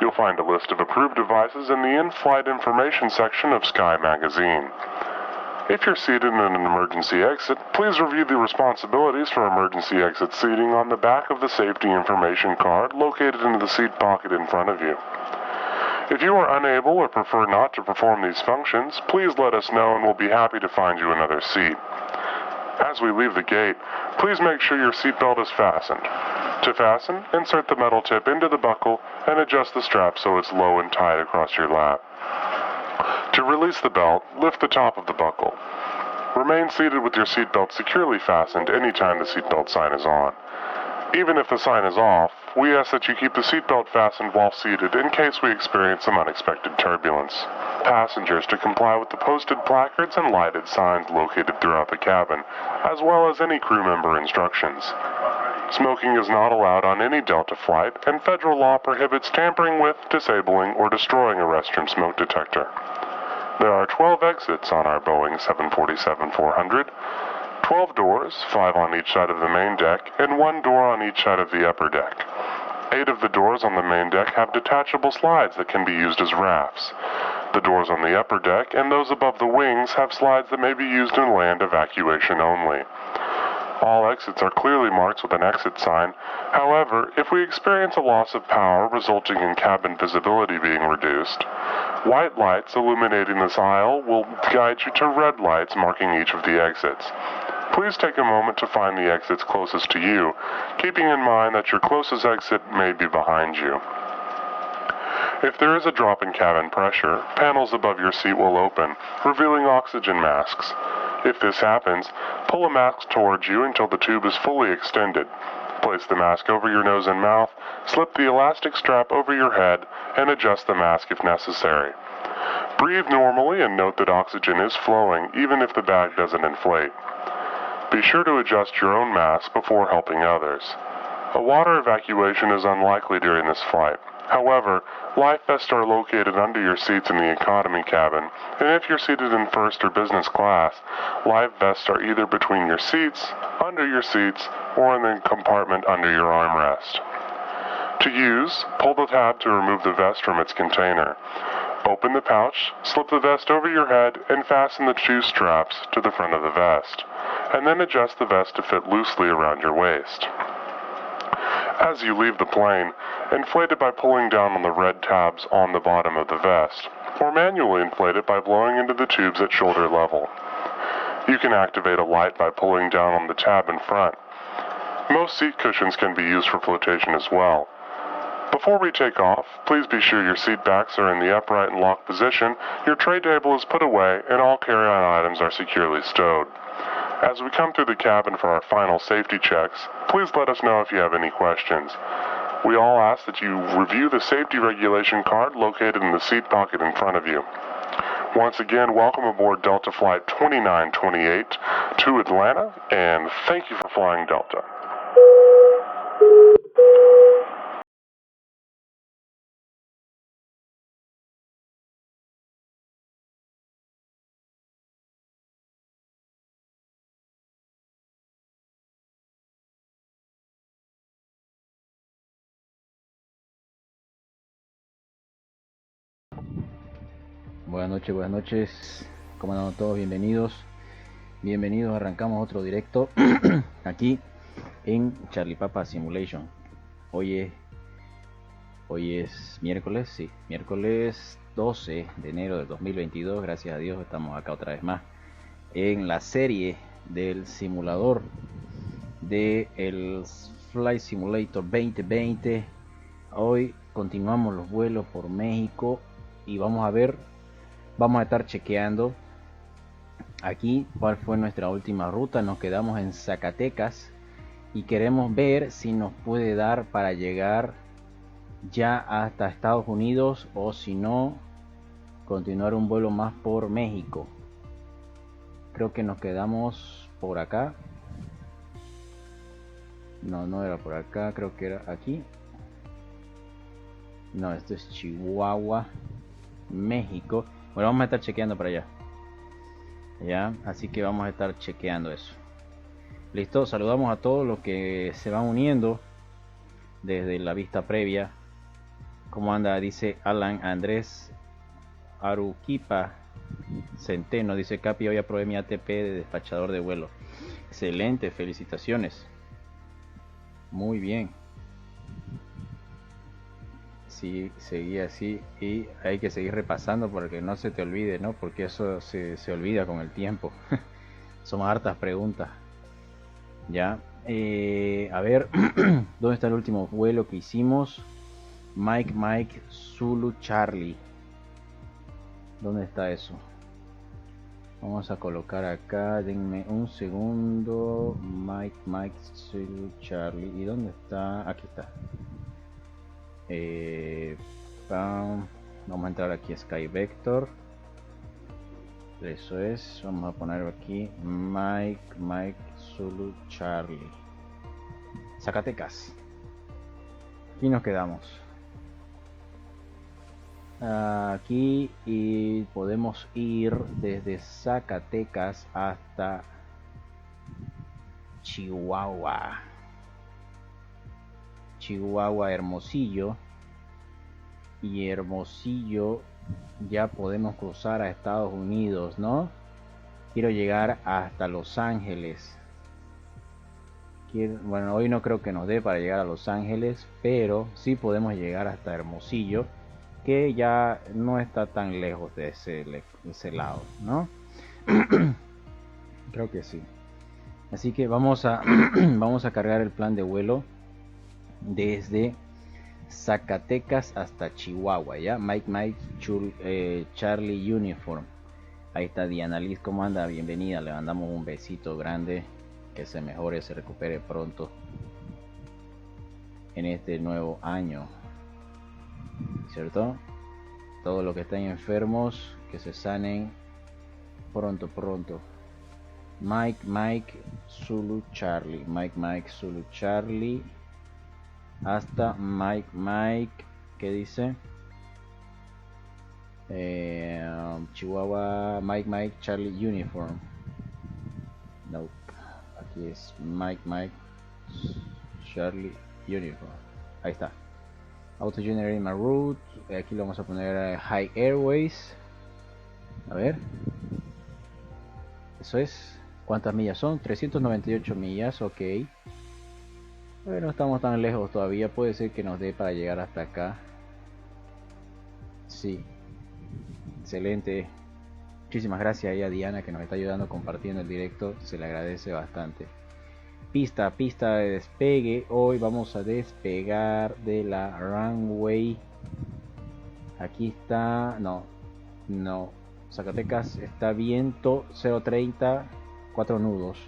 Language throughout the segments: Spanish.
You'll find a list of approved devices in the in-flight information section of Sky Magazine. If you're seated in an emergency exit, please review the responsibilities for emergency exit seating on the back of the safety information card located in the seat pocket in front of you. If you are unable or prefer not to perform these functions, please let us know and we'll be happy to find you another seat. As we leave the gate, please make sure your seatbelt is fastened. To fasten, insert the metal tip into the buckle and adjust the strap so it's low and tight across your lap. To release the belt, lift the top of the buckle. Remain seated with your seatbelt securely fastened anytime the seatbelt sign is on. Even if the sign is off, we ask that you keep the seatbelt fastened while seated in case we experience some unexpected turbulence. Passengers to comply with the posted placards and lighted signs located throughout the cabin, as well as any crew member instructions. Smoking is not allowed on any Delta flight, and federal law prohibits tampering with, disabling, or destroying a restroom smoke detector. There are 12 exits on our Boeing 747-400, 12 doors, 5 on each side of the main deck, and 1 door on each side of the upper deck. 8 of the doors on the main deck have detachable slides that can be used as rafts. The doors on the upper deck and those above the wings have slides that may be used in land evacuation only. All exits are clearly marked with an exit sign. However, if we experience a loss of power resulting in cabin visibility being reduced, white lights illuminating this aisle will guide you to red lights marking each of the exits. Please take a moment to find the exits closest to you, keeping in mind that your closest exit may be behind you. If there is a drop in cabin pressure, panels above your seat will open, revealing oxygen masks. If this happens, pull a mask towards you until the tube is fully extended. Place the mask over your nose and mouth, slip the elastic strap over your head, and adjust the mask if necessary. Breathe normally and note that oxygen is flowing even if the bag doesn't inflate. Be sure to adjust your own mask before helping others. A water evacuation is unlikely during this flight. However, life vests are located under your seats in the economy cabin, and if you're seated in first or business class, life vests are either between your seats, under your seats, or in the compartment under your armrest. To use, pull the tab to remove the vest from its container. Open the pouch, slip the vest over your head, and fasten the 2 straps to the front of the vest, and then adjust the vest to fit loosely around your waist. As you leave the plane, inflate it by pulling down on the red tabs on the bottom of the vest, or manually inflate it by blowing into the tubes at shoulder level. You can activate a light by pulling down on the tab in front. Most seat cushions can be used for flotation as well. Before we take off, please be sure your seat backs are in the upright and locked position, your tray table is put away, and all carry-on items are securely stowed. As we come through the cabin for our final safety checks, please let us know if you have any questions. We all ask that you review the safety regulation card located in the seat pocket in front of you. Once again, welcome aboard Delta Flight 2928 to Atlanta, and thank you for flying Delta. Buenas noches, ¿cómo andan todos? Bienvenidos, arrancamos otro directo aquí en Charlie Papa Simulation. Hoy es miércoles 12 de enero de 2022, gracias a Dios estamos acá otra vez más en la serie del simulador del Flight Simulator 2020. Hoy continuamos los vuelos por México y vamos a estar chequeando aquí cuál fue nuestra última ruta. Nos quedamos en Zacatecas y queremos ver si nos puede dar para llegar ya hasta Estados Unidos, o si no, continuar un vuelo más por México. Creo que nos quedamos por acá. No era por acá, creo que era aquí. No, esto es Chihuahua, México. Bueno, vamos a estar chequeando para allá. Ya, así que vamos a estar chequeando eso. Listo, saludamos a todos los que se van uniendo desde la vista previa ¿Cómo anda? Dice Alan Andrés Aruquipa Centeno. Dice Capi, hoy aprobé mi ATP de despachador de vuelo. Excelente, felicitaciones. Muy bien. Sí, seguí así y hay que seguir repasando para que no se te olvide, ¿no? Porque eso se olvida con el tiempo. Son hartas preguntas. Ya. A ver, ¿dónde está el último vuelo que hicimos? Mike Zulu Charlie. ¿Dónde está eso? Vamos a colocar acá, denme un segundo. Mike Zulu Charlie. ¿Y dónde está? Aquí está. Vamos a entrar aquí a Sky Vector. Eso es. Vamos a poner aquí Mike Zulu Charlie. Zacatecas. Aquí nos quedamos. Aquí y podemos ir desde Zacatecas hasta Chihuahua, Hermosillo, y Hermosillo ya podemos cruzar a Estados Unidos, ¿no? Quiero llegar hasta Los Ángeles. Bueno, hoy no creo que nos dé para llegar a Los Ángeles, pero sí podemos llegar hasta Hermosillo, que ya no está tan lejos de ese lado, ¿no? Creo que sí. Así que vamos a vamos a cargar el plan de vuelo desde Zacatecas hasta Chihuahua, ¿ya? Mike Charlie Uniform. Ahí está Diana Liz, ¿cómo anda? Bienvenida, le mandamos un besito grande, que se mejore, se recupere pronto en este nuevo año, ¿cierto? Todos los que están enfermos, que se sanen pronto. Mike Zulu Charlie, Mike Zulu Charlie, hasta Mike, ¿qué dice? Chihuahua, Mike Charlie Uniform. No, aquí es Mike Charlie Uniform. Ahí está. Auto Generate My Route. Aquí lo vamos a poner High Airways. A ver. Eso es. ¿Cuántas millas son? 398 millas, ok. Bueno, no estamos tan lejos todavía. Puede ser que nos dé para llegar hasta acá. Sí. Excelente. Muchísimas gracias ahí a Diana, que nos está ayudando compartiendo el directo. Se le agradece bastante. Pista de despegue. Hoy vamos a despegar de la runway. Aquí está. No. Zacatecas está viento 030, 4 nudos.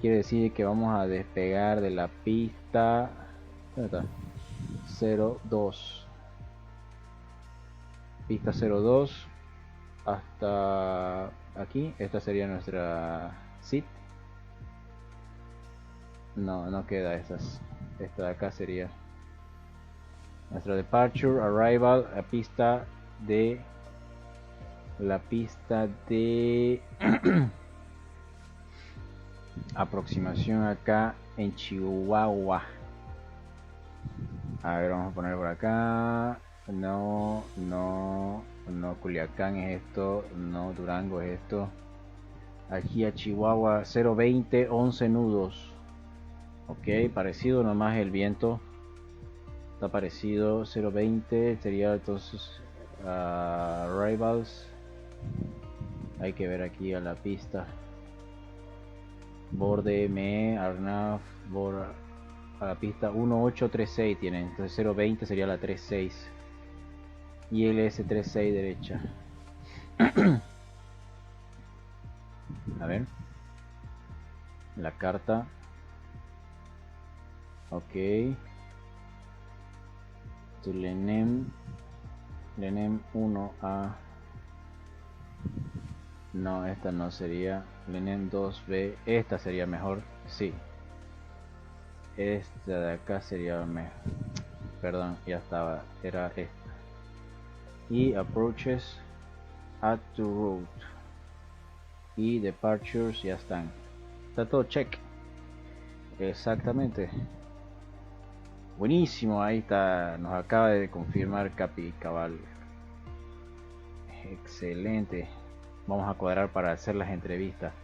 Quiere decir que vamos a despegar de la pista. ¿Dónde está? 02. Pista 02 hasta aquí. Esta sería nuestra SIT. No queda estas. Esta de acá sería nuestra departure, arrival, la pista de aproximación acá en Chihuahua. A ver, vamos a poner por acá. No, Culiacán es esto. No, Durango es esto. Aquí a Chihuahua 020, 11 nudos. Ok, parecido nomás el viento. Está parecido. 020 sería entonces arrivals. Hay que ver aquí a la pista. Borde ME, Arnaf, a la pista 1836 tienen. Entonces 020 sería la 36. Y LS36 derecha. A ver. La carta. Ok. Tu Lenem 1A. No, esta no sería. Lenem 2B. Esta sería mejor. Sí. Esta de acá sería mejor. Perdón, ya estaba. Era esta. Y approaches add to route. Y departures ya están. Está todo check. Exactamente. Buenísimo, ahí está, nos acaba de confirmar Capi Cabal. Excelente. Vamos a cuadrar para hacer las entrevistas.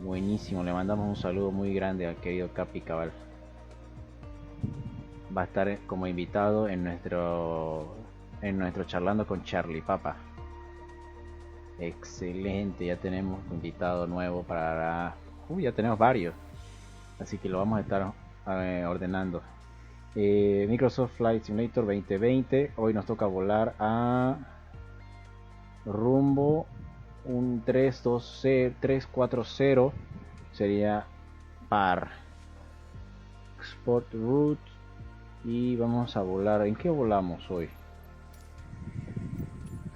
Buenísimo, le mandamos un saludo muy grande al querido Capi Cabal. Va a estar como invitado en nuestro charlando con Charlie Papa. Excelente, ya tenemos invitado nuevo para... ya tenemos varios. Así que lo vamos a estar ordenando. Microsoft Flight Simulator 2020. Hoy nos toca volar a rumbo un 340. Sería par. Export route. Y vamos a volar. ¿En qué volamos hoy?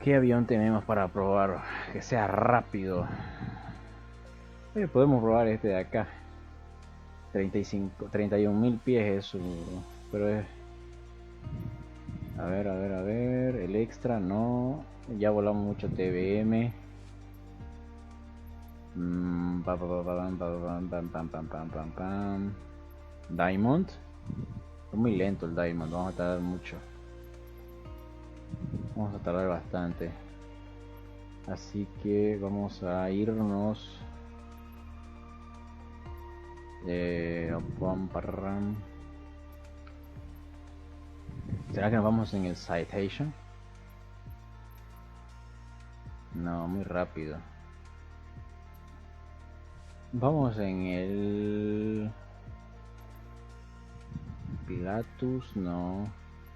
¿Qué avión tenemos para probar? Que sea rápido. Podemos probar este de acá. 31.000 pies es pero es... A ver, el extra no. Ya volamos mucho TBM. Diamond. Es muy lento el Diamond, vamos a tardar mucho. Vamos a tardar bastante. Así que vamos a irnos. ¿Será que nos vamos en el Citation? No, muy rápido. Vamos en el Pilatus, no.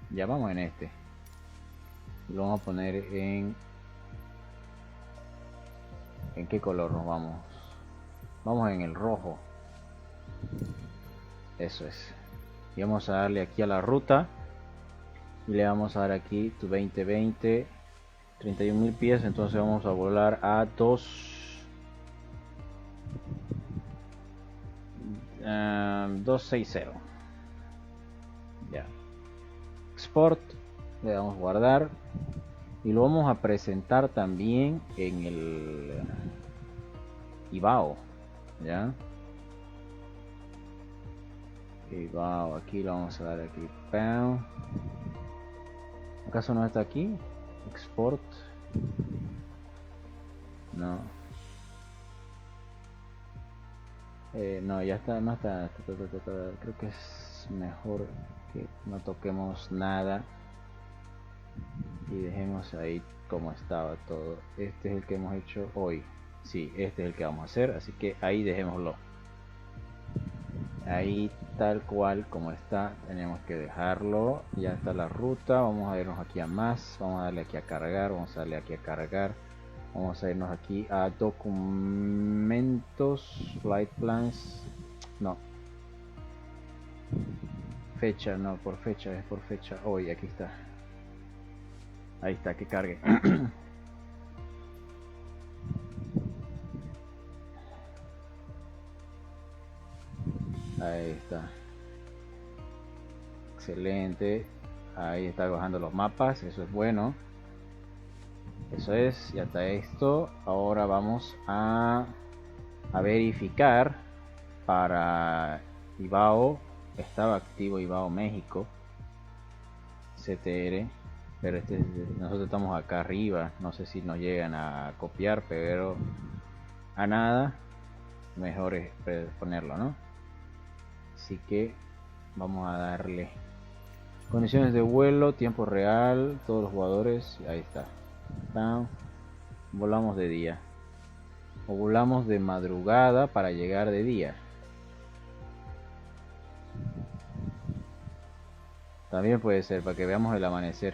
Ya vamos en este. Lo vamos a poner en... ¿En qué color nos vamos? Vamos en el rojo. Eso es. Y vamos a darle aquí a la ruta. Y le vamos a dar aquí tu 2020. 31.000 pies. Entonces vamos a volar a 260. Ya. Export. Le damos guardar. Y lo vamos a presentar también en el IBAO. Ya. IBAO. Aquí lo vamos a dar aquí. ¡Pam! ¿Acaso no está aquí? Export. No. No, ya está, no está. Creo que es mejor que no toquemos nada y dejemos ahí como estaba todo. Este es el que hemos hecho hoy. Sí, este es el que vamos a hacer, así que ahí dejémoslo. Ahí tal cual como está, tenemos que dejarlo. Ya está la ruta. Vamos a irnos aquí a más. Vamos a darle aquí a cargar. Vamos a darle aquí a cargar. Vamos a irnos aquí a documentos, flight plans. No. Fecha, no, por fecha, es por fecha. Hoy, aquí está. Ahí está, que cargue. Ahí está. Excelente. Ahí está bajando los mapas, eso es bueno. Eso es, ya está esto. Ahora vamos a verificar para IBAO. Estaba activo IBAO México CTR, pero nosotros estamos acá arriba. No sé si nos llegan a copiar, pero a nada, mejor es ponerlo, ¿no? Así que vamos a darle condiciones de vuelo, tiempo real, todos los jugadores. Ahí está. Volamos de día o volamos de madrugada para llegar de día. También puede ser para que veamos el amanecer.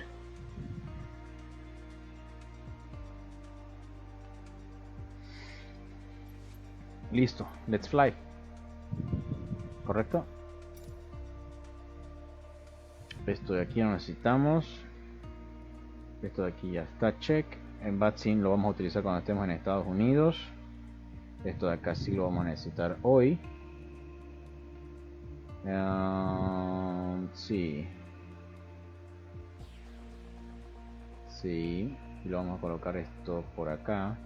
Listo, let's fly. ¿Correcto? Esto de aquí no necesitamos. Esto de aquí ya está check. En VATSIM lo vamos a utilizar cuando estemos en Estados Unidos. Esto de acá sí lo vamos a necesitar hoy. Sí. Sí. Y lo vamos a colocar esto por acá.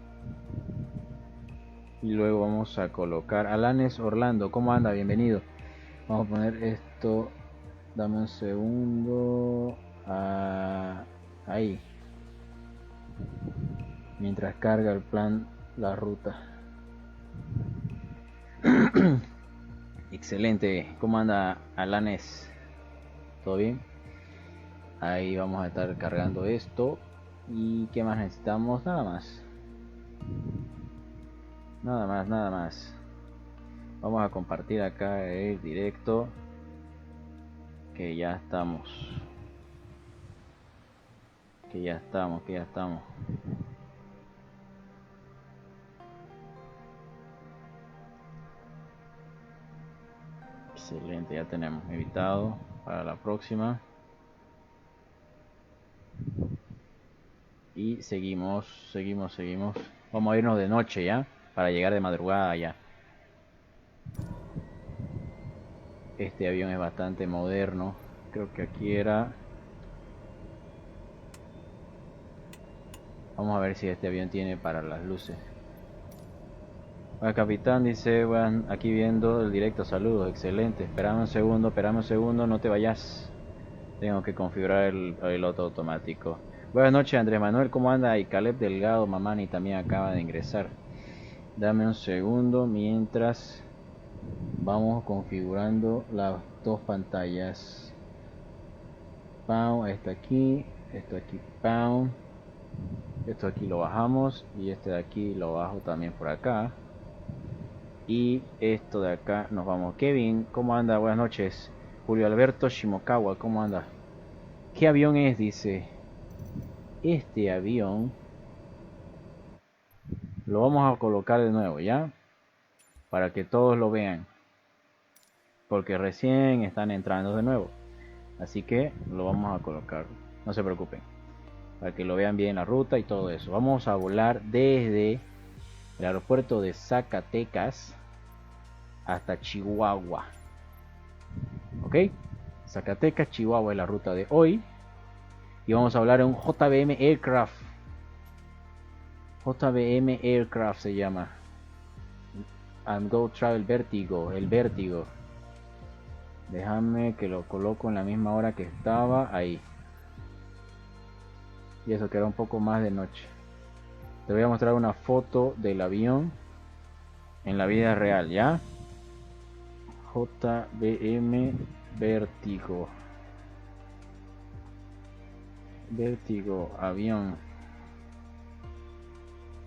Y luego vamos a colocar Alanes Orlando. ¿Cómo anda? Bienvenido. Vamos a poner esto Dame un segundo. Ahí. Mientras carga el plan, la ruta. Excelente. ¿Cómo anda Alanes? ¿Todo bien? Ahí vamos a estar cargando esto. ¿Y qué más necesitamos? Nada más. Nada más. Vamos a compartir acá el directo. Que ya estamos. Que ya estamos. Excelente, ya tenemos invitado para la próxima. Y seguimos. Vamos a irnos de noche ya, para llegar de madrugada ya. Este avión es bastante moderno. Creo que aquí era... Vamos a ver si este avión tiene para las luces. Bueno, capitán dice, bueno, aquí viendo el directo, saludos, excelente. Esperame un segundo, no te vayas. Tengo que configurar el piloto automático. Buenas noches, Andrés Manuel, ¿cómo anda? Y Caleb Delgado, Mamani también acaba de ingresar. Dame un segundo mientras vamos configurando las dos pantallas. Pound, esto aquí, pound. Esto aquí lo bajamos y este de aquí lo bajo también por acá. Y esto de acá nos vamos. Kevin, ¿cómo anda? Buenas noches. Julio Alberto Shimokawa, ¿cómo anda? ¿Qué avión es? Dice. Este avión lo vamos a colocar de nuevo, ¿ya? Para que todos lo vean. Porque recién están entrando de nuevo. Así que lo vamos a colocar. No se preocupen. Para que lo vean bien la ruta y todo eso. Vamos a volar desde el aeropuerto de Zacatecas hasta Chihuahua. ¿Ok? Zacatecas, Chihuahua es la ruta de hoy. Y vamos a hablar en un JBM Aircraft. JBM Aircraft se llama. And Go Travel Vertigo. El Vértigo. Déjame que lo coloco en la misma hora que estaba. Ahí. Y eso queda un poco más de noche. Te voy a mostrar una foto del avión en la vida real, ¿ya? JBM Vértigo. Vértigo, avión.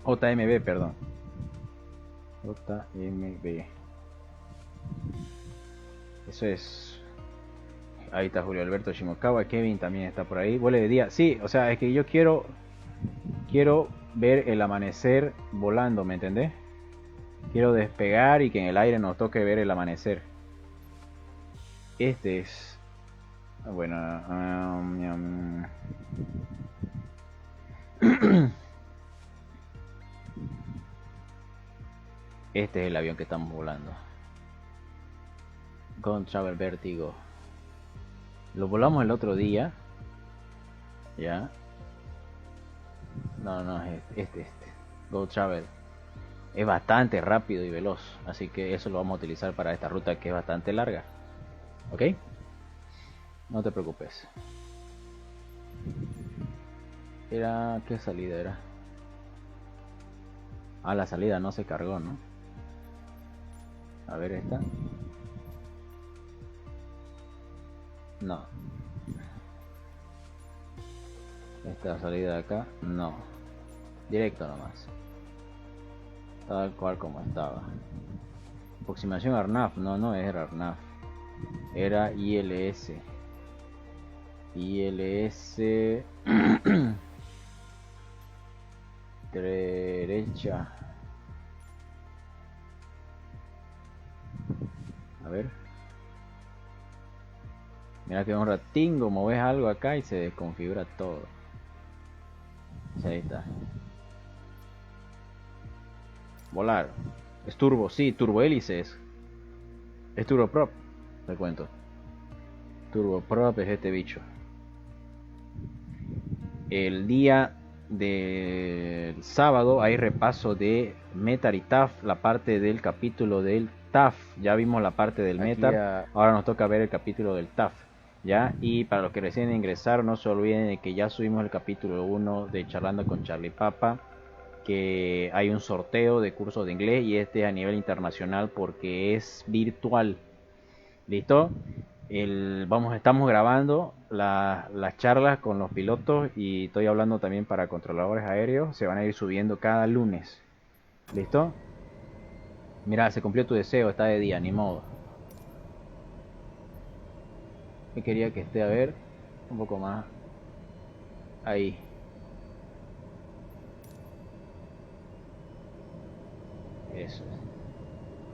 JMB, perdón. JMB. Eso es. Ahí está Julio Alberto Shimokawa. Kevin también está por ahí. Vuele de día. Sí, o sea, es que yo quiero ver el amanecer volando, ¿me entendés? Quiero despegar y que en el aire nos toque ver el amanecer. Este es... Bueno... Este es el avión que estamos volando. Go Travel Vertigo. Lo volamos el otro día. Ya. No, es este. Go Travel. Es bastante rápido y veloz. Así que eso lo vamos a utilizar para esta ruta que es bastante larga. ¿Ok? No te preocupes. ¿Qué salida era? Ah, la salida no se cargó, ¿no? A ver esta. No. Esta salida de acá, no. Directo nomás. Tal cual como estaba. Aproximación Arnaf, no era Arnaf. Era ILS. Derecha. A ver. Mira que un ratingo moves algo acá y se desconfigura todo. Ahí está. Volar. Es turbo, sí, turbohélices. Es turboprop, te cuento. Turboprop es este bicho. El día del sábado hay repaso de Metar y TAF, la parte del capítulo del TAF. Ya vimos la parte del Metar, ahora nos toca ver el capítulo del TAF. ¿ya? Y para los que recién ingresaron, no se olviden de que ya subimos el capítulo 1 de Charlando con Charlie Papa, que hay un sorteo de cursos de inglés y este es a nivel internacional porque es virtual. ¿Listo? Estamos grabando las charlas con los pilotos y estoy hablando también para controladores aéreos. Se van a ir subiendo cada lunes. ¿Listo? Mira, se cumplió tu deseo, está de día, ni modo. Me quería que esté, a ver, un poco más. Ahí. Eso es.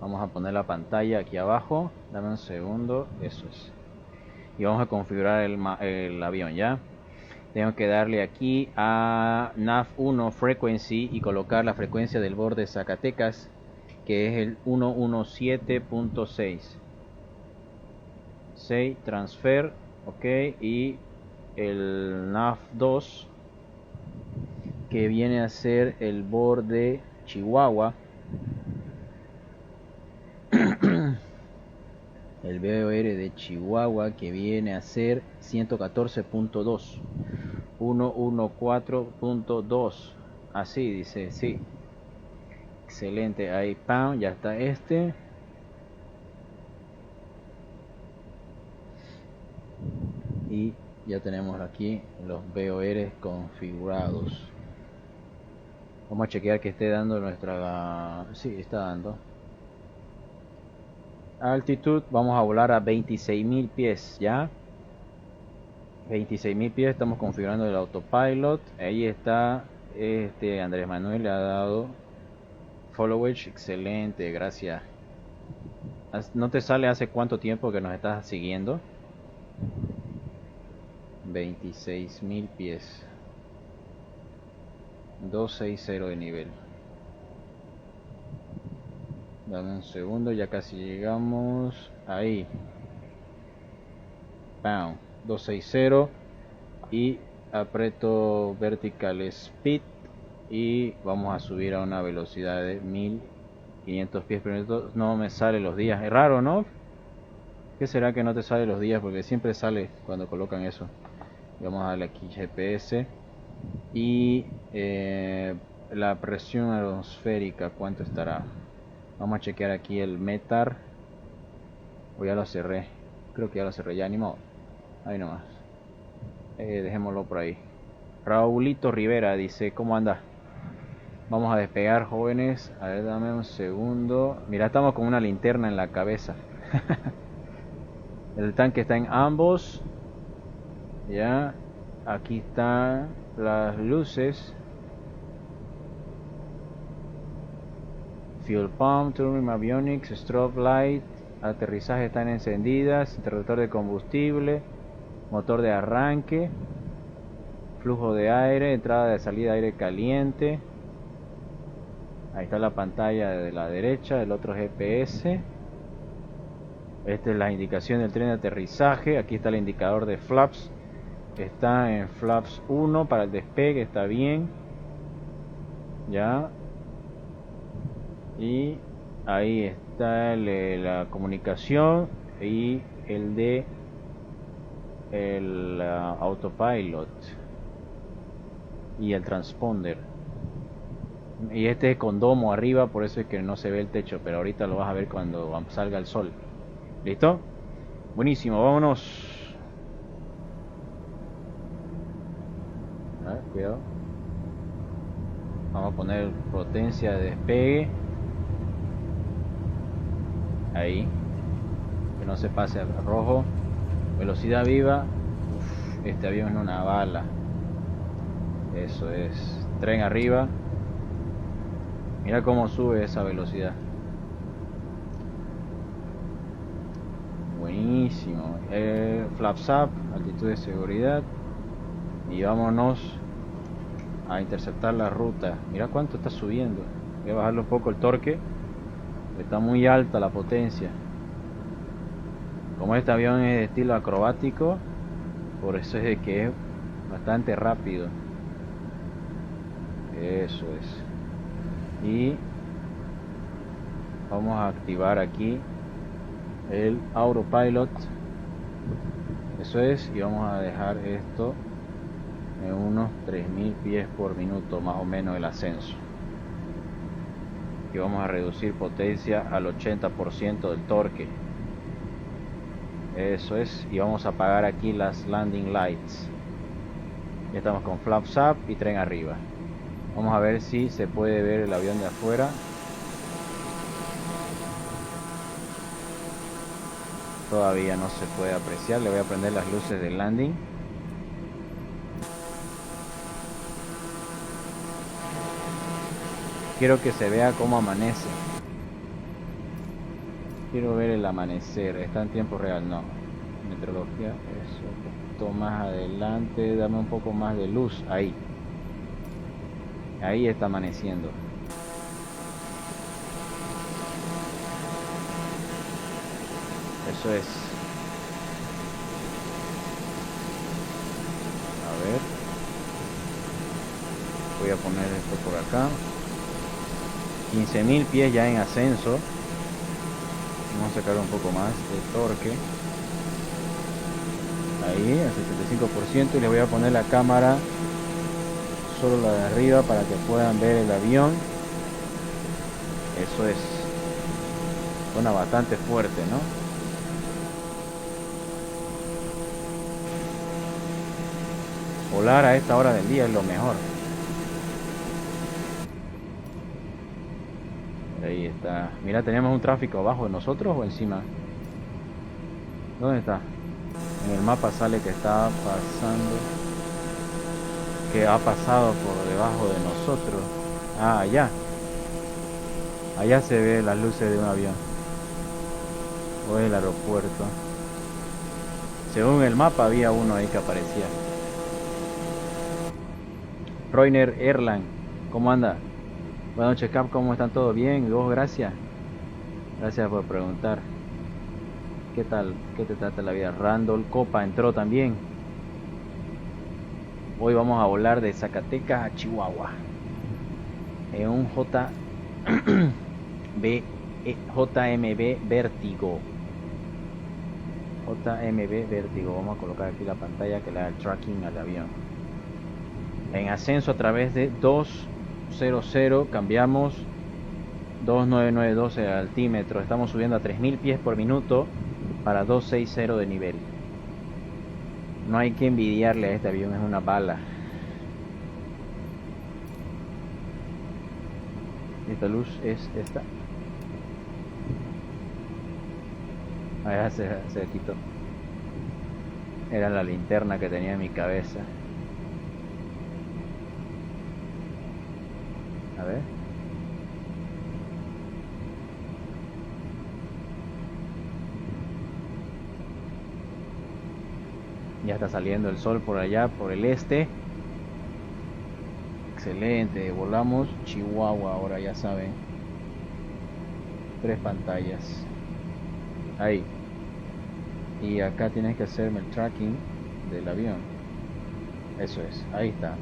Vamos a poner la pantalla aquí abajo. Dame un segundo. Eso es. Y vamos a configurar el avión, ¿ya? Tengo que darle aquí a NAV1 Frequency y colocar la frecuencia del borde Zacatecas, que es el 117.6. 6 transfer, ok, y el NAV2, que viene a ser el borde Chihuahua. El VOR de Chihuahua, que viene a ser 114.2. 114.2. Así dice, sí. Excelente, ahí, pam, ya está este. Y ya tenemos aquí los VOR configurados. Vamos a chequear que esté dando nuestra... Sí, está dando. Altitud, vamos a volar a 26.000 pies, ¿ya? 26.000 pies, estamos configurando el autopilot. Ahí está, Andrés Manuel le ha dado followage, excelente, gracias. ¿No te sale hace cuánto tiempo que nos estás siguiendo? 26.000 pies. 260 de nivel. Dame un segundo, ya casi llegamos. Ahí. Bam. 260. Y aprieto vertical speed. Y vamos a subir a una velocidad de 1500 pies por minuto. No me sale los días. Es raro, ¿no? ¿Qué será que no te sale los días? Porque siempre sale cuando colocan eso. Vamos a darle aquí GPS. Y la presión atmosférica, ¿cuánto estará? Vamos a chequear aquí el METAR. O ya lo cerré. Creo que ya lo cerré, ya ni modo. Ahí nomás. Dejémoslo por ahí. Raulito Rivera dice, ¿cómo anda? Vamos a despegar, jóvenes. A ver, dame un segundo. Mira, estamos con una linterna en la cabeza. El tanque está en ambos. Ya. Aquí están las luces. Fuel pump, turbine avionics, strobe light. Aterrizaje están encendidas. Interruptor de combustible. Motor de arranque. Flujo de aire. Entrada de salida de aire caliente. Ahí está la pantalla de la derecha. El otro GPS. Esta es la indicación del tren de aterrizaje. Aquí está el indicador de flaps. Está en flaps 1 para el despegue. Está bien. Ya. Y ahí está la comunicación y el de el autopilot y el transponder. Y este es con domo arriba, por eso es que no se ve el techo, pero ahorita lo vas a ver cuando salga el sol. ¿Listo? Buenísimo, vámonos. A ver, cuidado. Vamos a poner potencia de despegue. Ahí. Que no se pase al rojo. Velocidad viva. Uf, este avión es una bala. Eso es. Tren arriba. Mira cómo sube esa velocidad. Buenísimo. Flaps up. Altitud de seguridad. Y vámonos a interceptar la ruta. Mira cuánto está subiendo. Voy a bajarle un poco el torque. Está muy alta la potencia. Como este avión es de estilo acrobático, por eso es de que es bastante rápido. Eso es. Y vamos a activar aquí el autopilot. Eso es, y vamos a dejar esto en unos 3000 pies por minuto más o menos el ascenso. Y vamos a reducir potencia al 80% del torque. Eso es, y vamos a apagar aquí las landing lights. Ya estamos con flaps up y tren arriba. Vamos a ver si se puede ver el avión de afuera. Todavía no se puede apreciar. Le voy a prender las luces del landing. Quiero que se vea cómo amanece. Quiero ver el amanecer. Está en tiempo real, no. Meteorología, eso. Un poquito más adelante. Dame un poco más de luz. Ahí. Ahí está amaneciendo. Eso es. A ver. Voy a poner esto por acá. 15.000 pies ya en ascenso. Vamos a sacar un poco más de torque. Ahí, al 75%. Y le voy a poner la cámara solo la de arriba para que puedan ver el avión. Eso es. Suena bastante fuerte, ¿no? Volar a esta hora del día es lo mejor. Ahí está. Mira, tenemos un tráfico abajo de nosotros o encima. ¿Dónde está? En el mapa sale que está pasando. Que ha pasado por debajo de nosotros. Ah, allá. Allá se ve las luces de un avión. O el aeropuerto. Según el mapa había uno ahí que aparecía. Roiner Erlang, ¿cómo anda? Buenas noches, Cap, ¿cómo están? ¿Todo bien? ¿Y vos? Gracias. Gracias por preguntar. ¿Qué tal? ¿Qué te trata la vida? Randall Copa entró también. Hoy vamos a volar de Zacatecas a Chihuahua. En un JMB Vértigo. JMB Vértigo. Vamos a colocar aquí la pantalla que le da el tracking al avión. En ascenso a través de 200, cambiamos 2992 el altímetro. Estamos subiendo a 3000 pies por minuto para 260 de nivel. No hay que envidiarle a este avión, es una bala. Esta luz es esta. Ah, se quitó. Era la linterna que tenía en mi cabeza. A ver. Ya está saliendo el sol por allá, por el este. Excelente, volamos Chihuahua ahora, ya saben. 3 pantallas. Ahí. Y acá tienes que hacerme el tracking del avión. Eso es, ahí está.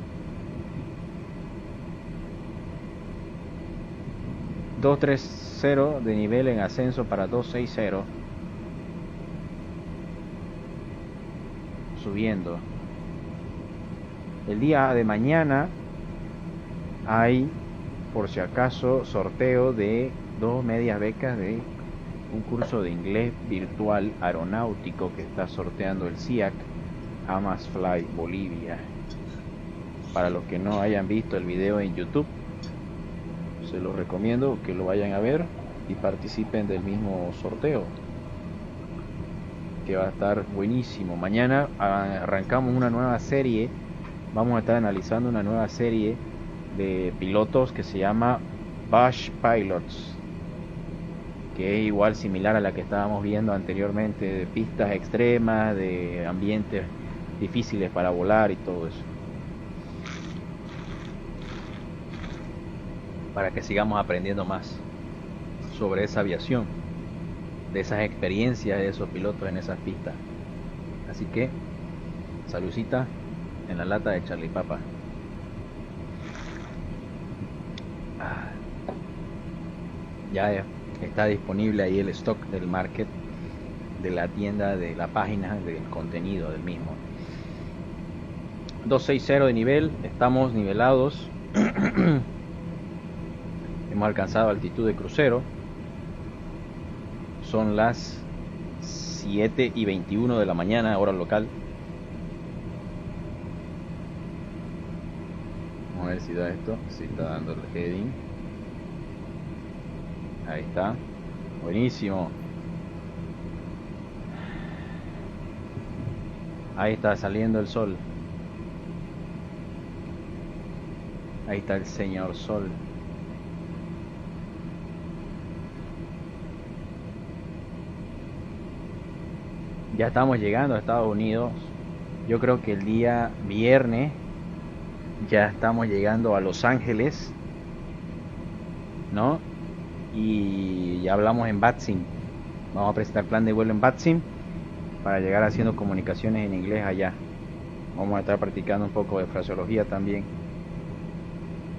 230 de nivel en ascenso para 260. Subiendo. El día de mañana hay, por si acaso, sorteo de 2 medias becas de un curso de inglés virtual aeronáutico que está sorteando el CIAC Amas Fly Bolivia. Para los que no hayan visto el video en YouTube, se los recomiendo que lo vayan a ver y participen del mismo sorteo, que va a estar buenísimo. Mañana arrancamos una nueva serie. Vamos a estar analizando una nueva serie de pilotos que se llama Bash Pilots, que es igual similar a la que estábamos viendo anteriormente, de pistas extremas, de ambientes difíciles para volar y todo eso, para que sigamos aprendiendo más sobre esa aviación, de esas experiencias de esos pilotos en esas pistas. Así que saludcita en la lata de Charlie Papa. Ya está disponible ahí el stock del market de la tienda, de la página, del contenido del mismo. 260 de nivel, estamos nivelados. Hemos alcanzado altitud de crucero. Son las 7:21 de la mañana, hora local. Vamos a ver si da esto. Si está dando el heading. Ahí está. Buenísimo. Ahí está saliendo el sol. Ahí está el señor sol. Ya estamos llegando a Estados Unidos. Yo creo que el día viernes ya estamos llegando a Los Ángeles, ¿no? Y ya hablamos en Batsim. Vamos a presentar plan de vuelo en Batsim para llegar haciendo comunicaciones en inglés allá. Vamos a estar practicando un poco de fraseología también.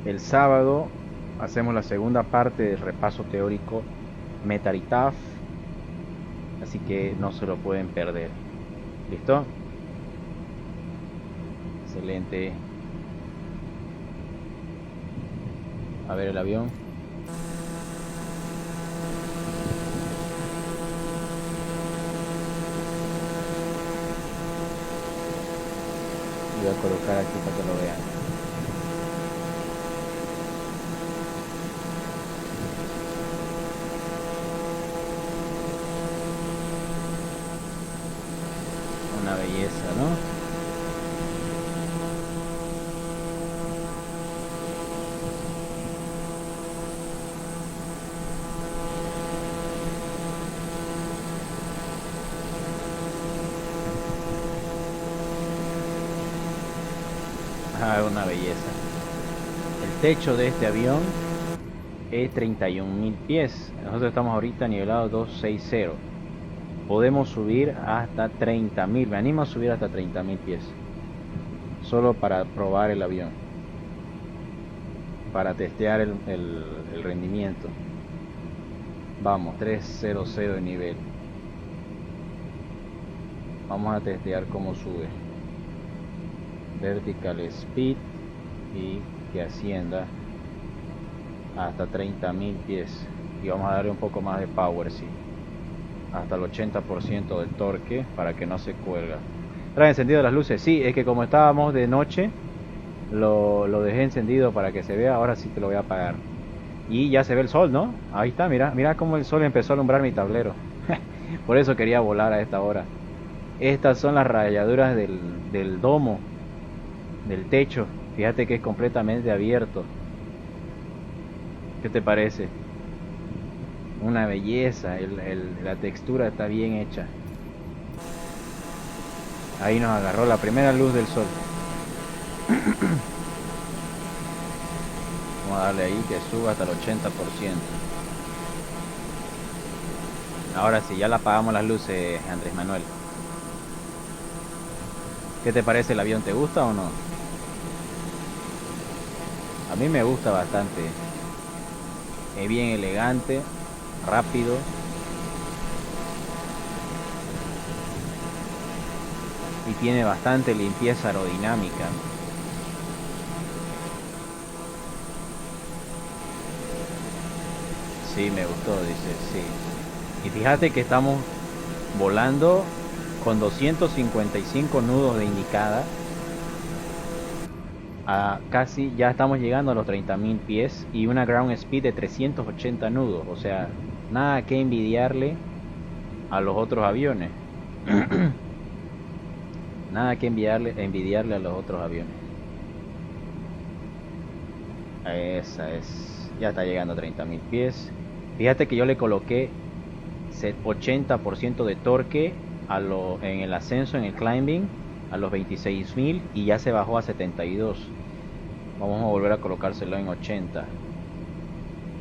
El sábado hacemos la segunda parte del repaso teórico Metaritaf, así que no se lo pueden perder. ¿Listo? Excelente. A ver el avión. Voy a colocar aquí para que lo vean. Una belleza, ¿no? Ah, una belleza. El techo de este avión es 31.000 pies. Nosotros estamos ahorita nivelados 260. Podemos subir hasta 30.000. Me animo a subir hasta 30.000 pies. Solo para probar el avión. Para testear el rendimiento. Vamos, 300 de nivel. Vamos a testear cómo sube. Vertical speed y que ascienda hasta 30.000 pies. Y vamos a darle un poco más de power, sí. Hasta el 80% del torque para que no se cuelga. ¿Trae encendido las luces? Sí, es que como estábamos de noche lo dejé encendido para que se vea. Ahora sí te lo voy a apagar. Y ya se ve el sol, ¿no? Ahí está, mira, mira cómo el sol empezó a alumbrar mi tablero. Por eso quería volar a esta hora. Estas son las rayaduras del domo, del techo. Fíjate que es completamente abierto. ¿Qué te parece? Una belleza. La textura está bien hecha. Ahí nos agarró la primera luz del sol. Vamos a darle ahí que suba hasta el 80%. Ahora sí, ya la apagamos las luces, Andrés Manuel. ¿Qué te parece el avión? ¿Te gusta o no? A mí me gusta bastante. Es bien elegante, rápido. Y tiene bastante limpieza aerodinámica. Sí, me gustó, dice, sí. Y fíjate que estamos volando con 255 nudos de indicada. Casi ya estamos llegando a los 30.000 pies y una ground speed de 380 nudos. O sea, nada que envidiarle a los otros aviones. Nada que envidiarle a los otros aviones. Esa es. Ya está llegando a 30.000 pies. Fíjate que yo le coloqué 80% de torque en el ascenso, en el climbing, a los 26.000 y ya se bajó a 72. Vamos a volver a colocárselo en 80.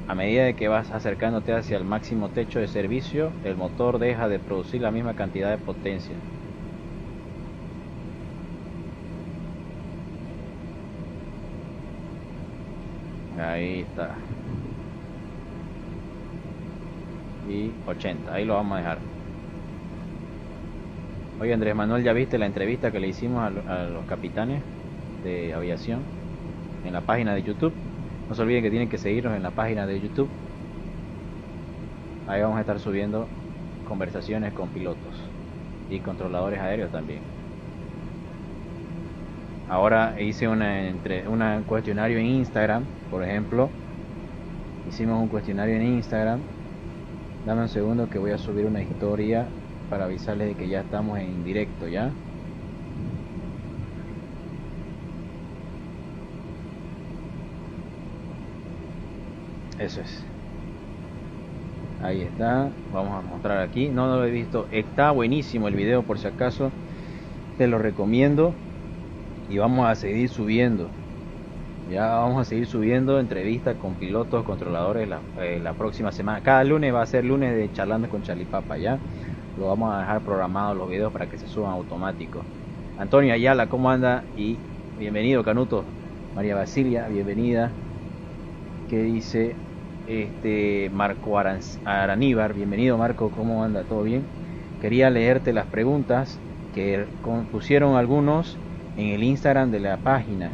A medida de que vas acercándote hacia el máximo techo de servicio, el motor deja de producir la misma cantidad de potencia. Ahí está. Y 80, ahí lo vamos a dejar. Oye, Andrés Manuel, ¿ya viste la entrevista que le hicimos a los capitanes de aviación en la página de YouTube? No se olviden que tienen que seguirnos en la página de YouTube. Ahí vamos a estar subiendo conversaciones con pilotos y controladores aéreos también. Ahora hice un cuestionario en Instagram, por ejemplo. Hicimos un cuestionario en Instagram. Dame un segundo que voy a subir una historia para avisarles de que ya estamos en directo, ¿ya? Eso es. Ahí está. Vamos a mostrar aquí. No lo he visto. Está buenísimo el video, por si acaso. Te lo recomiendo. Y vamos a seguir subiendo. Ya vamos a seguir subiendo entrevistas con pilotos, controladores la próxima semana. Cada lunes va a ser lunes de charlando con Charlipapa, ¿ya? Lo vamos a dejar programado los videos para que se suban automáticos. Antonio Ayala, ¿cómo anda? Y bienvenido, Canuto. María Basilia, bienvenida. ¿Qué dice Marco Araníbar? Bienvenido, Marco, ¿cómo anda? ¿Todo bien? Quería leerte las preguntas que pusieron algunos en el Instagram de la página.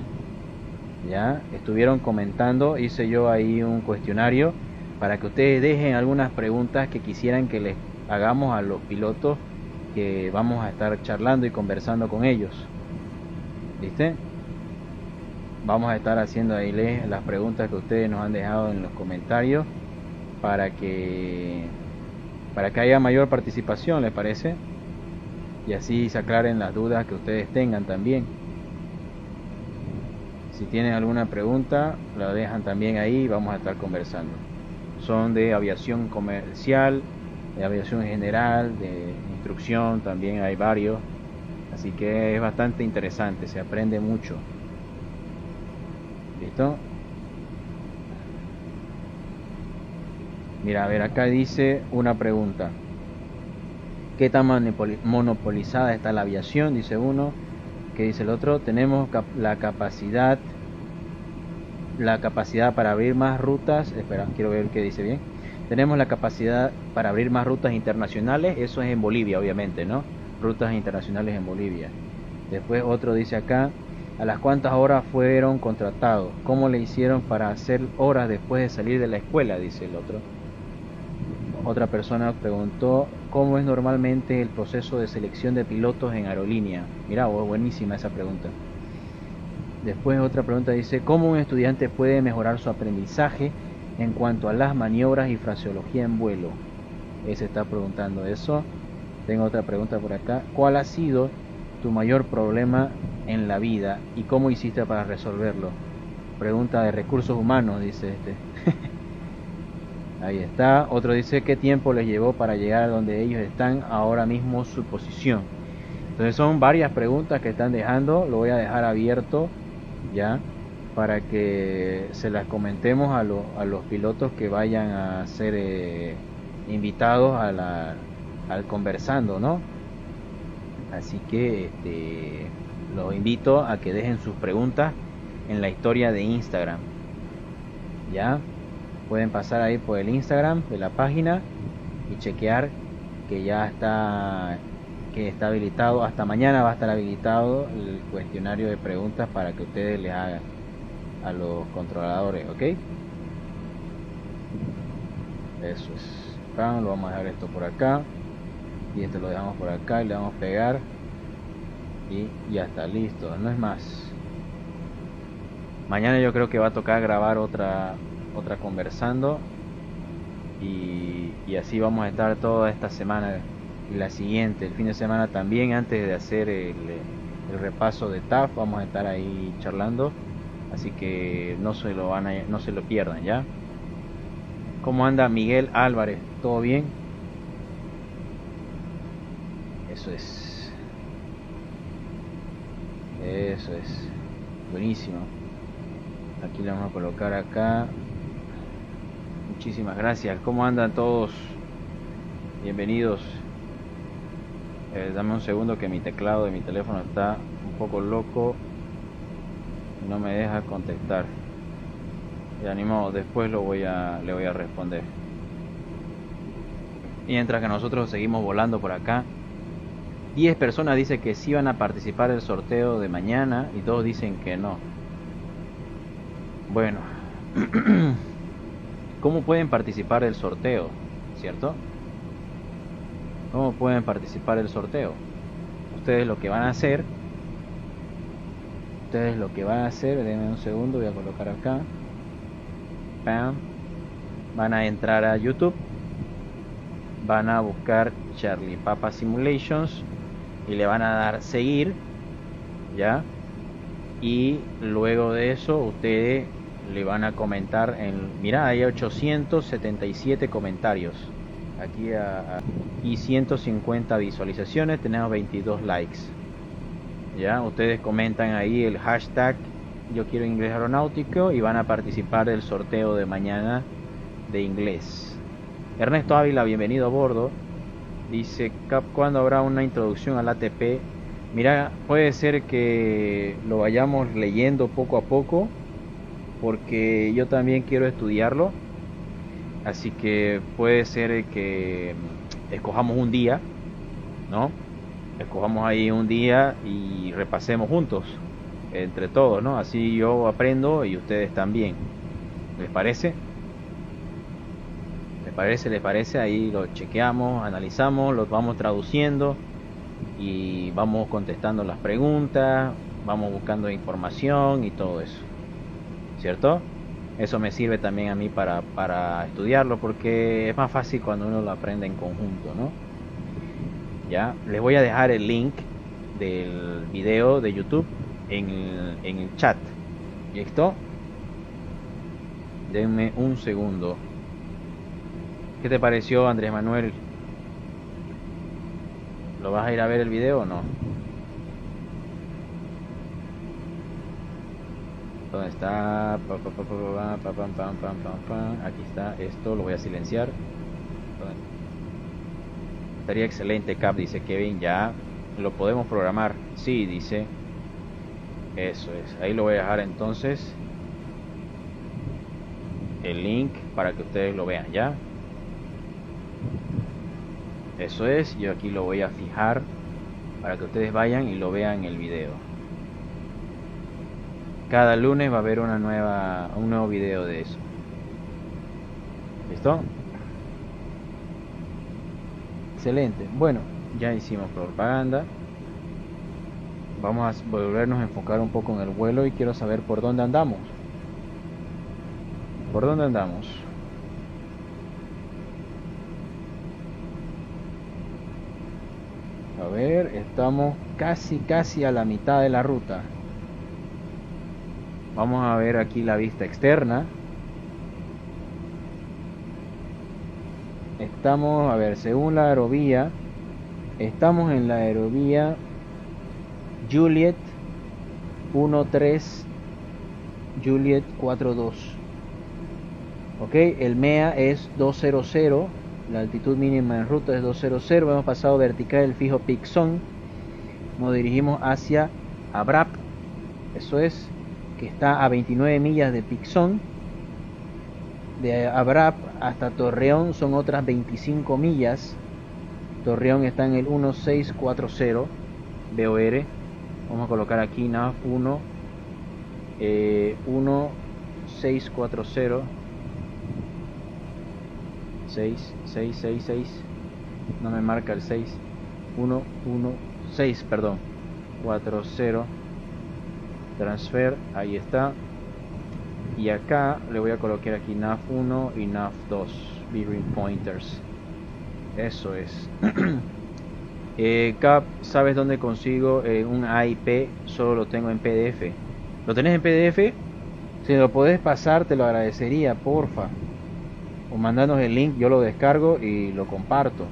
Ya estuvieron comentando, hice yo ahí un cuestionario para que ustedes dejen algunas preguntas que quisieran que les hagamos a los pilotos que vamos a estar charlando y conversando con ellos. ¿Viste? Vamos a estar haciendo ahí las preguntas que ustedes nos han dejado en los comentarios para que haya mayor participación, ¿les parece? Y así se aclaren las dudas que ustedes tengan también. Si tienen alguna pregunta, la dejan también ahí y vamos a estar conversando. Son de aviación comercial, de aviación general, de instrucción, también hay varios. Así que es bastante interesante, se aprende mucho. ¿Listo? Mira, a ver, acá dice una pregunta. ¿Qué tan monopolizada está la aviación? Dice uno. ¿Qué dice el otro? Tenemos la capacidad para abrir más rutas. Espera, quiero ver qué dice bien. Tenemos la capacidad para abrir más rutas internacionales. Eso es en Bolivia, obviamente, ¿no? Rutas internacionales en Bolivia. Después otro dice acá, ¿a las cuántas horas fueron contratados? ¿Cómo le hicieron para hacer horas después de salir de la escuela? Dice el otro. Otra persona preguntó, ¿cómo es normalmente el proceso de selección de pilotos en aerolínea? Mirá, buenísima esa pregunta. Después otra pregunta dice, ¿cómo un estudiante puede mejorar su aprendizaje en cuanto a las maniobras y fraseología en vuelo? Ese está preguntando eso. Tengo otra pregunta por acá. ¿Cuál ha sido tu mayor problema en la vida y cómo hiciste para resolverlo? Pregunta de recursos humanos, dice este. Ahí está. Otro dice, ¿qué tiempo les llevó para llegar a donde ellos están ahora mismo, su posición? Entonces son varias preguntas que están dejando. Lo voy a dejar abierto ya para que se las comentemos a los pilotos que vayan a ser invitados al conversando, ¿no? Así que los invito a que dejen sus preguntas en la historia de Instagram. ¿Ya? Pueden pasar ahí por el Instagram de la página y chequear que ya está habilitado. Hasta mañana va a estar habilitado el cuestionario de preguntas para que ustedes les hagan a los controladores, ¿ok? Eso es. Acá lo vamos a dejar esto por acá y este lo dejamos por acá y le vamos a pegar y ya está listo. No es más. Mañana yo creo que va a tocar grabar otra conversando y así vamos a estar toda esta semana y la siguiente, el fin de semana también. Antes de hacer el repaso de TAF vamos a estar ahí charlando, así que no se lo pierdan, ¿ya? ¿Cómo anda Miguel Álvarez? ¿Todo bien? Eso es buenísimo. Aquí le vamos a colocar acá. Muchísimas gracias. ¿Cómo andan todos? Bienvenidos. Dame un segundo que mi teclado de mi teléfono está un poco loco y no me deja contestar. Y animado, después le voy a responder. Mientras que nosotros seguimos volando por acá 10 personas dicen que sí van a participar del sorteo de mañana y 2 dicen que no. Bueno, ¿cómo pueden participar del sorteo? ¿Cierto? ¿Cómo pueden participar del sorteo? Ustedes lo que van a hacer, denme un segundo, voy a colocar acá. Pam. Van a entrar a YouTube, van a buscar Charlie Papa Simulations y le van a dar seguir, ¿ya? Y luego de eso ustedes le van a comentar mirá, hay 877 comentarios aquí y 150 visualizaciones, tenemos 22 likes, ¿ya? Ustedes comentan ahí el hashtag yo quiero inglés aeronáutico y van a participar del sorteo de mañana de inglés. Ernesto Ávila, bienvenido a bordo. Dice, Cap, ¿cuándo habrá una introducción al ATP? Mira, puede ser que lo vayamos leyendo poco a poco, porque yo también quiero estudiarlo. Así que puede ser que escojamos un día, ¿no? Escojamos ahí un día y repasemos juntos, entre todos, ¿no? Así yo aprendo y ustedes también. ¿Les parece? ¿Les parece? Ahí lo chequeamos, analizamos, lo vamos traduciendo y vamos contestando las preguntas, vamos buscando información y todo eso, ¿cierto? Eso me sirve también a mí para estudiarlo, porque es más fácil cuando uno lo aprende en conjunto, ¿no? Ya, les voy a dejar el link del video de YouTube en el chat. ¿Listo? Denme un segundo. ¿Qué te pareció, Andrés Manuel? ¿Lo vas a ir a ver el video o no? ¿Dónde está? Aquí está. Esto lo voy a silenciar. Estaría excelente, Cap, dice Kevin. Ya lo podemos programar. Sí, dice. Eso es. Ahí lo voy a dejar entonces. El link para que ustedes lo vean, ¿ya? Eso es, yo aquí lo voy a fijar para que ustedes vayan y lo vean en el video. Cada lunes va a haber un nuevo video de eso. ¿Listo? Excelente. Bueno, ya hicimos propaganda. Vamos a volvernos a enfocar un poco en el vuelo y quiero saber por dónde andamos. ¿Por dónde andamos? A ver, estamos casi a la mitad de la ruta. Vamos a ver aquí la vista externa. Estamos, a ver, según la aerovía, estamos en la aerovía Juliet 13 Juliet 42. Ok, el MEA es 200. La altitud mínima en ruta es 200. Hemos pasado vertical el fijo Pixón. Nos dirigimos hacia Abrap. Eso es, que está a 29 millas de Pixón. De Abrap hasta Torreón son otras 25 millas. Torreón está en el 1640 BOR. Vamos a colocar aquí NAV 1 1640 6 no me marca el 6 116, perdón, 40 transfer, ahí está. Y acá le voy a colocar aquí NAV 1 y NAV 2 bearing pointers. Eso es. Cap, ¿sabes dónde consigo un AIP? Solo lo tengo en PDF. ¿Lo tenés en PDF? Si lo podés pasar te lo agradecería, porfa. O mandanos el link, yo lo descargo y lo comparto.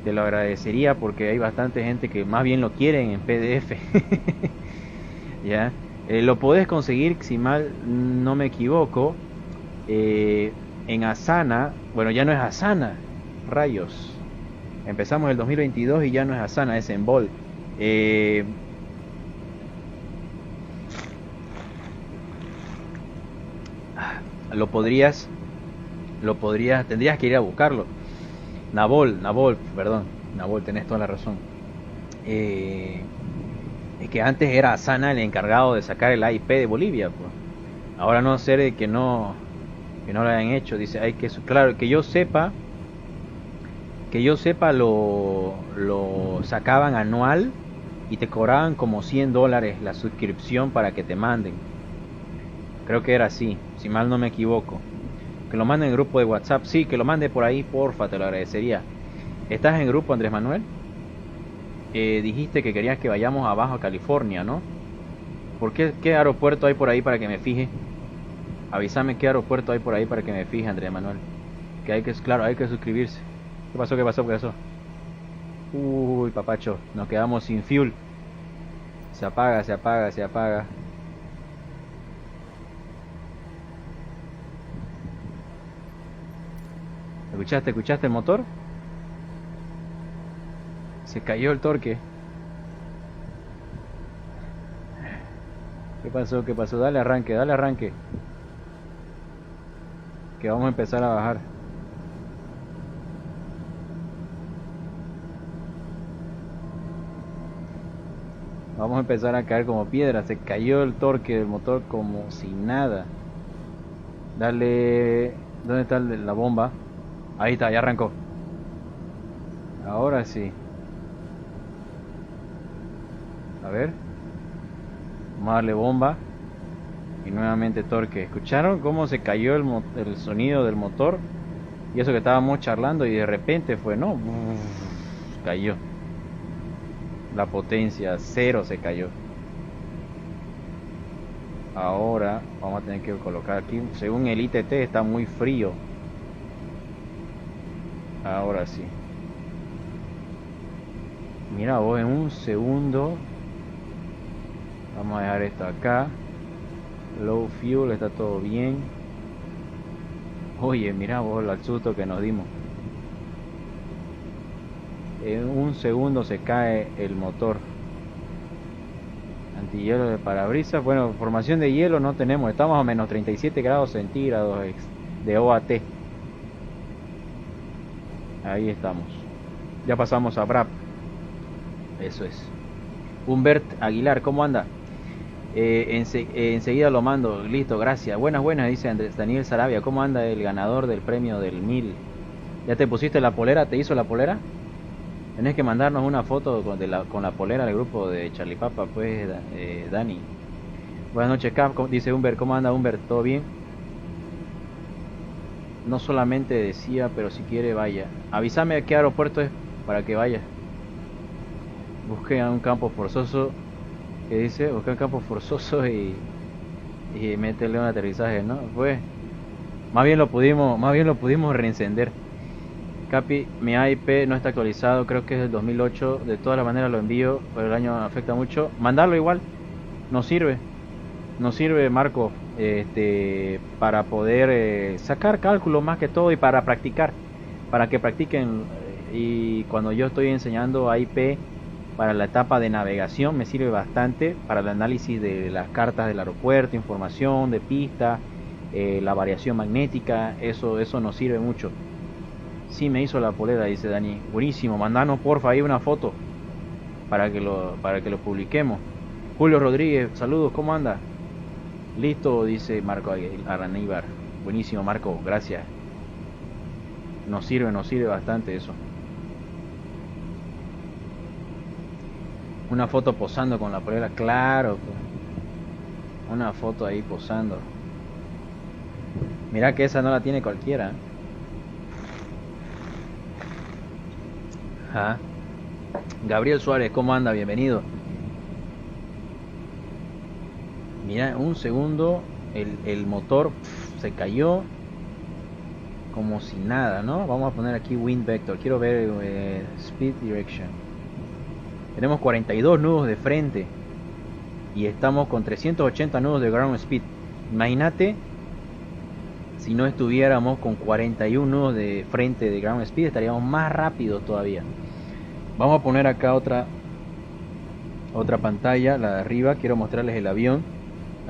Te lo agradecería porque hay bastante gente que más bien lo quieren en PDF. ¿Ya? Lo podés conseguir, si mal no me equivoco, en Asana. Bueno, ya no es Asana, rayos. Empezamos el 2022 y ya no es Asana, es Envol. Tendrías que ir a buscarlo. Navol, perdón. Navol, tenés toda la razón. Es que antes era Asana el encargado de sacar el AIP de Bolivia, pues. Ahora no sé de que no lo hayan hecho. Dice, hay que, claro, que yo sepa lo sacaban anual y te cobraban como $100 la suscripción para que te manden. Creo que era así, si mal no me equivoco. Que lo manden en el grupo de WhatsApp. Sí, que lo mande por ahí, porfa, te lo agradecería. ¿Estás en grupo, Andrés Manuel? Dijiste que querías que vayamos a Baja California, ¿no? ¿Qué aeropuerto hay por ahí para que me fije? Avísame qué aeropuerto hay por ahí para que me fije, Andrés Manuel. Que hay que, claro, hay que suscribirse. ¿Qué pasó? ¿Qué pasó? ¿Qué pasó? Uy, papacho, nos quedamos sin fuel. Se apaga, se apaga, se apaga. ¿Escuchaste el motor? Se cayó el torque. ¿Qué pasó? ¿Qué pasó? Dale arranque, dale arranque. Que vamos a empezar a bajar. Vamos a empezar a caer como piedra. Se cayó el torque del motor como si nada. Dale. ¿Dónde está la bomba? Ahí está, ya arrancó. Ahora sí. A ver. Vamos a darle bomba. Y nuevamente torque. ¿Escucharon cómo se cayó el sonido del motor? Y eso que estábamos charlando y de repente fue, ¿no? Cayó. La potencia, cero se cayó. Ahora vamos a tener que colocar aquí. Según el ITT está muy frío. Ahora sí. Mira vos, en un segundo. Vamos a dejar esto acá. Low fuel, está todo bien. Oye, mira vos el susto que nos dimos. En un segundo se cae el motor. Antihielo de parabrisas. Bueno, formación de hielo no tenemos. Estamos a menos 37 grados centígrados de OAT. Ahí estamos. Ya pasamos a BRAP. Eso es. Humbert Aguilar, ¿cómo anda? Enseguida lo mando. Listo, gracias. Buenas, dice Andrés Daniel Sarabia. ¿Cómo anda el ganador del premio del 1000? ¿Ya te pusiste la polera? ¿Te hizo la polera? Tenés que mandarnos una foto con la polera del grupo de Charlie Papa, pues, Dani. Buenas noches, Cap. Dice Humbert. ¿Cómo anda, Humbert? ¿Todo bien? No solamente decía, pero si quiere vaya. Avísame a qué aeropuerto es para que vaya. Busque un campo forzoso. ¿Qué dice? Busque un campo forzoso y métele un aterrizaje, ¿no? Pues más bien lo pudimos reencender. Capi, mi IP no está actualizado, creo que es del 2008. De todas las maneras lo envío, pero el año afecta mucho. Mandarlo igual, nos sirve, Marco, para poder sacar cálculos más que todo y para practicar, para que practiquen. Y cuando yo estoy enseñando IP para la etapa de navegación me sirve bastante para el análisis de las cartas del aeropuerto, información de pista, la variación magnética, eso nos sirve mucho. Sí, me hizo la polera, dice Dani. Buenísimo, mandanos porfa ahí una foto para que lo publiquemos. Julio Rodríguez, saludos, ¿cómo anda? Listo, dice Marco Araníbar. Buenísimo, Marco, gracias. Nos sirve bastante eso. Una foto posando con la polera, claro. Una foto ahí posando. Mirá que esa no la tiene cualquiera. Ajá. Gabriel Suárez, ¿cómo anda? Bienvenido. Mira, un segundo, el motor se cayó como si nada, ¿no? Vamos a poner aquí Wind Vector. Quiero ver Speed Direction. Tenemos 42 nudos de frente y estamos con 380 nudos de ground speed. Imagínate si no estuviéramos con 41 nudos de frente de ground speed, estaríamos más rápidos todavía. Vamos a poner acá otra pantalla, la de arriba. Quiero mostrarles el avión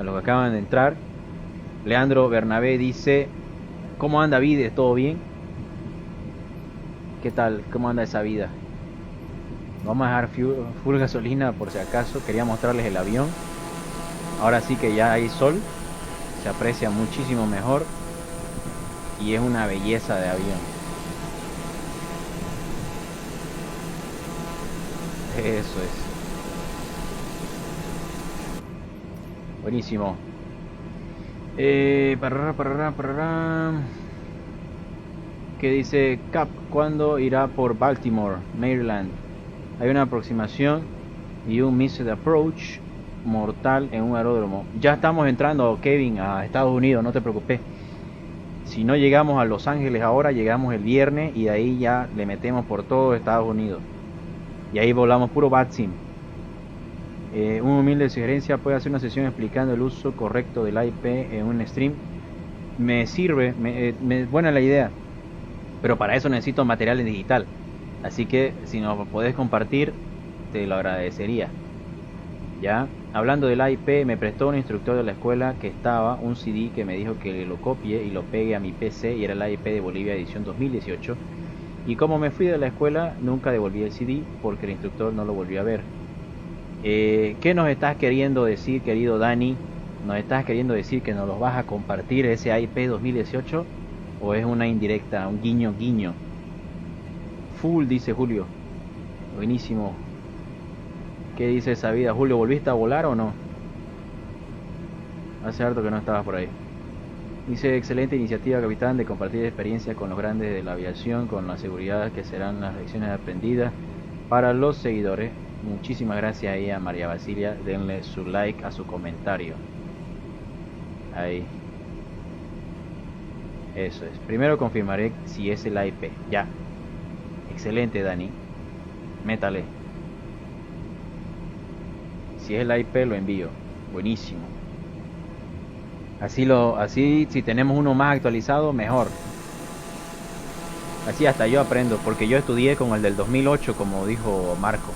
a los que acaban de entrar. Leandro Bernabé dice: ¿cómo anda Vides? ¿Todo bien? ¿Qué tal? ¿Cómo anda esa vida? Vamos a dejar full gasolina por si acaso. Quería mostrarles el avión. Ahora sí que ya hay sol. Se aprecia muchísimo mejor. Y es una belleza de avión. Eso es. Buenísimo. Parará. ¿Qué dice Cap? ¿Cuándo irá por Baltimore, Maryland? Hay una aproximación y un missed approach mortal en un aeródromo. Ya estamos entrando, Kevin, a Estados Unidos, no te preocupes. Si no llegamos a Los Ángeles ahora, llegamos el viernes y de ahí ya le metemos por todo Estados Unidos. Y ahí volamos puro Batsim. Una humilde sugerencia: puede hacer una sesión explicando el uso correcto del IP en un stream. Me sirve, buena la idea, pero para eso necesito material en digital. Así que si nos podés compartir, te lo agradecería. Ya, hablando del IP, me prestó un instructor de la escuela que estaba un CD que me dijo que lo copie y lo pegue a mi PC, y era el IP de Bolivia edición 2018. Y como me fui de la escuela, nunca devolví el CD porque el instructor no lo volvió a ver. ¿Qué nos estás queriendo decir, querido Dani? ¿Nos estás queriendo decir que nos los vas a compartir ese IP 2018? ¿O es una indirecta, un guiño guiño? Full, dice Julio. Buenísimo. ¿Qué dice esa vida, Julio? ¿Volviste a volar o no? Hace harto que no estabas por ahí. Dice: excelente iniciativa, capitán, de compartir experiencias con los grandes de la aviación, con la seguridad que serán las lecciones aprendidas para los seguidores. Muchísimas gracias ahí a María Basilia. Denle su like a su comentario. Ahí. Eso es. Primero confirmaré si es el IP. Ya. Excelente, Dani. Métale. Si es el IP, lo envío. Buenísimo. Así si tenemos uno más actualizado, mejor. Así hasta yo aprendo, porque yo estudié con el del 2008, como dijo Marco.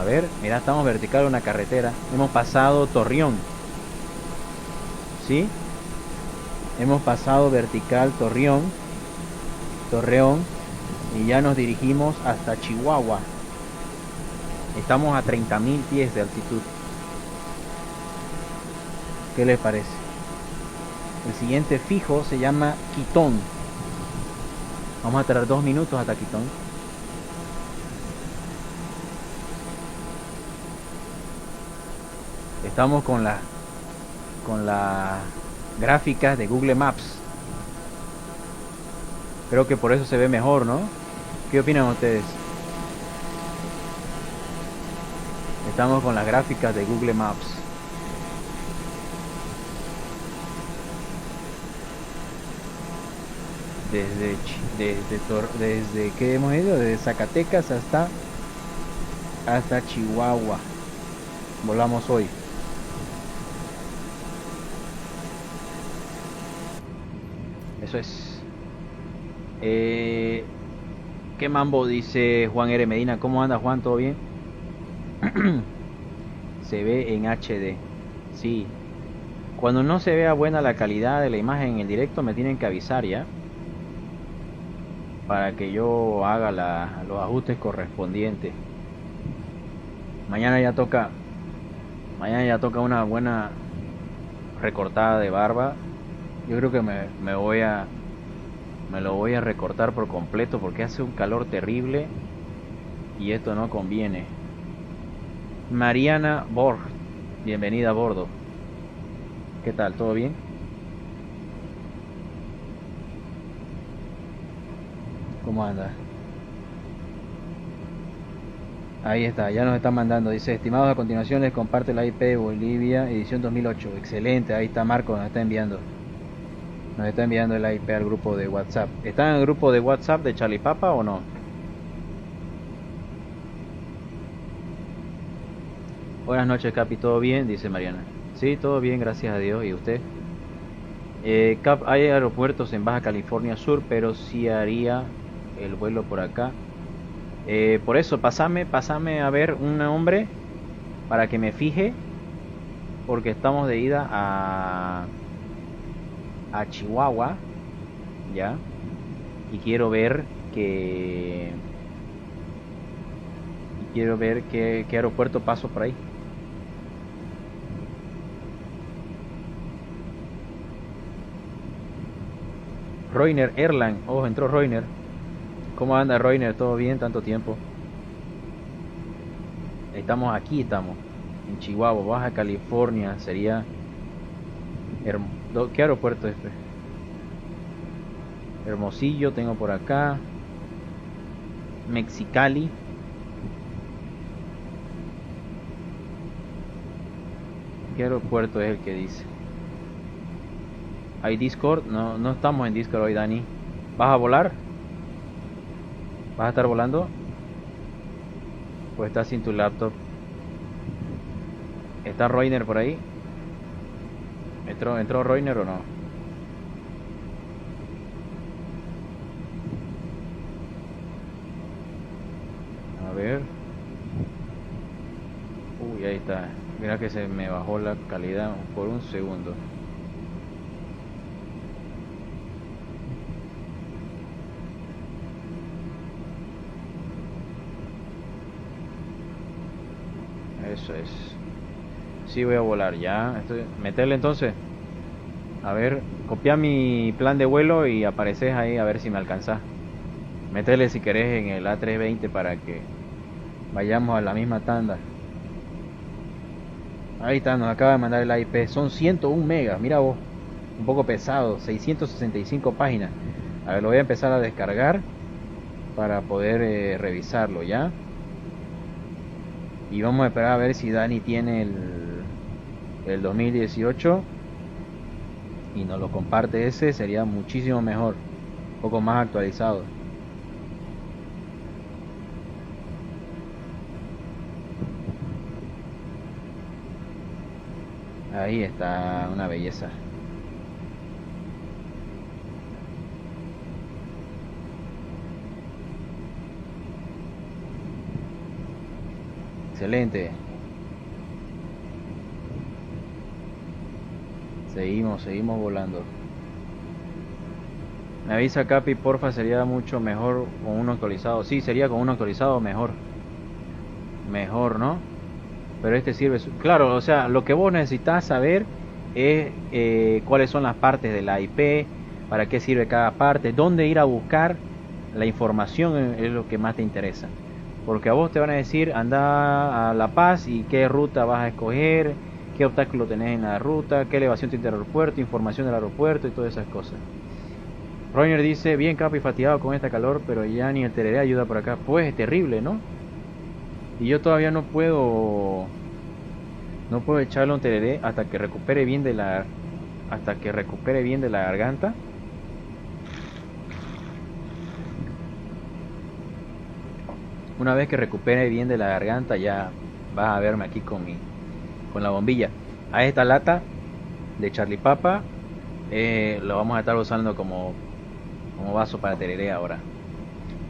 A ver, mira, estamos vertical en una carretera. Hemos pasado Torreón. ¿Sí? Hemos pasado vertical Torreón. Y ya nos dirigimos hasta Chihuahua. Estamos a 30.000 pies de altitud. ¿Qué les parece? El siguiente fijo se llama Quitón. Vamos a tardar 2 minutos hasta Quitón. Estamos con las gráficas de Google Maps. Creo que por eso se ve mejor, ¿no? ¿Qué opinan ustedes? Estamos con las gráficas de Google Maps. Desde ¿qué hemos ido? Desde Zacatecas hasta Chihuahua. Volamos hoy. Eso es. ¿Qué mambo? Dice Juan R. Medina. ¿Cómo anda, Juan? ¿Todo bien? Se ve en HD. Sí. Cuando no se vea buena la calidad de la imagen en el directo, me tienen que avisar ya, para que yo haga los ajustes correspondientes. Mañana ya toca una buena recortada de barba. Yo creo que me lo voy a recortar por completo, porque hace un calor terrible y esto no conviene. Mariana Borg, bienvenida a bordo. ¿Qué tal? ¿Todo bien? ¿Cómo anda? Ahí está, ya nos está mandando. Dice: estimados, a continuación les comparte la IP de Bolivia edición 2008. Excelente, ahí está Marco, nos está enviando el IP al grupo de WhatsApp. ¿Están en el grupo de WhatsApp de Charlie Papa o no? Buenas noches, Capi, ¿todo bien? Dice Mariana. Sí, todo bien, gracias a Dios. ¿Y usted? Cap, hay aeropuertos en Baja California Sur, pero sí haría el vuelo por acá. Por eso, pasame a ver un nombre para que me fije, porque estamos de ida a Chihuahua, ya. y quiero ver qué aeropuerto paso por ahí. Roiner Airline. Oh, entró Roiner. ¿Cómo anda Roiner? ¿Todo bien? Tanto tiempo. Estamos aquí, estamos. En Chihuahua, Baja California. Sería... ¿Qué aeropuerto es este? Hermosillo tengo por acá. Mexicali. ¿Qué aeropuerto es el que dice? ¿Hay Discord? No, no estamos en Discord hoy, Dani. ¿Vas a volar? ¿Vas a estar volando? ¿O estás sin tu laptop? ¿Está Roiner por ahí? ¿Entró Roiner o no? A ver. Uy, ahí está. Mira que se me bajó la calidad por un segundo. Eso es. Sí, voy a volar ya. Meterle entonces. A ver, copia mi plan de vuelo y apareces ahí a ver si me alcanzas. Métele si querés en el A320 para que vayamos a la misma tanda. Ahí está, nos acaba de mandar el IP. Son 101 megas, mira vos. Un poco pesado, 665 páginas. A ver, lo voy a empezar a descargar para poder revisarlo, ¿ya? Y vamos a esperar a ver si Dani tiene el 2018 y nos lo comparte ese, sería muchísimo mejor, un poco más actualizado. Ahí está, una belleza. Excelente. Seguimos volando. Me avisa Capi, porfa, sería mucho mejor con uno actualizado. Sí, sería con uno actualizado mejor. Mejor, ¿no? Pero este sirve... Claro, o sea, lo que vos necesitas saber es cuáles son las partes de la IP, para qué sirve cada parte, dónde ir a buscar la información es lo que más te interesa. Porque a vos te van a decir, anda a La Paz y qué ruta vas a escoger, qué obstáculo tenés en la ruta, qué elevación tiene el aeropuerto, información del aeropuerto y todas esas cosas. Roiner dice, bien Capi, fatigado con esta calor, pero ya ni el tereré ayuda por acá. Pues es terrible, ¿no? Y yo todavía no puedo echarle un tereré hasta que recupere bien de la garganta. Una vez que recupere bien de la garganta ya vas a verme aquí con la bombilla. A esta lata de Charlie Papa lo vamos a estar usando como vaso para tereré ahora.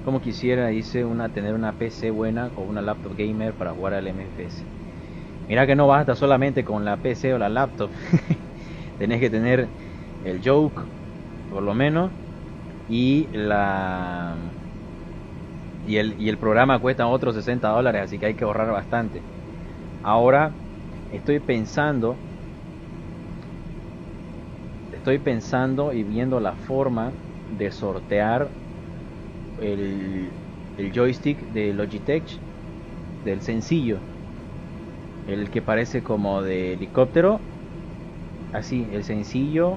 Como quisiera, dice, tener una PC buena o una laptop gamer para jugar al MFS. Mira que no basta solamente con la PC o la laptop. Tenés que tener el joke, por lo menos, y el programa cuesta otros $60, así que hay que ahorrar bastante. Ahora estoy pensando y viendo la forma de sortear el joystick de Logitech, del sencillo, el que parece como de helicóptero, así, el sencillo,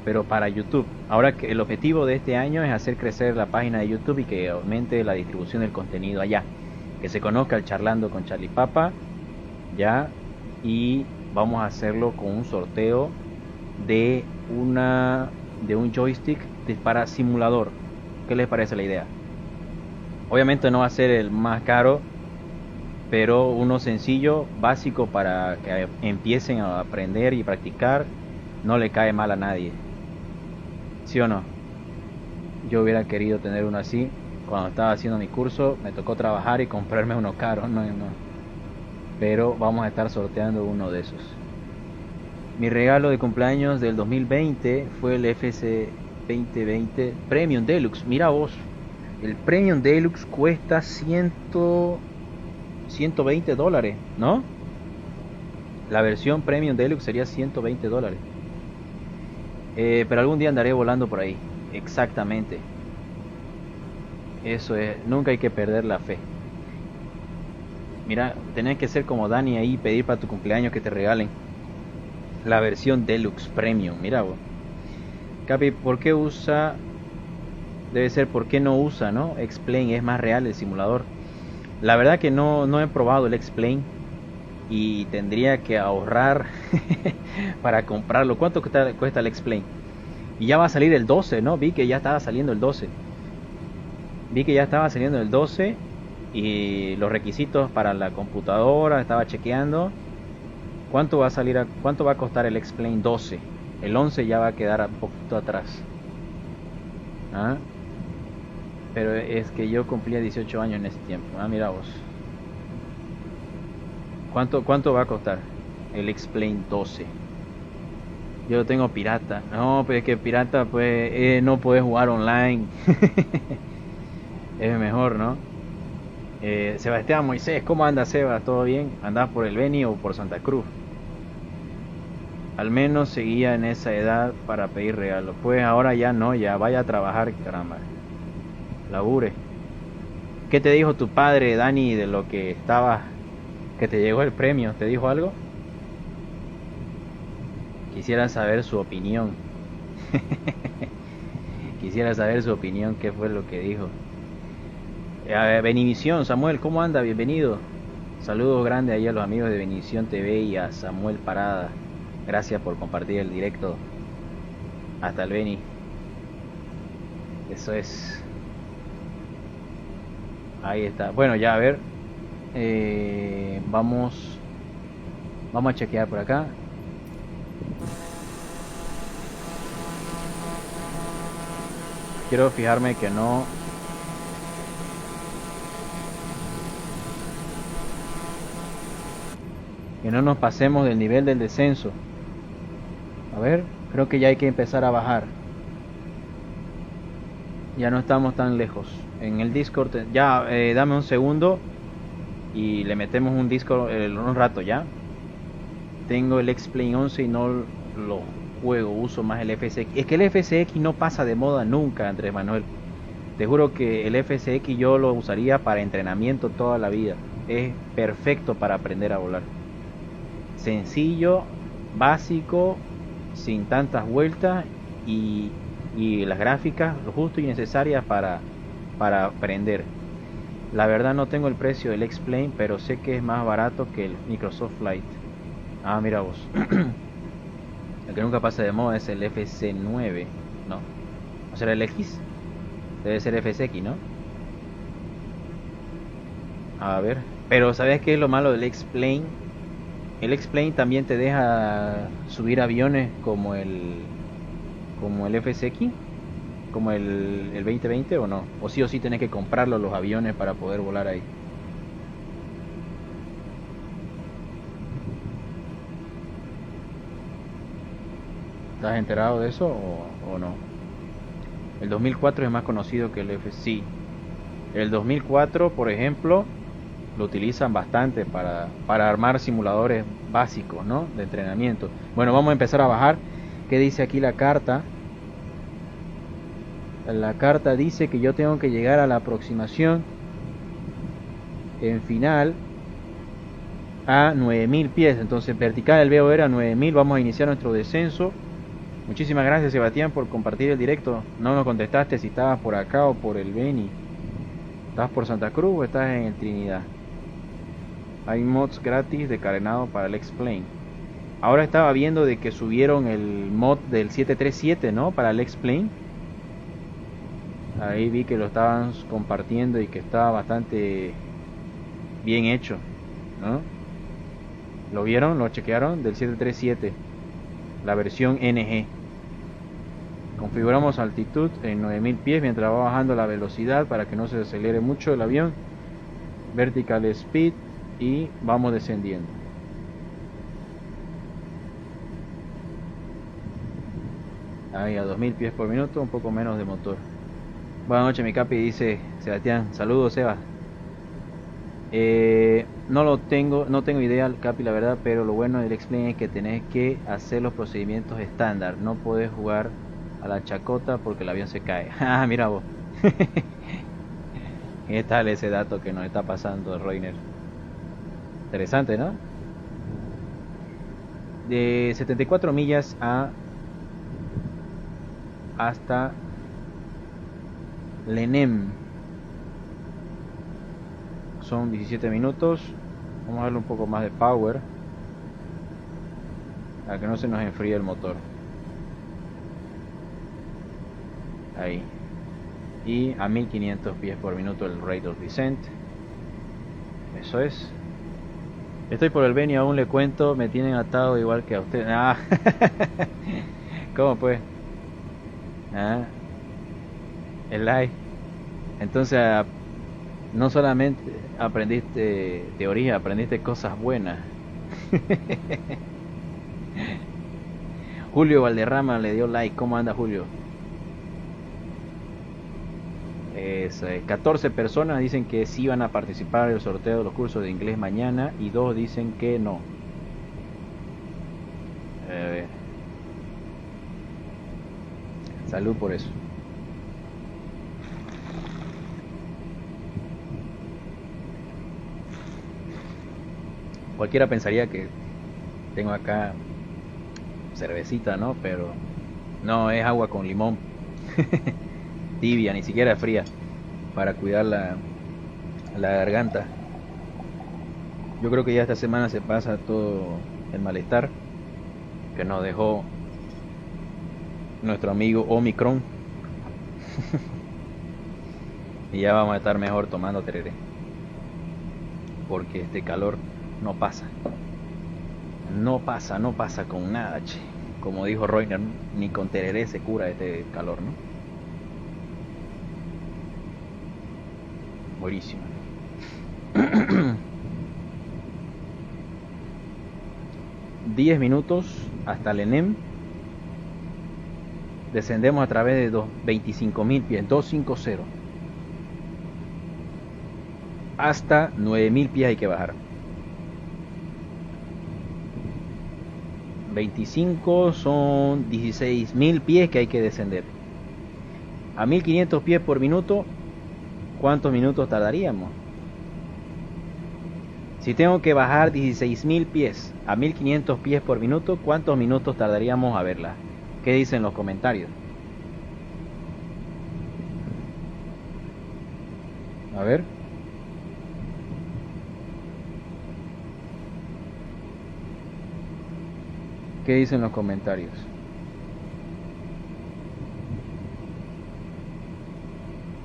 pero para YouTube. Ahora que el objetivo de este año es hacer crecer la página de YouTube y que aumente la distribución del contenido allá, que se conozca el Charlando con Charlie Papa, ya, y vamos a hacerlo con un sorteo de un joystick para simulador. ¿Qué les parece la idea? Obviamente no va a ser el más caro, pero uno sencillo, básico, para que empiecen a aprender y practicar. No le cae mal a nadie, ¿sí o no? Yo hubiera querido tener uno así. Cuando estaba haciendo mi curso me tocó trabajar y comprarme uno caro, no. Pero vamos a estar sorteando uno de esos. Mi regalo de cumpleaños del 2020 fue el 2020 Premium Deluxe. Mira vos, el Premium Deluxe cuesta $120, ¿no? La versión Premium Deluxe sería $120. Pero algún día andaré volando por ahí. Exactamente. Eso es, nunca hay que perder la fe. Mira, tenés que ser como Dani ahí y pedir para tu cumpleaños que te regalen la versión Deluxe Premium. Mira vos. Capi, ¿por qué usa? Debe ser por qué no usa, ¿no? X-Plane, es más real el simulador. La verdad que no he probado el X-Plane y tendría que ahorrar para comprarlo. ¿Cuánto cuesta el X-Plane? Y ya va a salir el 12, ¿no? Vi que ya estaba saliendo el 12. Y los requisitos para la computadora, estaba chequeando. ¿Cuánto va a costar el X-Plane 12? El 11 ya va a quedar un poquito atrás. ¿Ah? Pero es que yo cumplía 18 años en ese tiempo. Ah, mira vos. ¿Cuánto va a costar el X-Plane 12? Yo lo tengo pirata. No, pues es que pirata pues no puedes jugar online. Es mejor, ¿no? Sebastián Moisés, ¿cómo anda Seba? ¿Todo bien? ¿Andás por el Beni o por Santa Cruz? Al menos seguía en esa edad para pedir regalos. Pues ahora ya no, ya vaya a trabajar, caramba. Labure. ¿Qué te dijo tu padre, Dani, de lo que que te llegó el premio? ¿Te dijo algo? Quisiera saber su opinión. Quisiera saber su opinión, qué fue lo que dijo. Benivisión, Samuel, ¿cómo anda? Bienvenido. Saludos grandes ahí a los amigos de Benivisión TV y a Samuel Parada. Gracias por compartir el directo. Hasta el Beni. Eso es. Ahí está. Bueno, ya a ver. Vamos a chequear por acá. Quiero fijarme que no nos pasemos del nivel del descenso. A ver, creo que ya hay que empezar a bajar. Ya no estamos tan lejos. En el Discord, ya dame un segundo y le metemos un Discord un rato ya. Tengo el X-Plane 11 y no lo juego, uso más el FSX. Es que el FSX no pasa de moda nunca, Andrés Manuel. Te juro que el FSX yo lo usaría para entrenamiento toda la vida. Es perfecto para aprender a volar. Sencillo, básico, sin tantas vueltas y las gráficas lo justo y necesarias para aprender. La verdad no tengo el precio del X-Plane, pero sé que es más barato que el Microsoft Flight. Ah, mira vos. El que nunca pasa de moda es el FC9, ¿no? ¿O será el X? Debe ser FSX, ¿no? A ver. Pero ¿sabes qué es lo malo del X-Plane? El X-Plane también te deja subir aviones como el FSX, como el 2020 o no. O sí tenés que comprarlo los aviones para poder volar ahí. ¿Estás enterado de eso o no? El 2004 es más conocido que el FSX. El 2004, por ejemplo, lo utilizan bastante para armar simuladores básicos, ¿no? De entrenamiento. Bueno, vamos a empezar a bajar. ¿Qué dice aquí la carta? La carta dice que yo tengo que llegar a la aproximación en final a 9000 pies. Entonces vertical el VO era 9000. Vamos a iniciar nuestro descenso. Muchísimas gracias, Sebastián, por compartir el directo. No nos contestaste si estabas por acá o por el Beni. ¿Estás por Santa Cruz o estás en el Trinidad? Hay mods gratis de carenado para el X-Plane. Ahora estaba viendo de que subieron el mod del 737, ¿no? Para el X-Plane. Ahí vi que lo estaban compartiendo y que estaba bastante bien hecho, ¿no? ¿Lo vieron? ¿Lo chequearon? Del 737, la versión NG. Configuramos altitud en 9000 pies mientras va bajando la velocidad para que no se acelere mucho el avión. Vertical speed y vamos descendiendo. Ahí a 2000 pies por minuto, un poco menos de motor. Buenas noches, mi capi, dice Sebastián. Saludos, Seba. No tengo idea, Capi, la verdad, pero lo bueno del Explain es que tenés que hacer los procedimientos estándar. No podés jugar a la chacota porque el avión se cae. Ah, mira vos. ¿Qué tal ese dato que nos está pasando, Reiner? Interesante, ¿no? De 74 millas hasta Lenem. Son 17 minutos. Vamos a darle un poco más de power para que no se nos enfríe el motor. Ahí. Y a 1500 pies por minuto el rate of descent. Eso es. Estoy por el Beni, aún le cuento. Me tienen atado igual que a usted. Ah. ¿Cómo pues? Ah. El like. Entonces, no solamente aprendiste teoría, aprendiste cosas buenas. Julio Valderrama le dio like. ¿Cómo anda, Julio? 14 personas dicen que sí van a participar en el sorteo de los cursos de inglés mañana y 2 dicen que no. Salud por eso. Cualquiera pensaría que tengo acá cervecita, ¿no? Pero no, es agua con limón. Tibia, ni siquiera fría, para cuidar la garganta. Yo creo que ya esta semana se pasa todo el malestar que nos dejó nuestro amigo Omicron. Y ya vamos a estar mejor tomando tereré, porque este calor no pasa con nada, che. Como dijo Reiner, ni con tereré se cura este calor, ¿no? Buenísimo. 10 minutos hasta Lenem. Descendemos a través de 25.000 pies, 250. Hasta 9.000 pies hay que bajar. 25 son 16.000 pies que hay que descender. A 1500 pies por minuto, ¿cuántos minutos tardaríamos? Si tengo que bajar 16.000 pies a 1500 pies por minuto, ¿cuántos minutos tardaríamos a verla? ¿Qué dicen los comentarios? A ver. ¿Qué dicen los comentarios?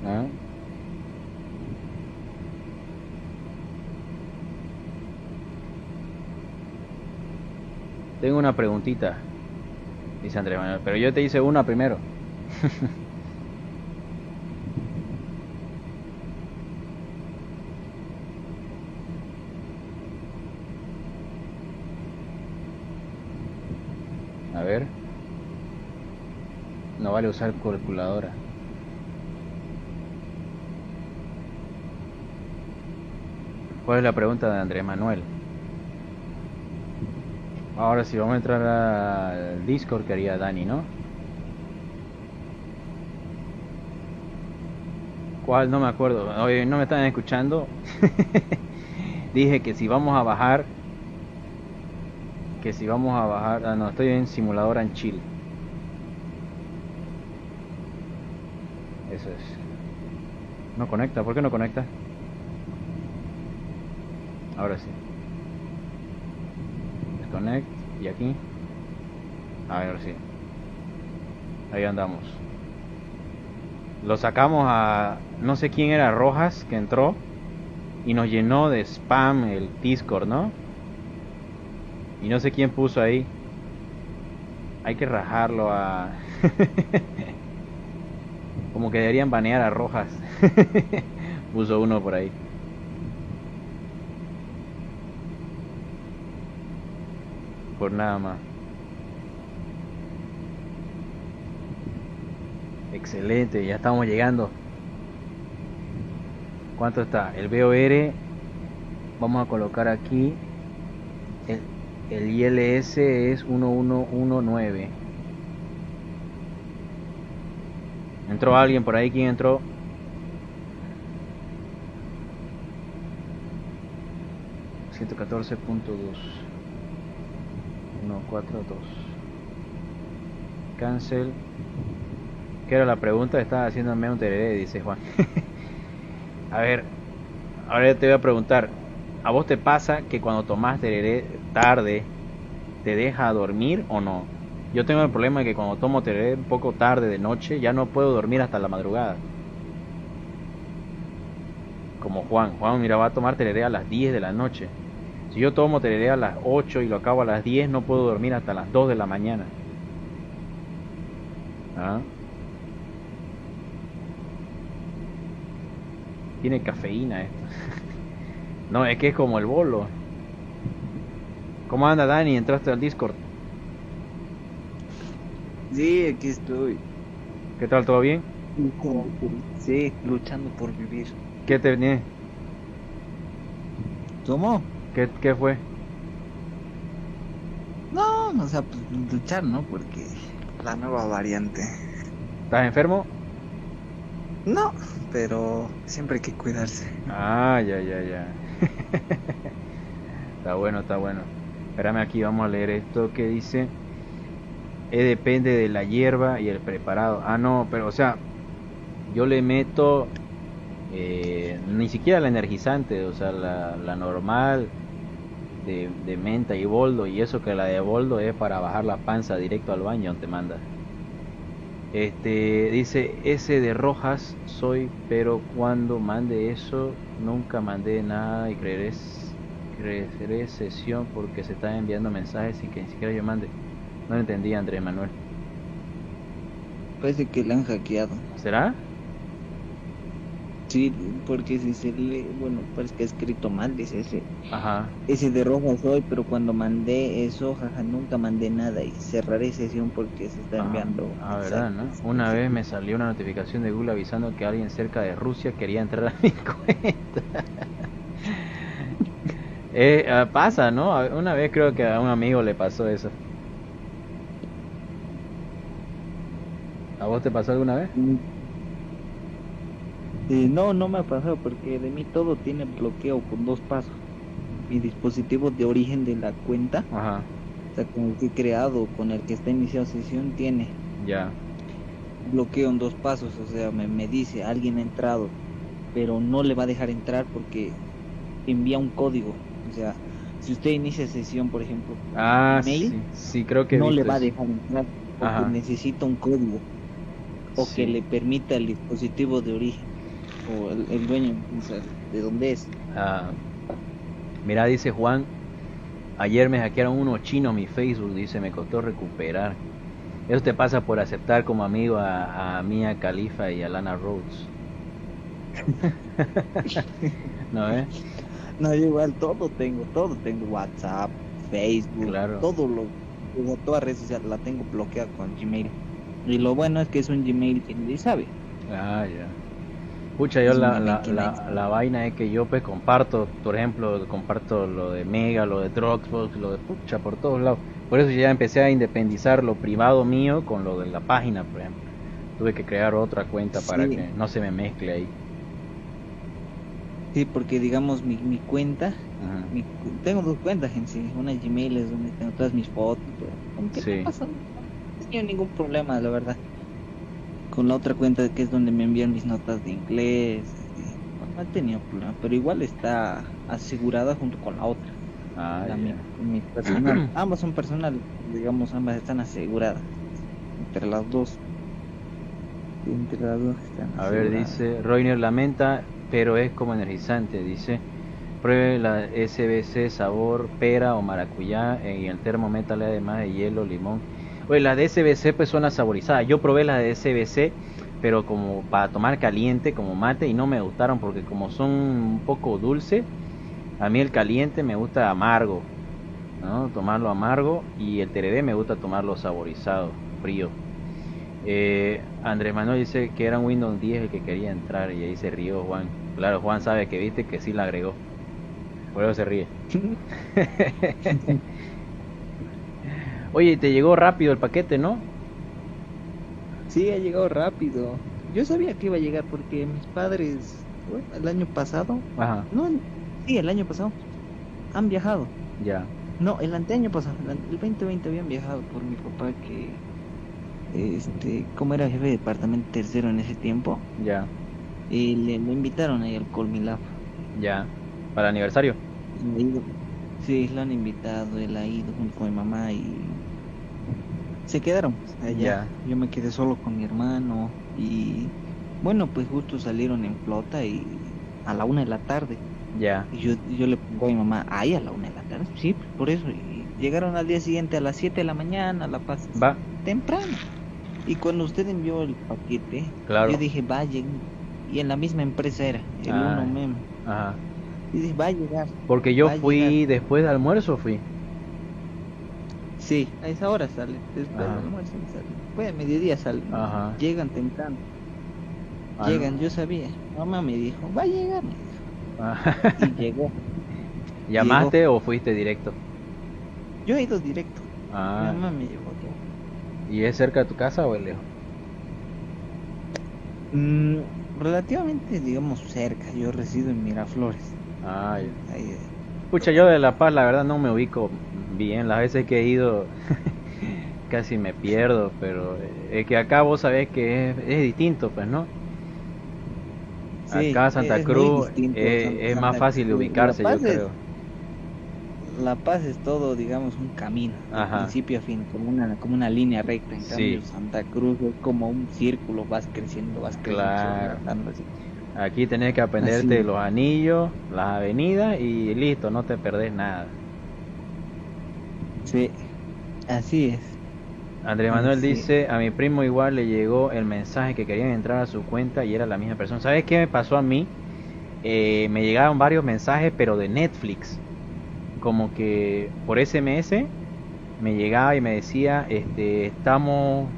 ¿Ah? Tengo una preguntita, dice Andrés Manuel, pero yo te hice una primero. A ver. No vale usar calculadora. ¿Cuál es la pregunta de Andrés Manuel? Ahora sí, vamos a entrar al Discord que haría Dani, ¿no? ¿Cuál? No me acuerdo. Oye, ¿no me están escuchando? Dije que si vamos a bajar... Ah, no, estoy en simulador en Chile. Eso es. No conecta, ¿por qué no conecta? Ahora sí. Desconnect. Y aquí. Ahora sí. Ahí andamos. Lo sacamos a... No sé quién era, Rojas, que entró y nos llenó de spam el Discord, ¿no? Y no sé quién puso ahí. Hay que rajarlo a... Como que deberían banear a Rojas. Puso uno por ahí. Por nada más. Excelente, ya estamos llegando. ¿Cuánto está? El BOR, vamos a colocar aquí. El ILS es 1119. ¿Entró alguien por ahí? ¿Quién entró? .2 142 cancel. ¿Qué era la pregunta? Estaba haciéndome un tereré, dice Juan. A ver, ahora te voy a preguntar, ¿a vos te pasa que cuando tomás tereré tarde te deja dormir o no? Yo tengo el problema de que cuando tomo tereré un poco tarde de noche ya no puedo dormir hasta la madrugada. Como Juan, mira, va a tomar tereré a las 10 de la noche. Si yo tomo tereré a las 8 y lo acabo a las 10, no puedo dormir hasta las 2 de la mañana. ¿Ah? Tiene cafeína esto. No, es que es como el bolo. ¿Cómo anda, Dani? ¿Entraste al Discord? Sí, aquí estoy. ¿Qué tal? ¿Todo bien? Sí, luchando por vivir. ¿Qué te ¿Cómo? ¿Qué fue? No, o sea, pues luchar, ¿no? Porque la nueva variante. ¿Estás enfermo? No, pero siempre hay que cuidarse. Ah, ya. Está bueno. Espérame aquí, vamos a leer esto que dice. Depende de la hierba y el preparado. Ah, no, pero o sea, yo le meto ni siquiera la energizante, o sea, la normal de menta y boldo, y eso que la de boldo es para bajar la panza directo al baño, te manda. Dice, ese de Rojas soy, pero cuando mande eso, nunca mandé nada y creeré sesión porque se están enviando mensajes sin que ni siquiera yo mande. No lo entendí, Andrés Manuel. Parece que le han hackeado. ¿Será? Sí, porque si se lee, bueno, parece que ha escrito mal, dice Ajá. ese de roja soy, pero cuando mandé eso, jaja, nunca mandé nada y cerraré sesión porque se está enviando verdad, ¿no? mensajes. Una vez me salió una notificación de Google avisando que alguien cerca de Rusia quería entrar a mi cuenta. Pasa, ¿no? Una vez creo que a un amigo le pasó eso. ¿A vos te pasó alguna vez? No, no me ha pasado porque de mí todo tiene bloqueo con 2 pasos. Mi dispositivo de origen de la cuenta, Ajá, o sea, con el que he creado, con el que está iniciado sesión, tiene ya. bloqueo en 2 pasos. O sea, me dice alguien ha entrado, pero no le va a dejar entrar porque envía un código. O sea, si usted inicia sesión, por ejemplo, Ah, con mail, sí, creo que he no le visto va a eso. dejar entrar porque Ajá, necesita un código o que sí. le permita el dispositivo de origen o el dueño, o sea, de dónde es. Ah, mira, dice Juan, ayer me hackearon unos chinos mi Facebook, dice, me costó recuperar. Eso te pasa por aceptar como amigo a Mia Khalifa y a Lana Rhodes. ¿No ves? No, yo igual todo tengo WhatsApp, Facebook, Claro. como toda red social la tengo bloqueada con Gmail. Y lo bueno es que es un Gmail que nadie sabe. Ah, ya. Pucha, yo Es un Gmail que nadie sabe. la vaina es que yo pues comparto, por ejemplo, comparto lo de Mega, lo de Dropbox, lo de pucha, por todos lados. Por eso ya empecé a independizar lo privado mío con lo de la página, por ejemplo. Tuve que crear otra cuenta para Sí, que no se me mezcle ahí. sí, porque digamos mi cuenta, Ajá. tengo 2 cuentas en sí. Una Gmail es donde tengo todas mis fotos, pero como que no Sí. pasa, no he tenido ningún problema, la verdad. Con la otra cuenta que es donde me envían mis notas de inglés, no he tenido problema, pero igual está asegurada junto con la otra. Ah, ya. Mi personal, ambas son personal, digamos, ambas están aseguradas. Entre las dos, entre las dos están A ver, aseguradas. dice, Roiner lamenta, pero es como energizante, dice. Pruebe la SBC sabor pera o maracuyá y el termo métale además de hielo, limón. Oye, las de SBC pues son las saborizadas. Yo probé las de SBC, pero como para tomar caliente, como mate, y no me gustaron porque como son un poco dulces, a mí el caliente me gusta amargo, ¿no? Tomarlo amargo y el tereré me gusta tomarlo saborizado, frío. Andrés Manuel dice que era un Windows 10 el que quería entrar y ahí se rió Juan. Claro, Juan sabe que viste que sí la agregó. Por eso se ríe. Oye, te llegó rápido el paquete, ¿no? Sí, ha llegado rápido. Yo sabía que iba a llegar porque mis padres, bueno, el año pasado, Ajá, no, sí, el año pasado, han viajado. ya, No, el anteaño pasado, el 2020 habían viajado por mi papá que, como era jefe de departamento tercero en ese tiempo, ya, y le invitaron ahí al Colmilab. ya. Para el aniversario. Y ha ido. Sí, lo han invitado, él ha ido junto con mi mamá y se quedaron pues, allá. Ya, Yo me quedé solo con mi hermano y bueno, pues justo salieron en flota y a la 1 de la tarde. ya. Y yo le pongo a mi mamá, ay, a la 1 de la tarde, sí, pues, por eso. Y llegaron al día siguiente a las 7 de la mañana, La Paz, Va, temprano. Y cuando usted envió el paquete, claro. yo dije, va a llegar. Y en la misma empresa era, el Ah, Uno Mem. ajá. Y dije, va a llegar, Porque yo va a llegar. fui después del almuerzo, fui. Sí, a esa hora sale, después del Ajá, almuerzo sale. Pues a mediodía sale. ajá. Llegan temprano. Ah, Llegan, no. yo sabía. Mamá me dijo, va a llegar, me dijo. Ah, Y llegó, llegó. ¿llamaste o fuiste directo? Yo he ido directo. Mi Ah, mamá me llevó todo. ¿y es cerca de tu casa o es lejos? Mm, relativamente, digamos, cerca. Yo resido en Miraflores. Ah, ya. Ahí, Pucha, yo de La Paz la verdad no me ubico bien. Las veces que he ido casi me pierdo, pero es que acá vos sabés que es distinto, pues, ¿no? sí, Acá Santa es muy Cruz distinto. es más fácil de La ubicarse, yo Paz creo. La Paz es todo, digamos, un camino, de Ajá, principio a fin, como una línea recta. En cambio, sí, Santa Cruz es como un círculo, vas creciendo, se va claro. agrandando así. Aquí tenés que aprenderte Así, los anillos, las avenidas y listo, no te perdés nada. sí, así es, Andrés Manuel así es. dice, a mi primo igual le llegó el mensaje que querían entrar a su cuenta y era la misma persona. ¿Sabes qué me pasó a mí? Me llegaron varios mensajes, pero de Netflix. Como que por SMS me llegaba y me decía, estamos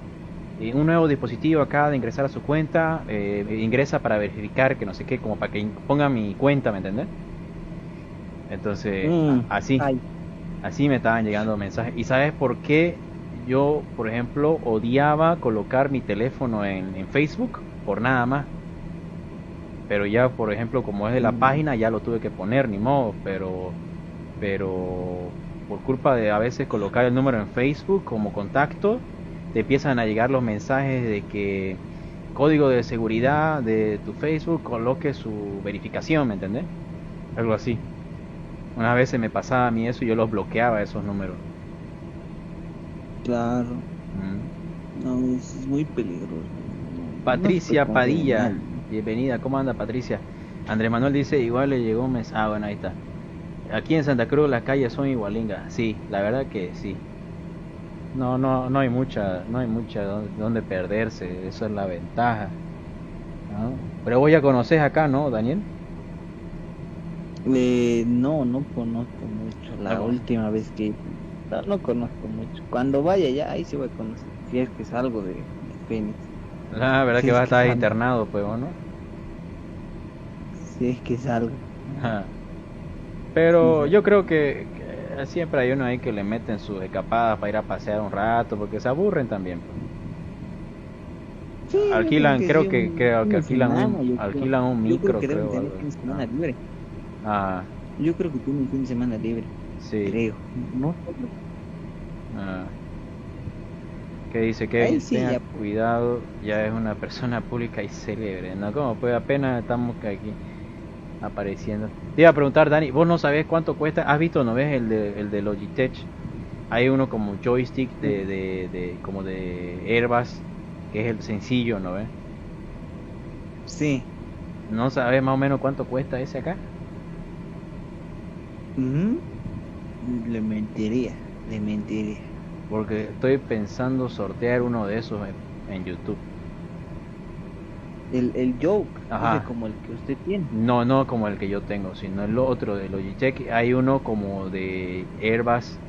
en un nuevo dispositivo acá de ingresar a su cuenta, ingresa para verificar que no sé qué, como para que ponga mi cuenta, ¿me entendés? Entonces, Mm, así, ay, así me estaban llegando mensajes. ¿Y sabes por qué yo, por ejemplo, odiaba colocar mi teléfono en Facebook? Por nada más. Pero ya, por ejemplo, como es de la mm, página, ya lo tuve que poner, ni modo. Pero por culpa de a veces colocar el número en Facebook como contacto, te empiezan a llegar los mensajes de que código de seguridad de tu Facebook coloque su verificación, ¿me entendés? Algo así. Una vez se me pasaba a mí eso y yo los bloqueaba esos números. claro, Mm. no, es muy peligroso. No se puede Patricia confiar en Padilla, nadie. bienvenida, ¿cómo anda Patricia? Andrés Manuel dice, igual le llegó un mes. Ah, bueno, ahí está. Aquí en Santa Cruz las calles son igualingas. Sí, la verdad que sí. No hay mucha donde perderse, eso es la ventaja, ¿no? Pero vos ya conocés acá, ¿no, Daniel? No conozco mucho. La Algo. última vez que no conozco mucho. Cuando vaya ya, ahí sí voy a conocer. Si es que salgo de Phoenix. La verdad Si que vas es a que estar salgo. internado, pues, ¿no? Si es que salgo. Ajá. Sí, Pero salgo. yo creo que siempre hay uno ahí que le meten sus escapadas para ir a pasear un rato, porque se aburren también, pues. Sí, yo creo Alquilan, que sí, creo fin que de semana, alquilan un yo creo micro, que deben creo, tener algo. fin de Ah, semana libre. ah, Yo creo que tienen fin de semana libre, sí. creo. No, Ah. Que dice ahí Kevin, sí tenga ya. cuidado, ya es una persona pública y célebre, ¿no? Como pues apenas estamos aquí apareciendo. Te iba a preguntar, Dani, vos no sabés cuánto cuesta, ¿has visto, no ves, el de Logitech? Hay uno como joystick como de Airbus, que es el sencillo, ¿no ves? Sí. ¿No sabes más o menos cuánto cuesta ese acá? Ujú. Le mentiría, le mentiría. Porque estoy pensando sortear uno de esos en YouTube. El joke, ese Ajá. como el que usted tiene. No como el que yo tengo, sino el otro de Logitech. Hay uno como de Airbus.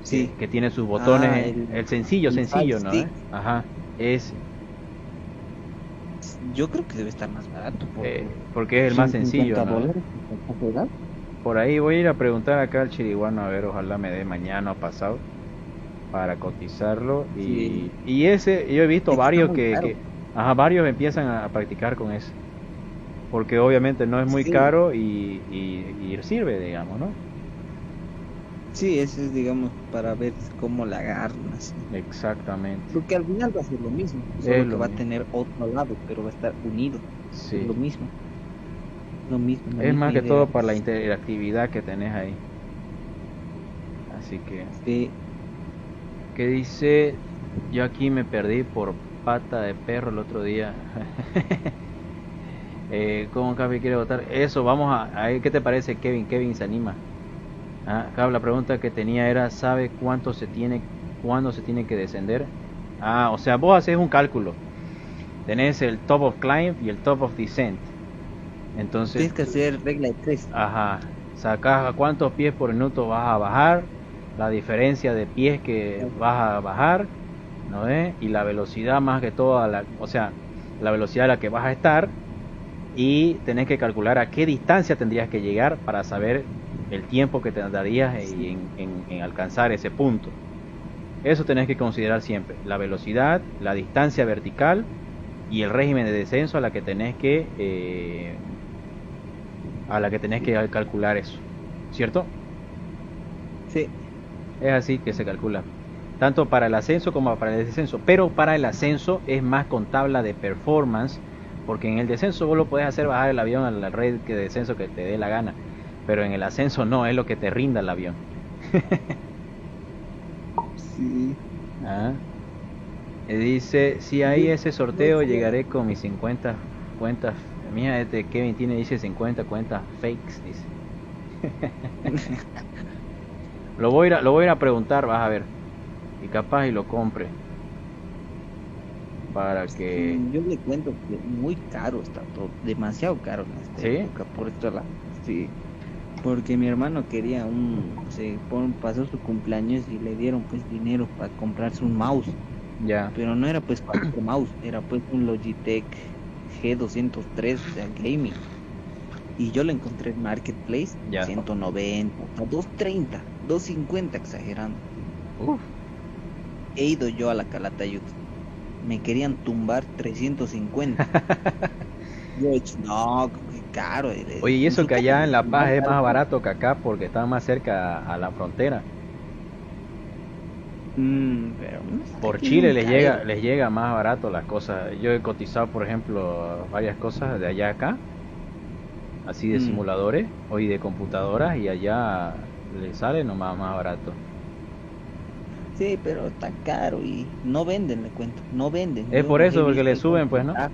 Sí. que tiene sus botones, Ah, el sencillo, el sencillo, Fire ¿no? Stick. Ajá, ese, Yo creo que debe estar más barato porque es el más sencillo, ¿no? $150. ¿Verdad? Por ahí voy a ir a preguntar acá al chiriguano, a ver, ojalá me dé mañana o pasado para cotizarlo. Sí, Y ese, yo he visto es que está varios muy caro. ajá, varios empiezan a practicar con ese, porque obviamente no es muy Sí, caro y sirve, digamos, ¿no? sí, ese es, digamos, para ver cómo la agarran así. Exactamente, Porque al final va a ser lo mismo, es solo que lo va a mismo, tener otro lado, pero va a estar unido. Es sí. lo mismo, lo mismo, la Es más misma que todo idea. para la interactividad que tenés ahí. Así que, Sí, ¿qué dice? Yo aquí me perdí por pata de perro el otro día. ¿Cómo Capi quiere votar? Eso, vamos a ver qué te parece, Kevin. Kevin se anima. Ah, Cab, la pregunta que tenía era, ¿sabe cuándo se tiene que descender? Ah, o sea, vos haces un cálculo. Tenés el top of climb y el top of descent. Entonces, tienes que hacer regla de tres. ajá, sacás a cuántos pies por minuto vas a bajar, la diferencia de pies que vas a bajar, ¿no ves? Y la velocidad más que todo, o sea, la velocidad a la que vas a estar, y tenés que calcular a qué distancia tendrías que llegar para saber el tiempo que te darías en alcanzar ese punto. Eso tenés que considerar siempre, la velocidad, la distancia vertical y el régimen de descenso a la que tenés que calcular eso, ¿cierto? Sí, Es así que se calcula, tanto para el ascenso como para el descenso, pero para el ascenso es más con tabla de performance, porque en el descenso vos lo podés hacer bajar el avión al red de descenso que te dé la gana, pero en el ascenso no, es lo que te rinda el avión. sí. ¿Ah? Dice, si hay ese No sorteo sé. llegaré con mis 50 cuentas. Mira, este Kevin tiene, dice 50 cuentas fakes, dice. Lo voy a ir a preguntar, vas a ver. Y capaz y lo compre. Para que... Sí, yo le cuento que muy caro está todo, demasiado caro en esta ¿Sí? época, por esto sí, porque mi hermano quería pasó su cumpleaños y le dieron pues dinero para comprarse un mouse, Ya, pero no era pues cualquier mouse, era pues un Logitech G203, o sea, gaming, y yo lo encontré en Marketplace, ya. 190, a 230, 250 exagerando. Uf. He ido yo a la Calatayud, me querían tumbar 350. Yo he dicho, no, qué caro. Oye, y eso que Resulta que allá en La más Paz es más barato. barato que acá porque está más cerca a la frontera. Pero no sé, Por aquí Chile nunca he. les llega más barato las cosas. Yo he cotizado, por ejemplo, varias cosas de allá a acá, así de Mm, simuladores o y de computadoras, y allá le sale nomás más barato. sí, pero está caro y no venden, le cuento, no venden. Es Yo por los he eso, porque visto le ahí con suben, pues, ¿no? ventaja.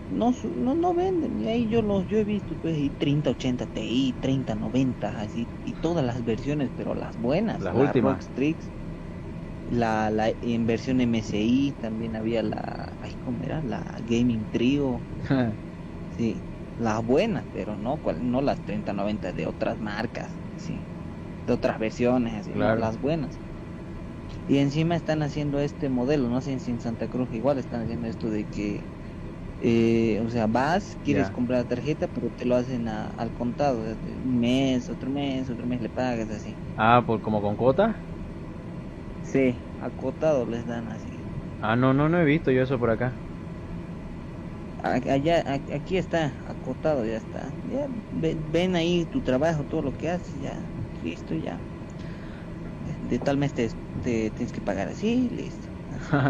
No, no venden. Y ahí yo he visto, pues, y 3080 Ti, 3090 así, y todas las versiones, pero las buenas, Las la últimas. Rockstrix, la en versión MSI, también había ay, ¿cómo era? La Gaming Trio. Sí, las buenas, pero no las 3090 de otras marcas, sí, de otras versiones, así, no, Claro. las buenas. Y encima están haciendo este modelo, no sé si en Santa Cruz igual están haciendo esto de que, o sea, quieres Ya. comprar la tarjeta, pero te lo hacen al contado, de un mes, otro mes le pagas así. Ah, por como con cuota. Sí, acotado les dan así. Ah, no, no, no he visto yo eso por acá. Aquí está acotado, ya está. Ya ven ahí tu trabajo, todo lo que haces, ya, listo, ya. De tal mes te tienes que pagar así, listo. Así.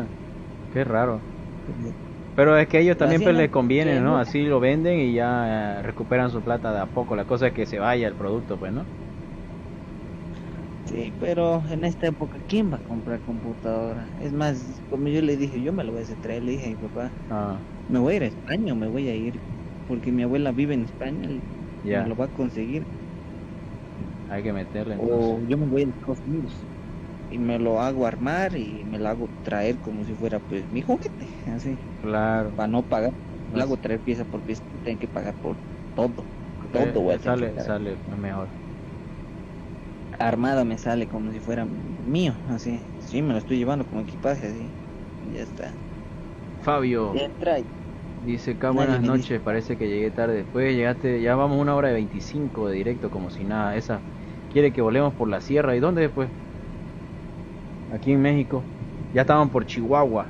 Qué raro. Pero Pero es que a ellos pero también así pues en les este conviene, que ¿no? no. Así lo venden y ya recuperan su plata de a poco. La cosa es que se vaya el producto, pues, ¿no? Sí, pero en esta época, ¿quién va a comprar computadora? Es más, como yo le dije, yo me lo voy a hacer traer, le dije a mi papá, Ah, me voy a ir a España o me voy a ir, porque mi abuela vive en España y me ya. lo va a conseguir. Hay que meterle entonces. O yo me voy a Estados Unidos y me lo hago armar y me lo hago traer como si fuera pues mi juguete, así, Claro. para no pagar. Lo Pues, hago traer pieza por pieza, tengo que pagar por todo, todo voy a tener que pagar. sale mejor. armada me sale como si fuera mío, así. Sí, me lo estoy llevando como equipaje, así. Ya está. Fabio Entra y dice acá, nadie buenas me noches, dice. parece que llegué tarde. Después llegaste, ya vamos 1 hora y 25 de directo como si nada. Esa quiere que volemos por la sierra. ¿Y dónde después? Aquí en México. Ya estaban por Chihuahua.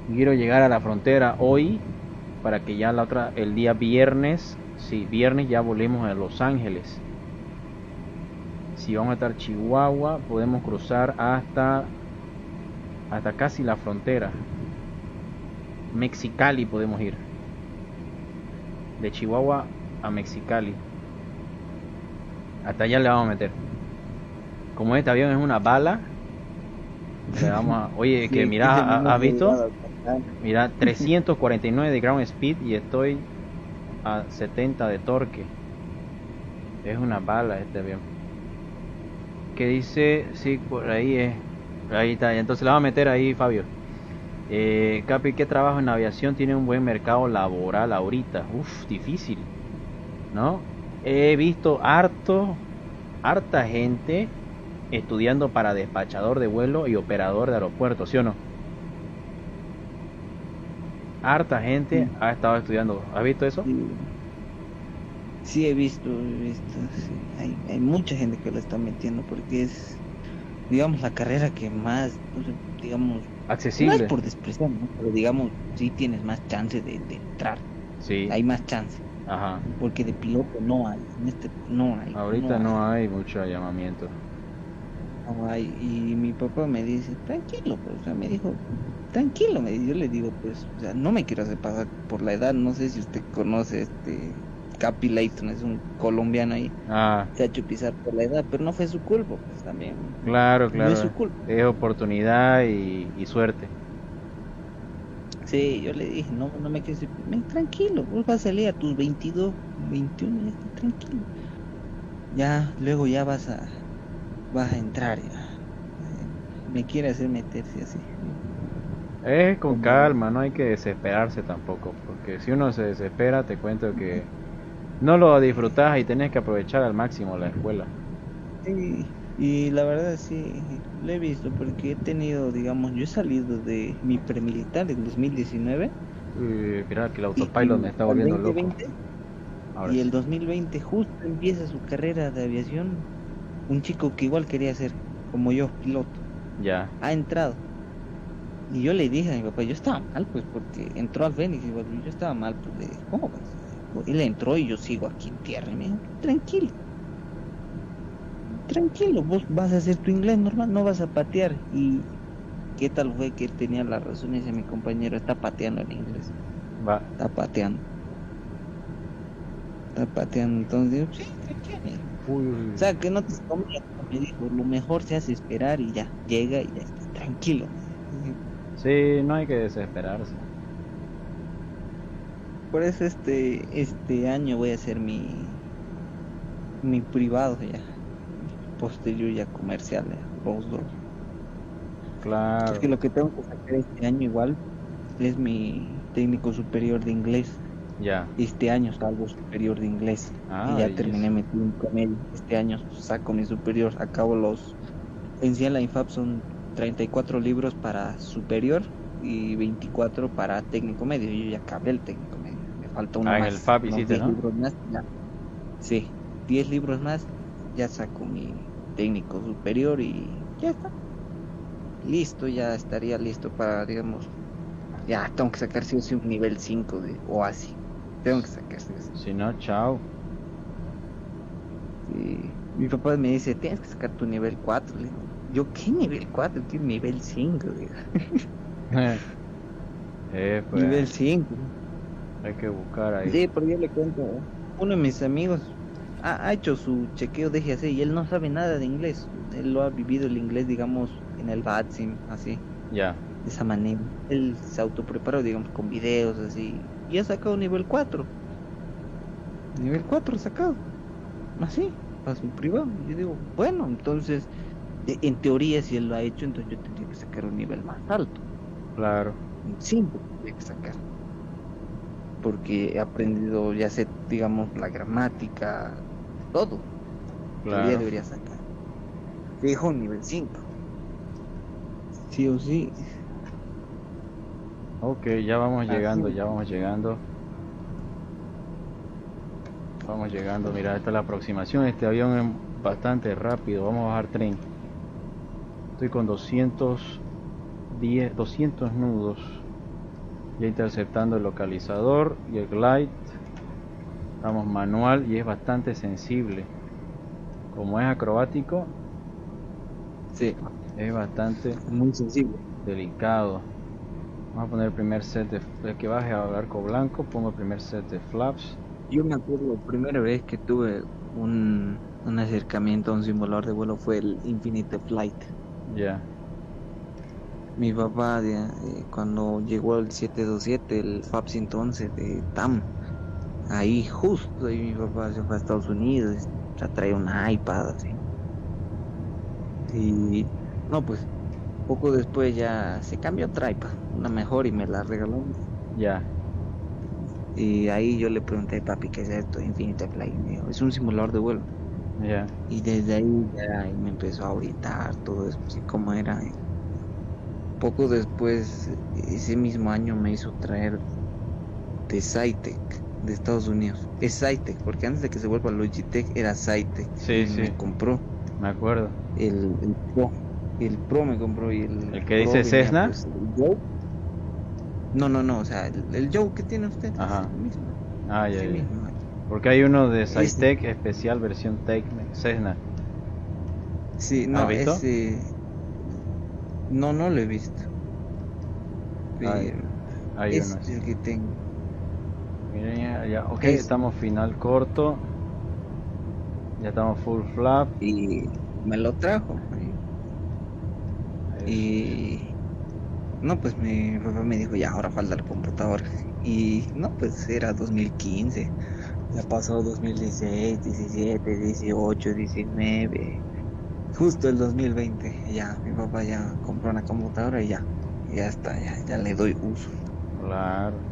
Quiero llegar a la frontera hoy para que ya el día viernes, sí, viernes ya volvemos a Los Ángeles. Si vamos a estar Chihuahua, podemos cruzar hasta casi la frontera. Mexicali podemos ir. De Chihuahua a Mexicali. Hasta allá le vamos a meter. Como este avión es una bala, le vamos a... Oye, que Sí, mira, ¿has visto? llegado acá. Mira, 349 de ground speed y estoy a 70 de torque. Es una bala este avión. Que dice, sí, por ahí es. Ahí está, entonces la vamos a meter ahí, Fabio. Capi, ¿qué trabajo en aviación tiene un buen mercado laboral ahorita? Uf, difícil, ¿no? He visto harta gente estudiando para despachador de vuelo y operador de aeropuerto, ¿sí o no? Harta gente Sí, ha estado estudiando. ¿Has visto eso? sí, sí, he visto, sí. Hay mucha gente que lo está metiendo porque es, digamos, la carrera que más, no sé, digamos, no es Accesible. por despreciar, ¿no? Pero digamos, sí tienes más chance de entrar, Sí, hay más chance, ajá. porque de piloto no hay, en este no hay, Ahorita no hay mucho llamamiento. no hay. Y mi papá me dice, tranquilo, pues, o sea, me dijo, tranquilo, me dice, yo le digo, pues, o sea, no me quiero hacer pasar por la edad, no sé si usted conoce Capi Layton, es un colombiano ahí, Ah, se ha hecho pisar por la edad, pero no fue su culpa, pues también, claro, no es claro. su culpa. Es oportunidad y suerte. Sí, yo le dije, no, no me quedes, tranquilo, vos vas a salir a tus 22, 21, ya está, tranquilo. Ya, luego ya vas a entrar ya. Me quiere hacer meterse así. Es con Como, calma, no hay que desesperarse tampoco, porque si uno se desespera, te cuento que no lo disfrutás y tenés que aprovechar al máximo la escuela. sí, y la verdad sí, lo he visto porque he tenido, digamos, yo he salido de mi premilitar en 2019 Mira que el y autopilot me está al volviendo loco. 2020 Ahora y el sí. 2020 justo empieza su carrera de aviación, un chico que igual quería ser como yo, piloto, Ya. ha entrado. Y yo le dije a mi papá, yo estaba mal, pues, porque entró al Fénix, y bueno, yo estaba mal, pues le dije, ¿cómo vas? Él entró y yo sigo aquí en tierra. Y me dijo, tranquilo, tranquilo, vos vas a hacer tu inglés normal, no vas a patear. Y qué tal fue que tenía la razón, ese mi compañero está pateando el inglés, Va. está pateando, está pateando. Entonces digo, sí, tranquilo. Me dijo. Uy, O sea, que no te conviene, me dijo, lo mejor se hace esperar y ya, llega y ya está, tranquilo. Me dijo. sí, no hay que desesperarse. Por eso este año voy a hacer mi privado ya, posterior ya comercial, ya, los dos. Claro. Porque lo que tengo que sacar este año igual es mi técnico superior de inglés. Ya. Este año salgo superior de inglés. Y Ah, ya terminé bellísimo. mi técnico medio. Este año saco mi superior. Acabo en sí en la INFAP son 34 libros para superior y 24 para técnico medio. Yo ya acabé el técnico medio. Me falta uno Ah, en el más, FAP unos hiciste, 10 ¿no? libros más. Ya. Sí, 10 libros más. Ya saco mi técnico superior y ya está. Listo, ya estaría listo para, digamos, ya tengo que sacar sí o sí un nivel 5 de OASI. Tengo que sacar sí o sí. Si no, chao. Y mi papá me dice, tienes que sacar tu nivel 4. Le digo, ¿yo qué nivel 4? Tío, nivel 5. Digo. Pues Nivel 5. hay que buscar ahí. Sí, porque yo le cuento, uno de mis amigos ha hecho su chequeo de GAC y él no sabe nada de inglés. Él lo ha vivido el inglés, digamos, en el BATSIM, así, Ya. de esa manera. Él se autopreparó, digamos, con videos, así, y ha sacado nivel 4. Nivel 4 sacado. Así, para su privado. Y yo digo, bueno, entonces, en teoría, si él lo ha hecho, entonces yo tendría que sacar un nivel más alto. Claro. Un 5 tendría que sacar. Porque he aprendido, ya sé, digamos, la gramática, todo. Teoría Claro. debería sacar. Fijo un nivel 5. Sí o sí. Ok, ya vamos llegando, Así. ya vamos llegando. Vamos llegando, mira, esta es la aproximación. Este avión es bastante rápido. Vamos a bajar tren. Estoy con 200 nudos. Ya interceptando el localizador y el glide. Estamos manual y es bastante sensible. Como es acrobático, Sí, es bastante muy sensible. delicado. Vamos a poner el primer set de... El que baje al arco blanco, pongo el primer set de flaps. Yo me acuerdo, la primera vez que tuve un acercamiento a un simulador de vuelo fue el Infinite Flight. Ya. Mi papá, cuando llegó el 727, el FAB 111 de TAM, ahí justo ahí mi papá se fue a Estados Unidos, ya traía una iPad así. Y no, pues poco después ya se cambió otra iPad, una mejor y me la regaló. Ya. Y ahí yo le pregunté a papi, ¿qué es esto? Infinite Flight. Y me dijo, es un simulador de vuelo. Ya. Y desde ahí ya ahí me empezó a auditar todo eso, así como era. Poco después, ese mismo año me hizo traer de Cytec, de Estados Unidos. Es Cytec, porque antes de que se vuelva Logitech era Cytec. Sí, Y sí. me compró Me acuerdo. el Pro. El Pro me compró y el El que Pro dice venía Cessna. pues el Joe. No, no, no, o sea, el Joe que tiene usted es Ajá. el mismo. Ah, ya, Ese ya. mismo. Porque hay uno de Ese. Cytec especial versión Tech Cessna. Sí, ¿Has no, visto? ese. No, no lo he visto. Hay, Pero hay uno es así. el que tengo. Miren ya, ya. Ok, Ese. estamos final corto. Ya estamos full flap. Y me lo trajo. Eso es. Y no, pues mi papá me dijo, ya, ahora falta el computador. Y no, pues era 2015. Ya pasó 2016, 17, 18, 19. Justo el 2020. Ya, mi papá ya compró una computadora y ya. Ya está, ya le doy uso. Claro.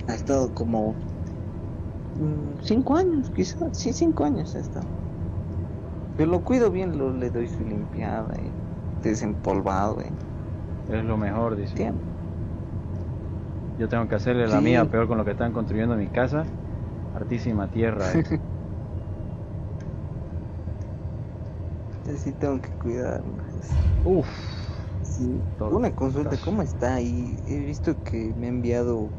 Ha estado como 5 años, quizás. Sí, 5 años ha estado. Yo lo cuido bien, le doy su limpiada, desempolvado, Es lo mejor, dice. tiempo. Yo tengo que hacerle la mía Sí, peor con lo que están construyendo mi casa. Hartísima tierra, sí tengo que cuidarlo. Uf. Sí, una consulta, Tortas. ¿cómo está ahí? He visto que me ha enviado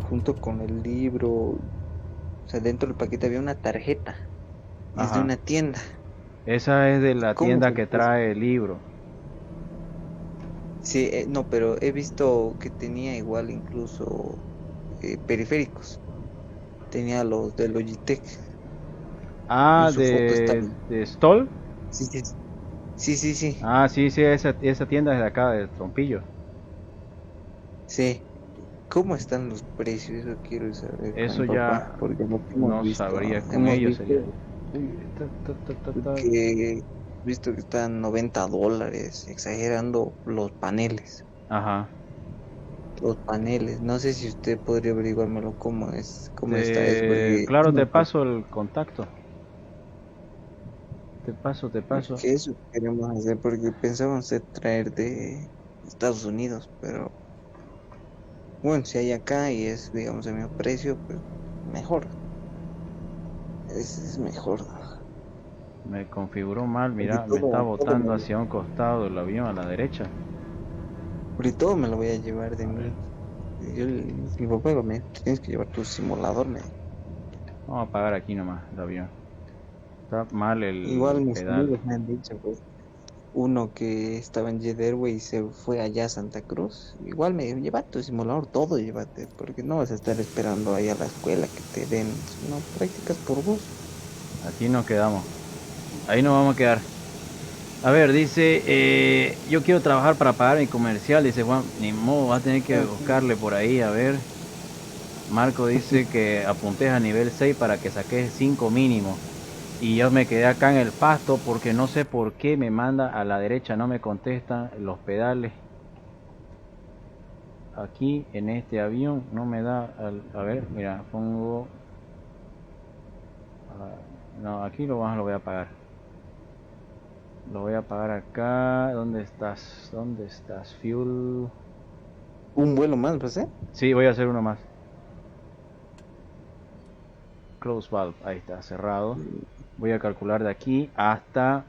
junto con el libro, o sea, dentro del paquete había una tarjeta, es de Ajá. una tienda. Esa es de la ¿Cómo tienda se que hace? trae el libro. Sí, no, pero he visto que tenía igual incluso periféricos, tenía los de Logitech y Ah, su foto está. de Stoll. Sí, sí, sí, sí, sí, Ah, sí, sí, esa tienda es de acá, de Trompillo. sí. ¿Cómo están los precios? Eso quiero saber con Eso mi ya papá, porque lo que no sabría, con hemos ellos visto sería. Uy, que visto que están $90, exagerando Ajá. los paneles. No sé si usted podría averiguármelo cómo está eso, porque Claro, te paso el contacto. Te paso. porque eso queremos hacer, porque pensábamos traer de Estados Unidos, pero bueno, si hay acá y es, digamos, el mismo precio, pues mejor, es mejor. Me configuró mal, Porque mira, me está todo botando hacia un costado el avión a la derecha. porque todo me lo voy a llevar de A ver, mí. Mi papá dijo, tienes que llevar tu simulador, me dijo. vamos a apagar aquí nomás el avión. Está mal el Igual mis pedal. amigos me han dicho, pues, uno que estaba en Jet Airways y se fue allá a Santa Cruz. Igual me dijo, lleva tu simulador, todo llévate, porque no vas a estar esperando ahí a la escuela que te den, no, prácticas por vos. Aquí nos quedamos. Ahí nos vamos a quedar. A ver, dice, yo quiero trabajar para pagar mi comercial. Dice Juan, ni modo, va a tener que buscarle por ahí, a ver. Marco dice que apuntes a nivel 6 para que saques 5 mínimo. Y yo me quedé acá en el pasto porque no sé por qué me manda a la derecha, no me contestan los pedales. Aquí en este avión no me da, a ver, mira, pongo No, aquí lo voy a apagar. Lo voy a apagar acá. ¿Dónde estás? ¿Dónde estás? Fuel. Un vuelo más, ¿pues? Sí, voy a hacer uno más. Close valve, ahí está, cerrado. Voy a calcular de aquí hasta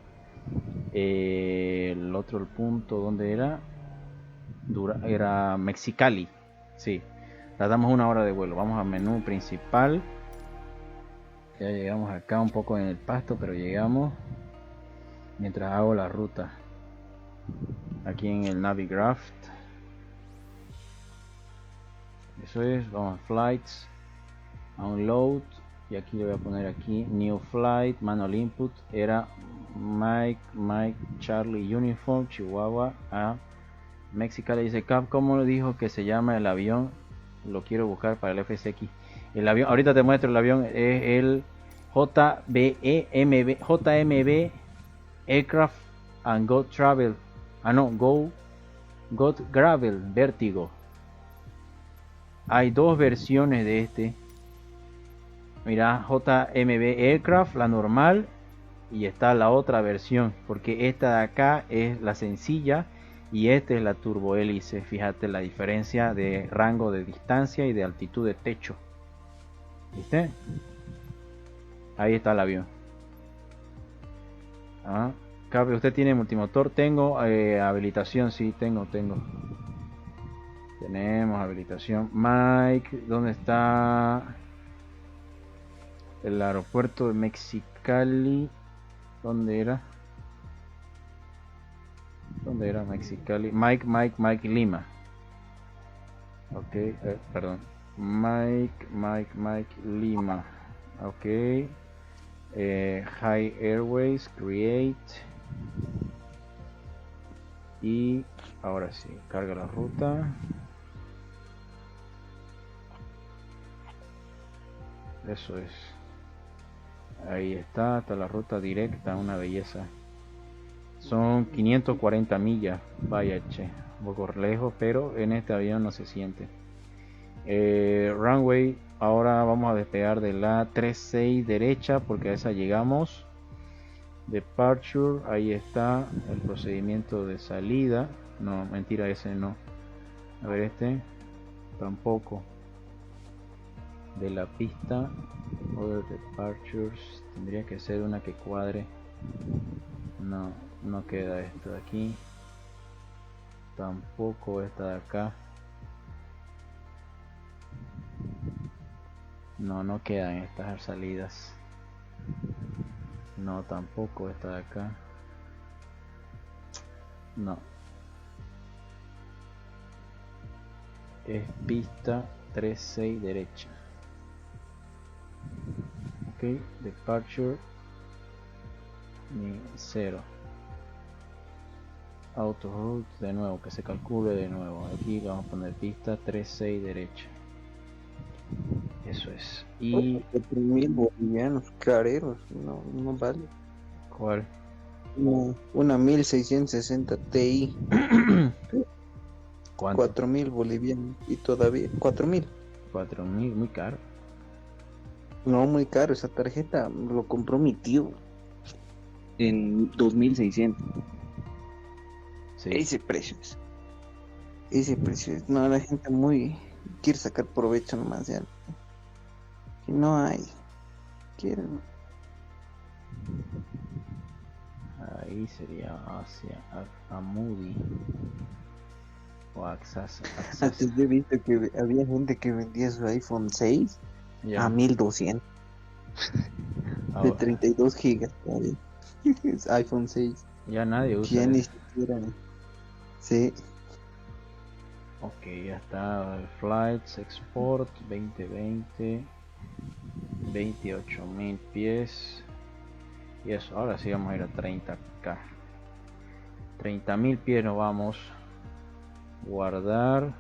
el otro punto, ¿dónde era? Era Mexicali. Sí, la damos 1 hora de vuelo. Vamos a menú principal. Ya llegamos acá un poco en el pasto, pero llegamos. Mientras hago la ruta. Aquí en el Navigraph. Eso es, vamos a flights. Unload. Y aquí le voy a poner aquí New Flight, Manual Input. Era Mike, Charlie Uniform, Chihuahua a Mexicali. Dice Cap, ¿cómo dijo que se llama el avión? Lo quiero buscar para el FSX. El avión, ahorita te muestro el avión, es el JMB Aircraft and Go Travel. Go Gravel Vertigo. Hay dos versiones de este. Mira, JMB Aircraft, la normal, y está la otra versión, porque esta de acá es la sencilla y esta es la turbohélice. Fíjate la diferencia de rango de distancia y de altitud de techo. ¿Viste? Ahí está el avión. ¿Usted tiene multimotor? Tengo habilitación, sí, tengo. Tenemos habilitación. Mike, ¿dónde está el aeropuerto de Mexicali? ¿Dónde era? Mexicali? Mike Lima. Ok, perdón. Mike Lima. Ok. High Airways, Create. Y ahora sí, carga la ruta. Eso es. Ahí está la ruta directa, una belleza. Son 540 millas, vaya che, un poco lejos, pero en este avión no se siente. Runway, ahora vamos a despegar de la 36 derecha porque a esa llegamos. Departure, ahí está el procedimiento de salida. No, mentira, ese no. A ver, este tampoco. De la pista, Other Departures, tendría que ser una que cuadre. No queda esto de aquí, tampoco esta de acá. No quedan estas salidas. No, tampoco esta de acá. No. Es pista 36 derecha. Ok, departure 0. Auto route de nuevo, que se calcule de nuevo. Aquí vamos a poner pista 36 derecha. Eso es. Y 4.000 bolivianos careros, no vale. ¿cuál? Una 1660 Ti. ¿Cuánto? 4.000 bolivianos y todavía 4.000. 4.000, muy caro. No, muy caro. Esa tarjeta lo compró mi tío en 2.600. Sí. Ese precio es. No, la gente muy quiere sacar provecho nomás ya. Que no hay. Quieren. Ahí sería hacia Amudi o Axas. Antes yo he visto que había gente que vendía su iPhone 6 Ya. a 1.200 de 32 gigas. ¿Vale? Es iPhone 6. Ya nadie usa. Ya ni siquiera. Sí. Ok, ya está. Flights, Export 2020, 28.000 pies. Y eso, ahora sí vamos a ir a 30k. 30.000 pies nos vamos. Guardar.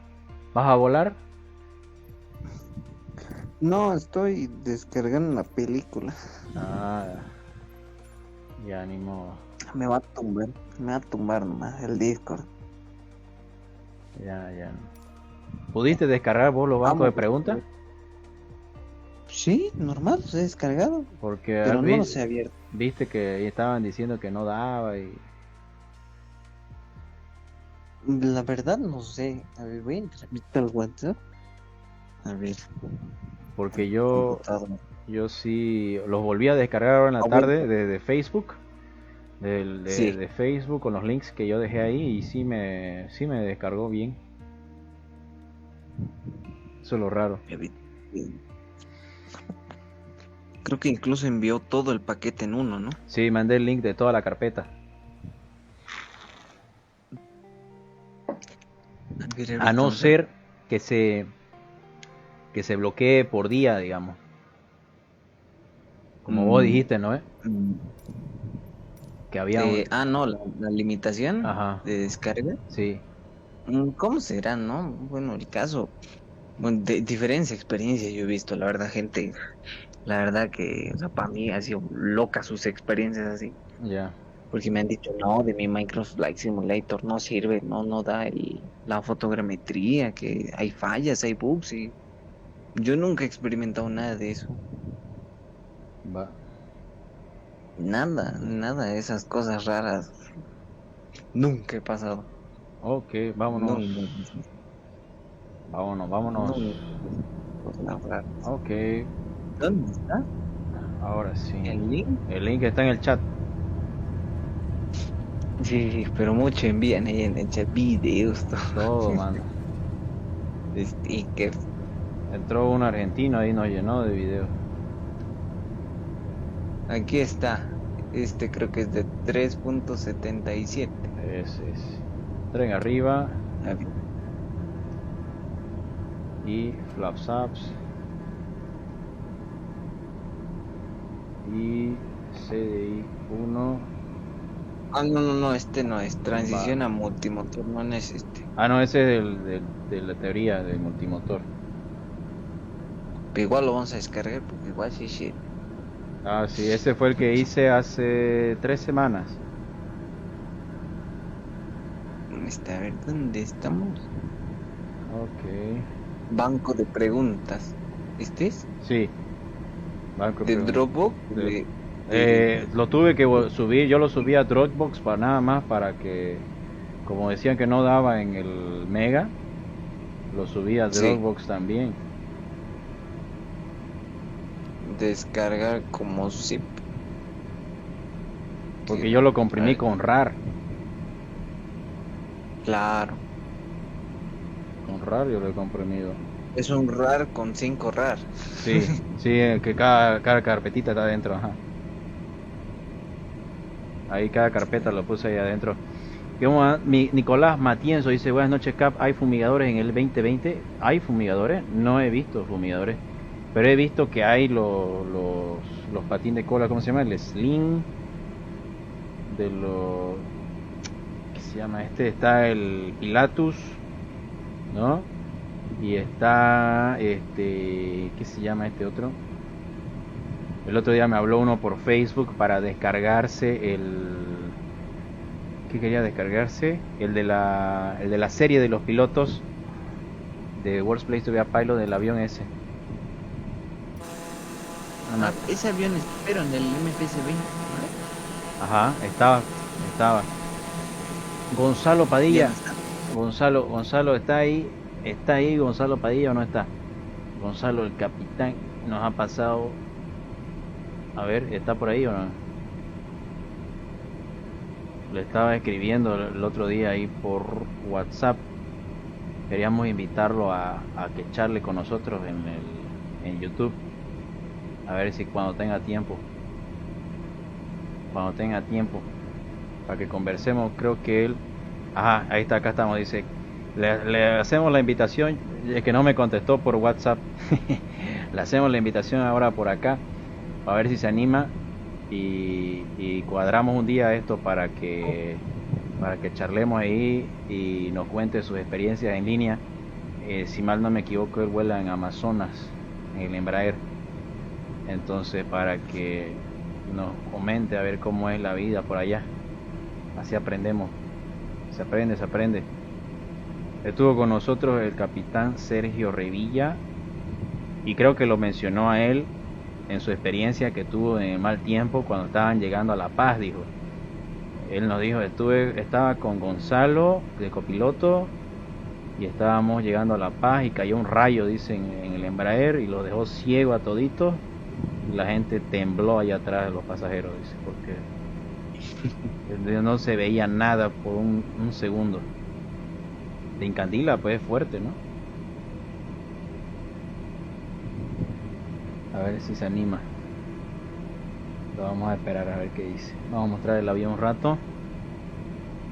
¿Vas a volar? No, estoy descargando una película. Ya ni modo. Me va a tumbar nomás el Discord. Ya. ¿Pudiste descargar vos los bancos de preguntas? Sí, normal, se ha descargado, Porque pero no los he abierto. viste que estaban diciendo que no daba y... La verdad no sé. A ver, voy a entrar ahorita al WhatsApp. A ver, Porque yo computador. sí los volví a descargar ahora en la Ah, bueno, tarde de Facebook. sí. De Facebook con los links que yo dejé ahí y sí me descargó bien. Eso es lo raro. A ver, creo que incluso envió todo el paquete en uno, ¿no? Sí, mandé el link de toda la carpeta. A ver, A ahorita no vamos a ver. ser que se bloquee por día, digamos. Como vos Mm, dijiste, ¿no? mm, Que había un... no, la limitación Ajá, de descarga. sí, ¿Cómo será, no? Bueno, el caso, bueno, de diferentes experiencias yo he visto, la verdad, gente, la verdad que, o sea, para mí ha sido loca sus experiencias así, ya. porque me han dicho, no, de mi Microsoft Flight Simulator no sirve, no da la fotogrametría, que hay fallas, hay bugs, y yo nunca he experimentado nada de eso, Va. nada de esas cosas raras, nunca he pasado, Ok, no, vámonos. no, Vámonos, no, vámonos. cosas raras. Ok, ¿Dónde está ahora sí. el link? El link está en el chat. Sí, pero mucho envían ahí en el chat videos, todo. Todo, mano. Stickers. Entró un argentino ahí, nos llenó de videos. Aquí está. Este creo que es de 3.77. Ese es. Tren arriba A ver, y flaps ups y CDI 1. no, este no es. Transición Va. a multimotor, no es este. Ah, no, ese es de la teoría del multimotor. Pero igual lo vamos a descargar porque igual sí sirve. Ah, sí, ese fue el que hice hace 3 semanas. A ver, ¿dónde estamos? Ok. Banco de preguntas. ¿Este es? Sí, banco de De preguntas. Dropbox. Lo tuve que subir, yo lo subí a Dropbox para nada más para que, como decían que no daba en el Mega, lo subí a Sí, Dropbox también. descargar como zip. Porque Que, yo lo a comprimí ver, con RAR. claro. Con RAR yo lo he comprimido. Es un RAR con 5 RAR. Sí, sí, que cada carpetita está adentro, ajá. Ahí cada carpeta lo puse ahí adentro. Nicolás Matienzo dice, buenas noches Cap, ¿hay fumigadores en el 2020? ¿Hay fumigadores? No he visto fumigadores, pero he visto que hay los patín de cola, ¿cómo se llama? El Slim, de los... ¿Qué se llama este? Está el Pilatus, ¿no? Y está, ¿qué se llama este otro? El otro día me habló uno por Facebook para descargarse ¿qué quería descargarse? El de la serie de los pilotos de World's Place to be a Pilot del avión ese. No, Ese avión espero en el MPC-20, ajá, estaba. Gonzalo ¿no? Ya Padilla. no está. Gonzalo está ahí Gonzalo Padilla o no está. Gonzalo el capitán nos ha pasado. A ver, ¿está por ahí o no? Le estaba escribiendo el otro día ahí por WhatsApp. Queríamos invitarlo a que charle con nosotros en YouTube. A ver si cuando tenga tiempo. Para que conversemos, creo que él... Ajá, ahí está, acá estamos, dice. Le hacemos la invitación, es que no me contestó por WhatsApp. Le hacemos la invitación ahora por acá, a ver si se anima y cuadramos un día esto para que charlemos ahí y nos cuente sus experiencias en línea. Si mal no me equivoco, él vuela en Amazonas, en el Embraer. Entonces, para que nos comente a ver cómo es la vida por allá. Así aprendemos. Se aprende. Estuvo con nosotros el capitán Sergio Revilla Y creo que lo mencionó a él en su experiencia que tuvo en el mal tiempo cuando estaban llegando a La Paz, dijo. Él nos dijo, estaba con Gonzalo de copiloto y estábamos llegando a La Paz y cayó un rayo, dice, en el Embraer y lo dejó ciego a todito. Y la gente tembló allá atrás de los pasajeros, dice, porque no se veía nada por un segundo. De Incandila, pues es fuerte, ¿no? A ver si se anima. Lo vamos a esperar a ver qué dice. Vamos a mostrar el avión un rato.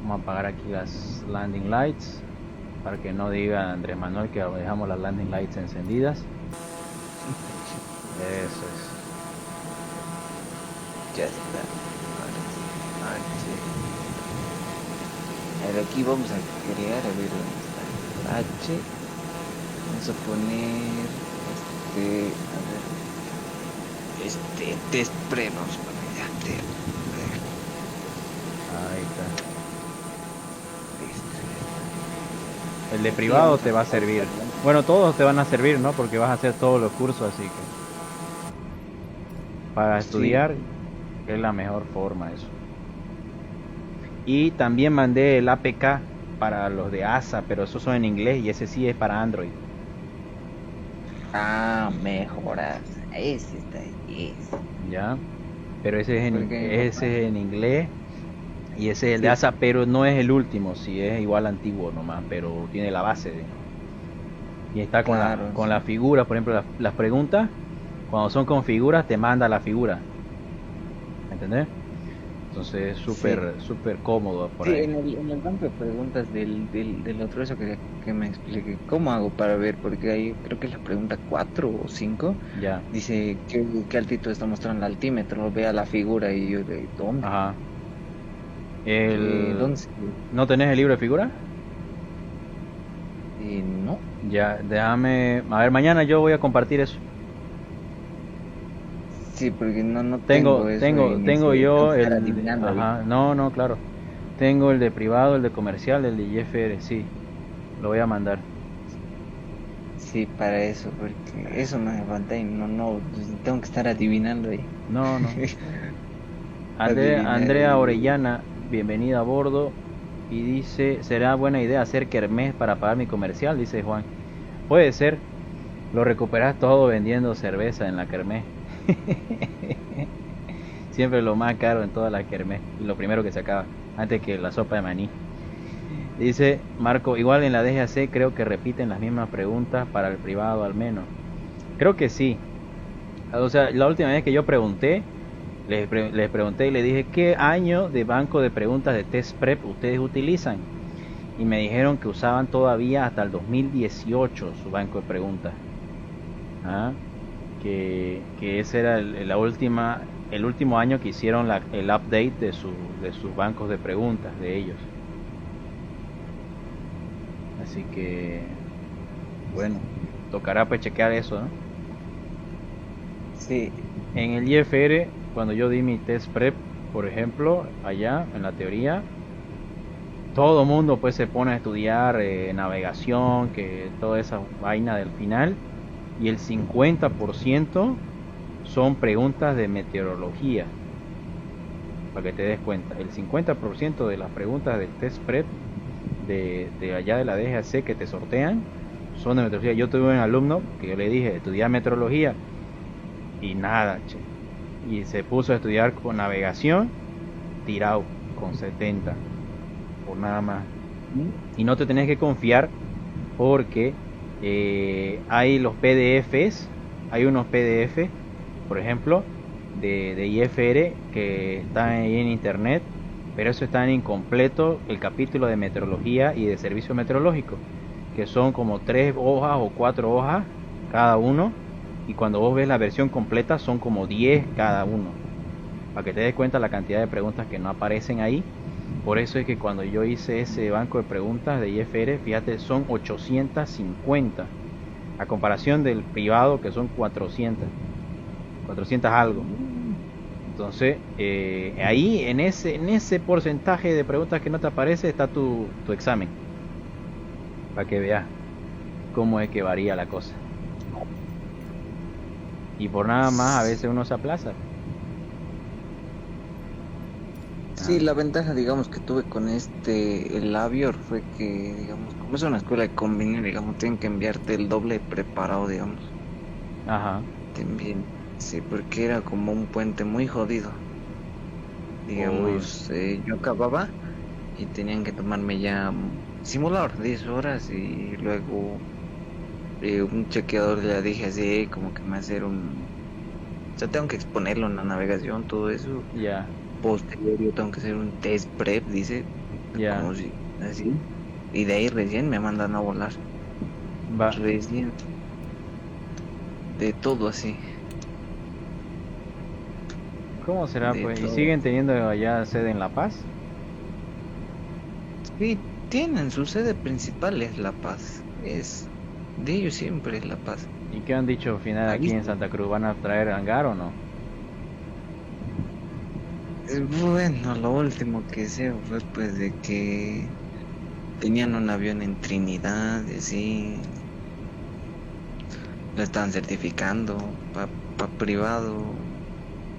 Vamos a apagar aquí las landing lights para que no diga Andrés Manuel que dejamos las landing lights encendidas. Eso es. Ya está. Ahora sí. A ver, aquí vamos a crear, a ver dónde está. H. Vamos a poner a ver. Test pre, vamos a poner ya. Ahí está. El de privado te va a servir. Bueno, todos te van a servir, ¿no? Porque vas a hacer todos los cursos, así que para estudiar es la mejor forma eso. Y también mandé el APK para los de ASA, pero esos son en inglés y ese sí es para Android. Ah, mejoras. Ese está ahí. Ya, pero ese es en inglés y ese es el de ASA, pero no es el último, sí es igual antiguo nomás, pero tiene la base y está con las figuras, por ejemplo, las preguntas, cuando son con figuras te manda la figura, ¿entendés? Entonces es súper cómodo por ahí. En el banco de preguntas del otro, eso que me explique. ¿Cómo hago para ver? Porque ahí creo que es la pregunta 4 o 5. Ya. Dice, ¿qué altitud está mostrando el altímetro? Vea la figura y yo de ¿dónde? Ajá. ¿Dónde? ¿No tenés el libro de figura? No. Ya, déjame... A ver, mañana yo voy a compartir eso. Sí, porque no tengo eso. Tengo yo el... Ajá, no, claro. Tengo el de privado, el de comercial, el de IFR, sí. Lo voy a mandar. Sí, para eso, porque eso me levanta y no, tengo que estar adivinando ahí. No. Andrea Orellana, bienvenida a bordo. Y dice, ¿será buena idea hacer kermés para pagar mi comercial? Dice Juan. Puede ser. Lo recuperas todo vendiendo cerveza en la kermés. Siempre lo más caro en toda la kermés. Y lo primero que se acaba, antes que la sopa de maní. Dice Marco, igual en la DGAC creo que repiten las mismas preguntas para el privado al menos. Creo que sí. O sea, la última vez que yo pregunté, les pregunté y le dije, ¿qué año de banco de preguntas de test prep ustedes utilizan? Y me dijeron que usaban todavía hasta el 2018 su banco de preguntas. Que ese era el último año que hicieron el update de sus bancos de preguntas de ellos. Así que bueno, tocará pues chequear eso, ¿no? Sí. En el IFR, cuando yo di mi test prep, por ejemplo, allá en la teoría, todo mundo pues se pone a estudiar navegación, que toda esa vaina del final, y el 50% son preguntas de meteorología, para que te des cuenta. El 50% de las preguntas del test prep de allá de la DGAC que te sortean son de meteorología. Yo tuve un alumno que yo le dije, estudiar meteorología, y nada, y se puso a estudiar con navegación, tirado con 70 por nada más. Y no te tenés que confiar, porque hay los PDFs, hay unos PDF, por ejemplo, de IFR que están ahí en internet, pero eso está en incompleto el capítulo de meteorología y de servicio meteorológico, que son como 3 hojas o 4 hojas cada uno, y cuando vos ves la versión completa son como 10 cada uno, para que te des cuenta la cantidad de preguntas que no aparecen ahí. Por eso es que cuando yo hice ese banco de preguntas de IFR, fíjate, son 850 a comparación del privado, que son 400 algo. Entonces ahí en ese porcentaje de preguntas que no te aparece está tu examen, para que veas cómo es que varía la cosa. Y por nada más a veces uno se aplaza. Sí, la ventaja, digamos, que tuve con el Avior fue que, digamos, como es una escuela de convenio, digamos, tienen que enviarte el doble preparado, digamos. Ajá. También, sí, porque era como un puente muy jodido. Digamos, yo acababa y tenían que tomarme ya simulador 10 horas y luego un chequeador le dije así, como que me va a hacer o sea, tengo que exponerlo en la navegación, todo eso. Ya, Posterior yo tengo que hacer un test prep, dice, ya. como si, así. Y de ahí recién me mandan a volar. Va. Recién. De todo así. ¿Cómo será, De pues? ¿Y todo. siguen teniendo allá sede en La Paz? Sí, tienen su sede principal es La Paz. Es de ellos siempre es La Paz. ¿Y qué han dicho al final aquí en Aviso. Santa Cruz? ¿Van a traer hangar o no? Bueno, lo último que sé fue pues de que tenían un avión en Trinidad, y así. Lo estaban certificando para privado.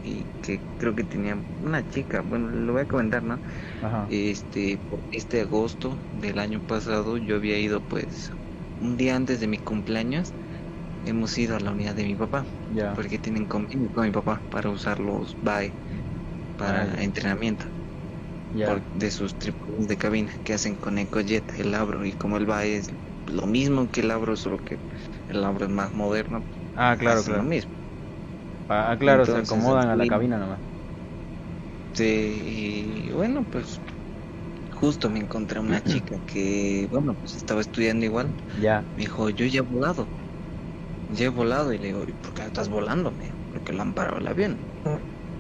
Y que creo que tenía una chica, bueno, lo voy a comentar, ¿no? Ajá. Por este agosto del año pasado yo había ido pues un día antes de mi cumpleaños, hemos ido a la unidad de mi papá, Ya. porque tienen convenio con mi papá para usar los BAE Ah, para entrenamiento ya. de sus tripulantes de cabina que hacen con EcoJet, el Abro, y como el BAE es lo mismo que el Abro, solo que el Abro es más moderno, Ah, claro, hacen lo claro. mismo. Ah, claro, se Entonces, acomodan a la cabina nomás. sí, y bueno, pues justo me encontré una chica que, bueno, pues estaba estudiando igual. Ya. Me dijo, yo ya he volado. Y le digo, ¿y por qué no estás volando? Me dijo, porque lo han parado el avión.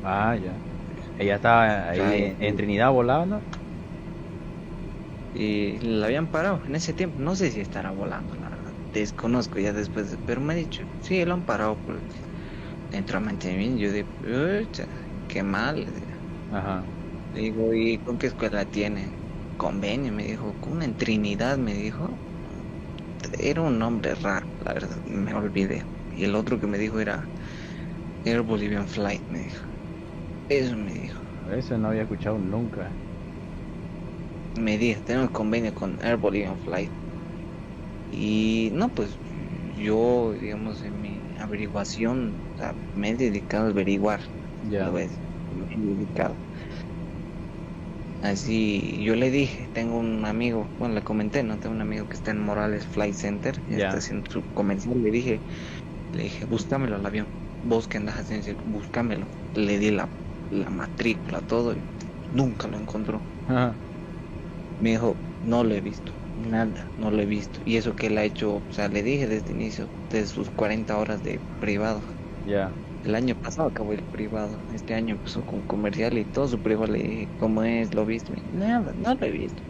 Ah, ya. Ella estaba ahí Ay, en Trinidad volando. y la habían parado en ese tiempo. No sé si estará volando, la verdad. Desconozco ya después, pero me ha dicho, sí, lo han parado por dentro de mantenimiento. Yo digo, "Ucha, qué mal". Le digo. Ajá. Le digo, ¿y con qué escuela tiene? Convenio, me dijo, con una en Trinidad, me dijo. Era un nombre raro, la verdad, me olvidé. Y el otro que me dijo era Air Bolivian Flight, me dijo. Eso me dijo. Eso no había escuchado nunca. Me dijo, tenemos convenio con Air Bolivian Flight. Y no, pues yo, digamos, en mi averiguación, o sea, me he dedicado a averiguar, Ya. ¿lo ves? Me he dedicado. Así, yo le dije, tengo un amigo, bueno, le comenté, ¿no? Tengo un amigo que está en Morales Flight Center, ya Ya. está haciendo su comercial. Le dije, búscamelo al avión. Vos que andas haciendo, búscamelo. Le di la matrícula, todo, y nunca lo encontró. Ajá. Me dijo, no lo he visto, nada, no lo he visto. Y eso que él ha hecho, o sea, le dije desde el inicio, desde sus 40 horas de privado. Ya. El año pasado acabó el privado, este año empezó con comercial y todo su privado. Le dije, ¿cómo es? ¿Lo he visto? Nada, no lo he visto.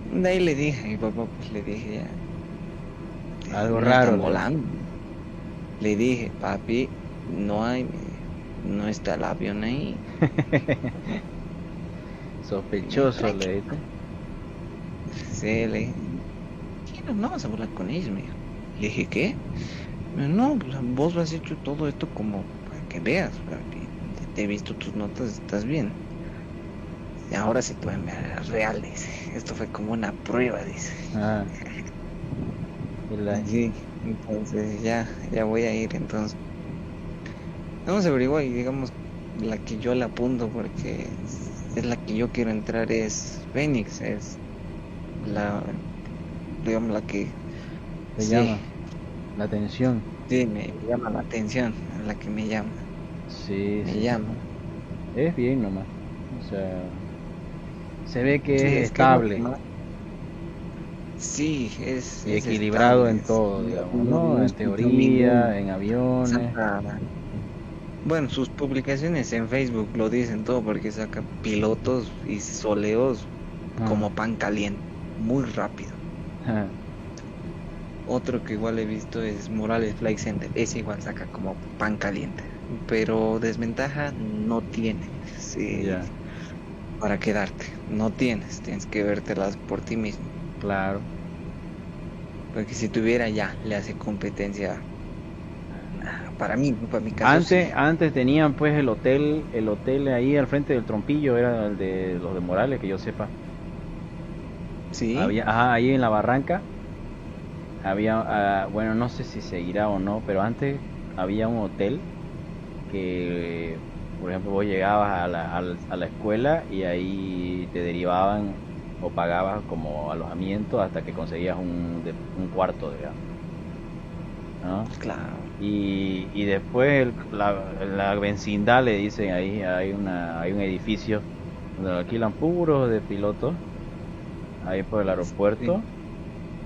De ahí le dije a mi papá, pues le dije ya, Algo no raro. están volando. Le dije, papi, no hay, no está el avión ahí. Sospechoso, le dije. Sí, le dije, "¿Qué? No vas a volar con ellos", me dijo. Le dije, ¿qué? Me dijo, no, pues, vos has hecho todo esto como para que veas, papi. Te he visto tus notas, estás bien. Y ahora sí te voy a enviar a las reales. Esto fue como una prueba, dice. Ah. Sí, entonces ya voy a ir, entonces. Vamos a averiguar y digamos la que yo le apunto porque es la que yo quiero entrar es Phoenix, es la, digamos la que Te sí, llama la atención. sí me llama la atención, la que me llama, Sí, me sí. llama. Es bien nomás. O sea, se ve que Sí, es es que es lo que estable más- sí, es y equilibrado estable, en todo, digamos, ¿no? no En escuchó ningún teoría, en aviones. saca, bueno, sus publicaciones en Facebook lo dicen todo porque saca pilotos y soleos como pan caliente, muy rápido. Ah. Otro que igual he visto es Morales Flight Center. Ese igual saca como pan caliente. Pero desventaja no tiene. Sí, Ya, para quedarte. No tienes. Tienes que vértelas por ti mismo. claro. Porque si tuviera ya, le hace competencia para mí, ¿no? Para mi caso, sí. Antes tenían pues el hotel ahí al frente del Trompillo, era el de los de Morales, que yo sepa. Sí. Había, ahí en la barranca había, bueno, no sé si seguirá o no, pero antes había un hotel que, por ejemplo, vos llegabas a la escuela y ahí te derivaban o pagabas como alojamiento hasta que conseguías un cuarto, digamos, ¿no? Claro. Y después la vecindad, le dicen ahí, hay un edificio donde lo alquilan puros de pilotos, ahí por el aeropuerto.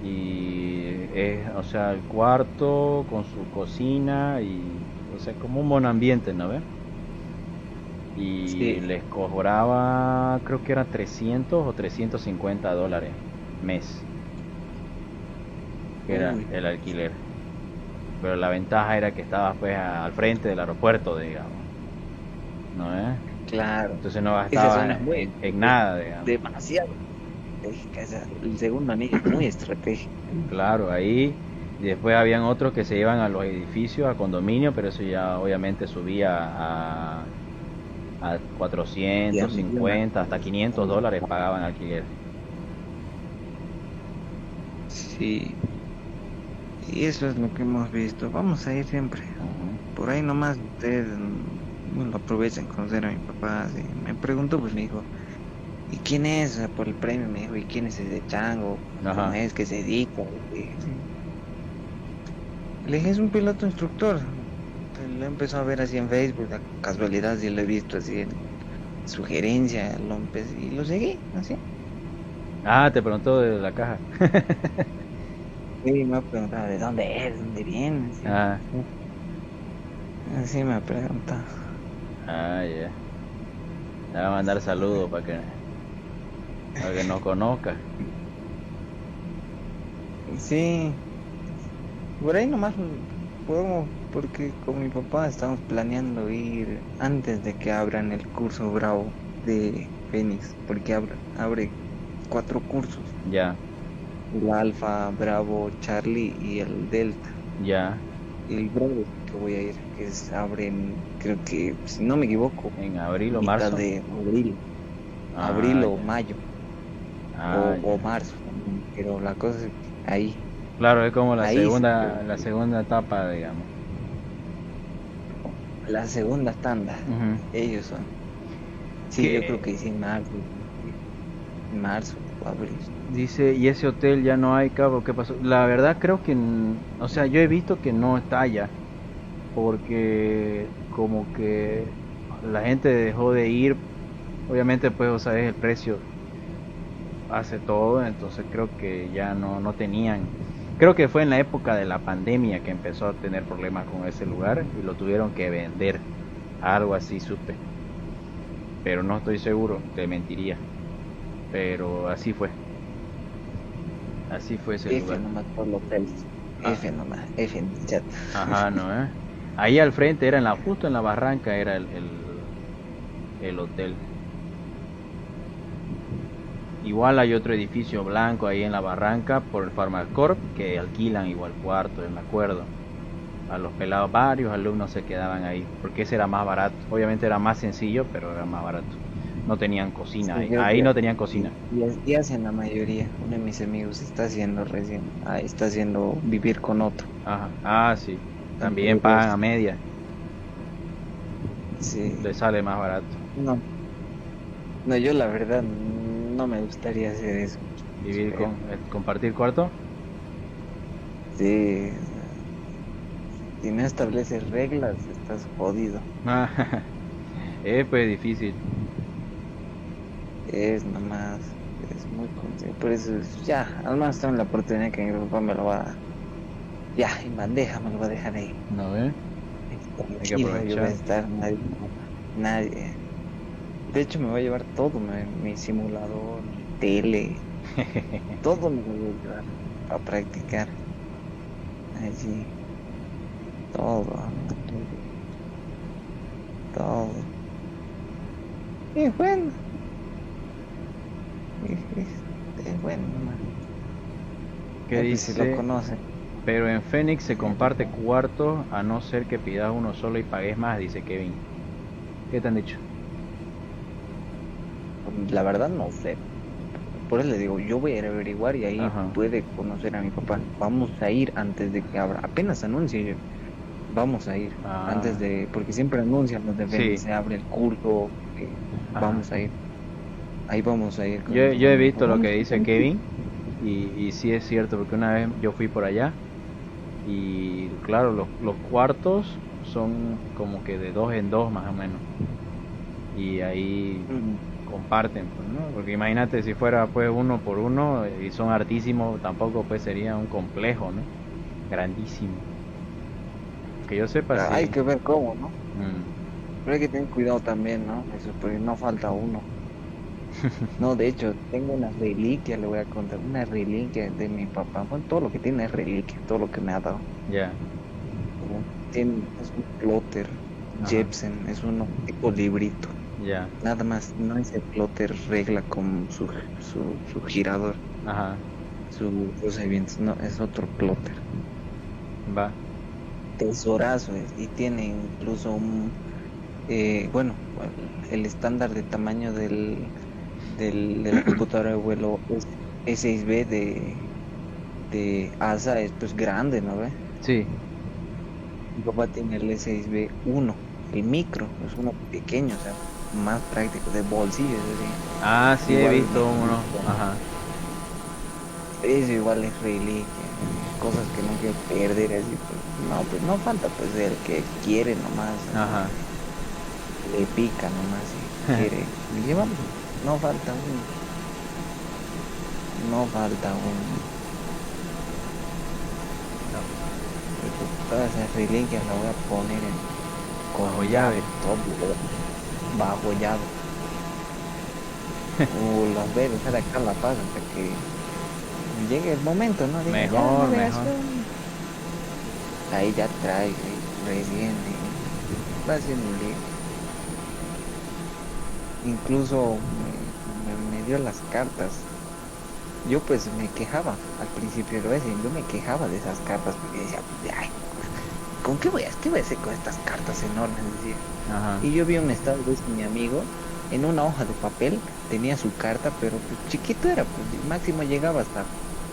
Y es, o sea, el cuarto con su cocina y, o sea, como un buen ambiente, ¿no ves? Y Sí. les cobraba, creo que era 300 o $350 mes, que era Uy, el alquiler. Pero la ventaja era que estaba pues al frente del aeropuerto, digamos, ¿no ves? claro. Entonces no Esa gastabas zona es muy en nada, digamos. demasiado estratégica. El segundo anillo es muy estratégico. Claro, ahí. Y después habían otros que se iban a los edificios, a condominio, pero eso ya obviamente subía a Ya me dio una- 450, hasta $500 pagaban alquiler. Sí. Y eso es lo que hemos visto. Vamos a ir siempre. Ujú. Por ahí nomás ustedes lo aprovechan conocer a mi papá. Así. Me preguntó, pues me dijo, ¿y quién es? O sea, por el premio me dijo, ¿y quién es ese chango? ¿Cómo Ajá. es que se dedica? Le dije, es un piloto instructor. Lo empezó a ver así en Facebook, a casualidad, y lo he visto así en sugerencia, lo empecé y lo seguí, así. Ah, te preguntó de la caja. Y me ha preguntado, ¿de dónde es? ¿Dónde viene? Así, Ah, así me ha preguntado. ya. Le va a mandar saludos para que nos conozca. Sí, por ahí nomás podemos, porque con mi papá estamos planeando ir antes de que abran el curso Bravo de Fénix, porque abre 4 cursos, Ya, el Alfa, Bravo, Charlie y el Delta. ya. El Bravo es el que voy a ir, que abren, creo que, si no me equivoco, En abril o mitad marzo. de abril, Ah, o ya. mayo, Ah, o ya. marzo también, pero la cosa es que Claro, es como ahí sí creo la que segunda etapa, digamos. la segunda tanda, Ujú. ellos son. Sí, yo creo que ¿Qué? sí, en marzo o abril. Dice, ¿y ese hotel ya no hay, cabo? ¿Qué pasó? La verdad creo que, o sea, yo he visto que no está ya, porque como que la gente dejó de ir, obviamente pues, o sea, es el precio hace todo, entonces creo que ya no tenían, creo que fue en la época de la pandemia que empezó a tener problemas con ese lugar y lo tuvieron que vender, algo así supe, pero no estoy seguro, te mentiría, pero así fue ese F lugar. nomás por los hotel. Ah, F nomás, F en el chat. ajá, no, ahí al frente era justo en la barranca era el hotel. Igual hay otro edificio blanco ahí en la barranca por el Farmacorp que alquilan igual cuartos, me acuerdo. A los pelados, varios alumnos se quedaban ahí, porque ese era más barato. Obviamente era más sencillo, pero era más barato. No tenían cocina, Sí, creo ahí que no tenían cocina. y hacen la mayoría. Uno de mis amigos está haciendo recién, está haciendo vivir con otro. Ajá, ah, sí. También pagan a Entonces, media, sí, le sale más barato. no, no, yo la verdad no me gustaría hacer eso. Vivir Pero, compartir cuarto. sí, si no estableces reglas, estás jodido. Ah, pues difícil. Es nomás, es muy complicado. Por eso, ya, al menos tengo la oportunidad que mi papá me lo va a, ya, en bandeja me lo va a dejar ahí. ¿No ves? Hay que Tranquilo, yo voy a aprovechar. estar, nadie. De hecho, me va a llevar todo, mi simulador, mi tele, todo me lo voy a llevar a practicar. Allí, todo, todo. Y bueno, es bueno nomás. ¿Qué Pues si lo dice? conocen. Pero en Phoenix se comparte cuartos a no ser que pidas uno solo y pagues más, dice Kevin. ¿Qué te han dicho? La verdad no sé. Por eso le digo, yo voy a ir a averiguar y ahí Ajá. puede conocer a mi papá. Vamos a ir antes de que abra. Apenas anuncie, vamos a ir. Ah, Antes de, porque siempre anuncian los de sí. Phoenix, se abre el curso, Ajá. vamos a ir. Ahí vamos a ir. Yo he visto lo Vamos que a ir dice con- Kevin y sí es cierto, porque una vez yo fui por allá y claro, los cuartos son como que de dos en dos más o menos. Y ahí Mm, comparten, pues, ¿no? Porque imagínate si fuera pues uno por uno y son hartísimos, tampoco pues sería un complejo, ¿no? Grandísimo. Que yo sepa, Hay sí. que ver cómo, ¿no? Mm. Pero hay que tener cuidado también, ¿no? Eso, porque no falta uno. No, de hecho, tengo una reliquia, le voy a contar, una reliquia de mi papá. Bueno, todo lo que tiene es reliquia, todo lo que me ha dado. Ya. Es un plotter Ajá. Jepsen, es uno tipo librito. Ya. Nada más, no es el plotter regla con su girador, Ajá. su procedimiento, no, es otro plotter. Va. Tesorazo es, y tiene incluso bueno, el estándar de tamaño de la computadora de vuelo es E6B de ASA, es pues grande, ¿no ve? Sí. Mi papá tiene el E6B1, el micro, es uno pequeño, o sea, más práctico, de bolsillo, es decir. Ah, sí he Igual visto uno. Ajá. eso igual es reliquia, cosas que no quiero perder, así, pues no falta, pues el que quiere nomás, Ajá. le pica nomás y quiere llevarlo. No falta uno, no falta uno. Todas esas reliquias las voy a poner Bajo llave. todo, bajo llave. O las voy a dejar acá a La Paz hasta que llegue el momento, ¿no? Diga, ya, Mejor, mejor. navegación. Ahí ya trae, recién, va haciendo un lío. Incluso me dio las cartas. Yo pues me quejaba al principio, yo me quejaba de esas cartas porque decía, ay, ¿con qué voy a hacer con estas cartas enormes? Decía. Ajá. Y yo vi un estado de mi amigo en una hoja de papel, tenía su carta, pero pues, chiquito era, pues máximo llegaba hasta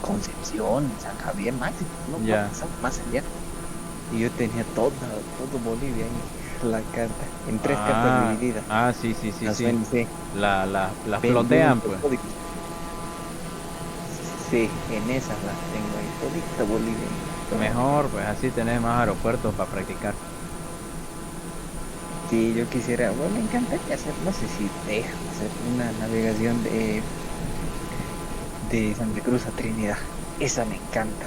Concepción, San Javier, máximo, no Ya. pasaba más allá. Y yo tenía todo Bolivia ahí, la carta, en 3 cartas divididas. Ah, sí, sí, sí, Las sí. UNC, La ven, flotean, vienen pues. por códigos. Sí, en esas las tengo ahí, todita Bolivia. Mejor, pues así tenés más aeropuertos para practicar. Sí, yo quisiera, bueno, me encantaría hacer, no sé si dejan hacer una navegación de Santa Cruz a Trinidad. Esa me encanta.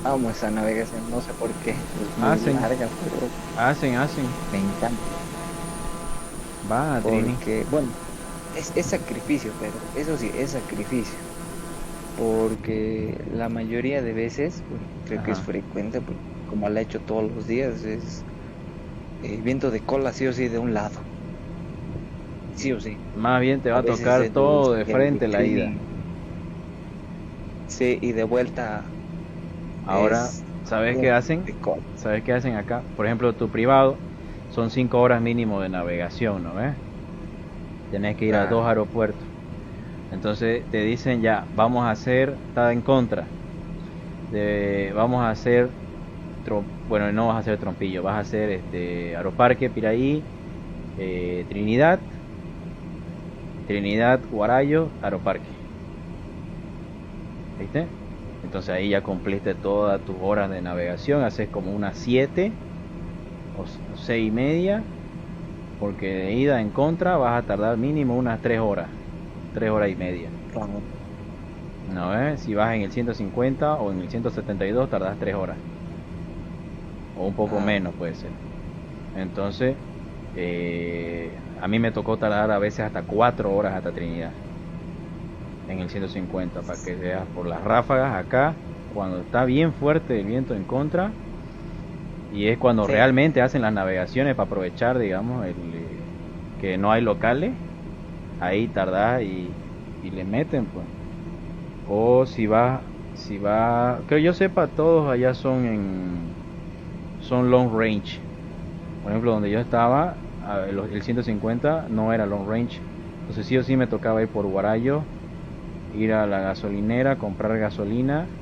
Amo esa navegación, no sé por qué. Es muy Hacen. larga, pero Hacen. me encanta. Va, Trini. Porque, bueno, es sacrificio, pero eso sí, es sacrificio. Porque la mayoría de veces, creo que es Ajá. frecuente, porque como la he hecho todos los días, es viento de cola sí o sí de un lado. Sí o sí. Más bien te va a veces tocar es todo dulce, de y frente la ida. Sí, y de vuelta Ahora, es ¿sabes qué hacen? de cola. ¿Sabes qué hacen acá? Por ejemplo, tu privado son 5 horas mínimo de navegación, ¿no ves? Tenés que ir a Claro. 2 aeropuertos. Entonces te dicen ya, vamos a hacer, está en contra. Vamos a hacer, bueno, no vas a hacer Trompillo, vas a hacer Aeroparque, Piraí, Trinidad, Guarayo, Aeroparque. ¿Viste? Entonces ahí ya cumpliste todas tus horas de navegación, haces como unas 7 o 6 y media, porque de ida en contra vas a tardar mínimo unas 3 horas, 3 horas y media. Claro. ¿No ves? Si vas en el 150 o en el 172 tardas 3 horas. O un poco menos puede ser. Entonces, a mí me tocó tardar a veces hasta 4 horas hasta Trinidad. En el 150, para que veas por las ráfagas acá, cuando está bien fuerte el viento en contra, y es cuando Sí. realmente hacen las navegaciones para aprovechar, digamos, que no hay locales, ahí tardás y le meten, pues. O si vas Si va, que yo sepa, todos allá son long range. Por ejemplo, donde yo estaba, el 150 no era long range. Entonces sí o sí me tocaba ir por Guarayo, ir a la gasolinera, comprar gasolina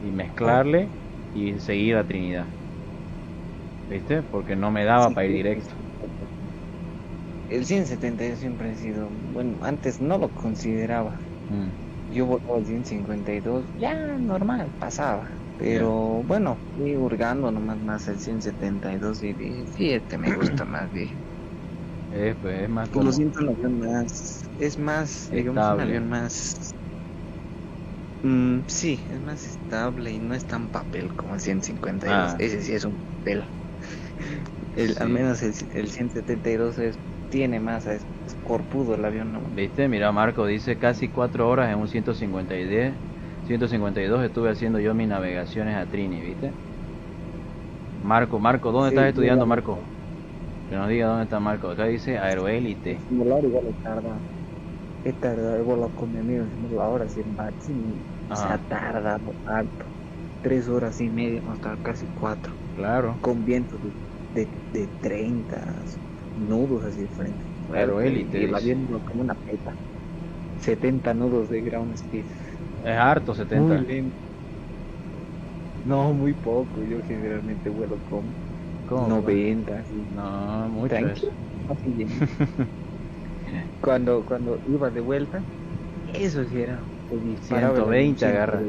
y mezclarle y seguir a Trinidad. ¿Viste? Porque no me daba Sí, para ir creo que directo. sí. El 172 siempre ha sido, bueno, antes no lo consideraba. Yo volaba al 152, ya normal, pasaba. Ya. Pero bueno, fui hurgando nomás más el 172 y dije, sí, este me gusta más, dije. Pues, es más Lo como siento un avión más, es más, digamos, un estable. avión más, sí, es más estable y no es tan papel como el 152. Ah, Ese sí es un papel. Al sí. menos el 172 tiene más, es corpudo el avión, ¿no? ¿Viste? Mira, Marco dice casi 4 horas en un 152 estuve haciendo yo mis navegaciones a Trini, ¿viste? Marco, ¿dónde estás Sí, yo estudiando, igual Marco? Que nos diga dónde está Marco. Acá dice el Aeroélite. simulador igual he tardado, he volado con mi amigo el simulador así en máximo, o sea, Ajá, tarda harto, 3 horas y media, hasta casi 4, claro. con vientos de 30 nudos así de frente, fuerte, Aeroélite y el dice. avión iba como una peta, 70 nudos de ground speed, Es harto muy 70. lento, no, muy poco, yo generalmente vuelo con ¿Cómo que va? 90, así, No, mucho eso. tranquilo, así bien. Cuando iba de vuelta, eso sí era, se disparaba el avión 120 siempre. agarra.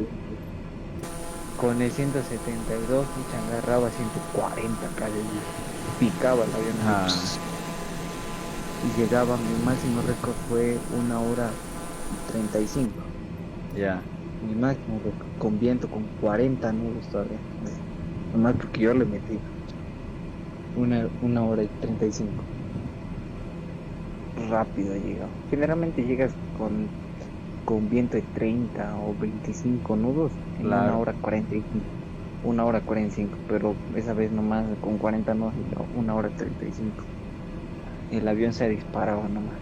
Con el 172, pucha, agarraba 140 casi, picaba el avión así, Ah, y llegaba, mi máximo récord fue 1 hora y 35. ya. Mi máximo récord, con viento, con 40 nudos todavía. Nomás porque yo le metí 1 hora y 35. Rápido he llegado. Generalmente llegas con viento de 30 o 25 nudos en Claro. 1 hora 45. 1 hora 45, pero esa vez nomás con 40 nudos y 1 hora 35. El avión se disparaba nomás.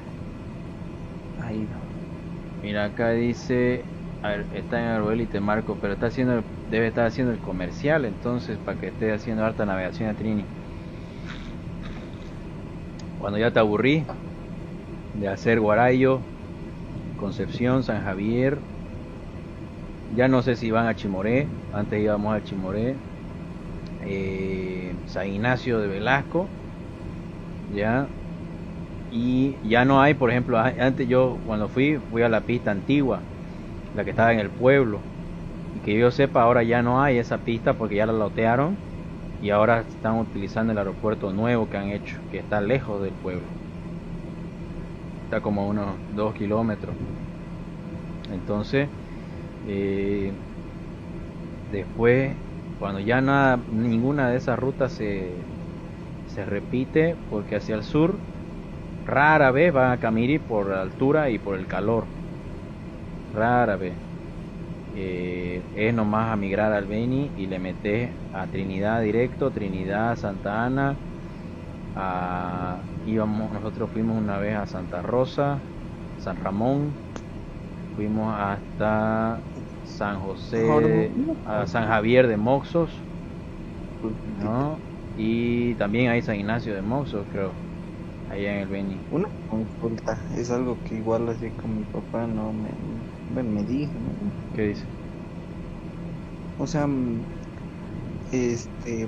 Ahí no. Mira, acá dice, a ver, está en Aeroélite Marco, pero debe estar haciendo el comercial, entonces, para que esté haciendo harta navegación a Trini. Cuando ya te aburrí de hacer Guarayo, Concepción, San Javier, ya no sé si van a Chimoré, antes íbamos a Chimoré, San Ignacio de Velasco, ya, y ya no hay, por ejemplo, antes yo cuando fui a la pista antigua, la que estaba en el pueblo, y que yo sepa ahora ya no hay esa pista porque ya la lotearon y ahora están utilizando el aeropuerto nuevo que han hecho, que está lejos del pueblo, está como a unos 2 kilómetros. Entonces, eh, después, cuando ya ninguna de esas rutas se repite, porque hacia el sur rara vez van a Camiri por la altura y por el calor, rara vez. Es nomás a migrar al Beni y le metes a Trinidad directo, Trinidad, Santa Ana. Nosotros fuimos una vez a Santa Rosa, San Ramón, fuimos hasta San Ahora José, a San Javier de Moxos, ¿no? Y también hay San Ignacio de Moxos, creo, allá en el Beni. una consulta, es algo que igual así con mi papá no bueno, me dijo, ¿no? ¿Qué dice? O sea,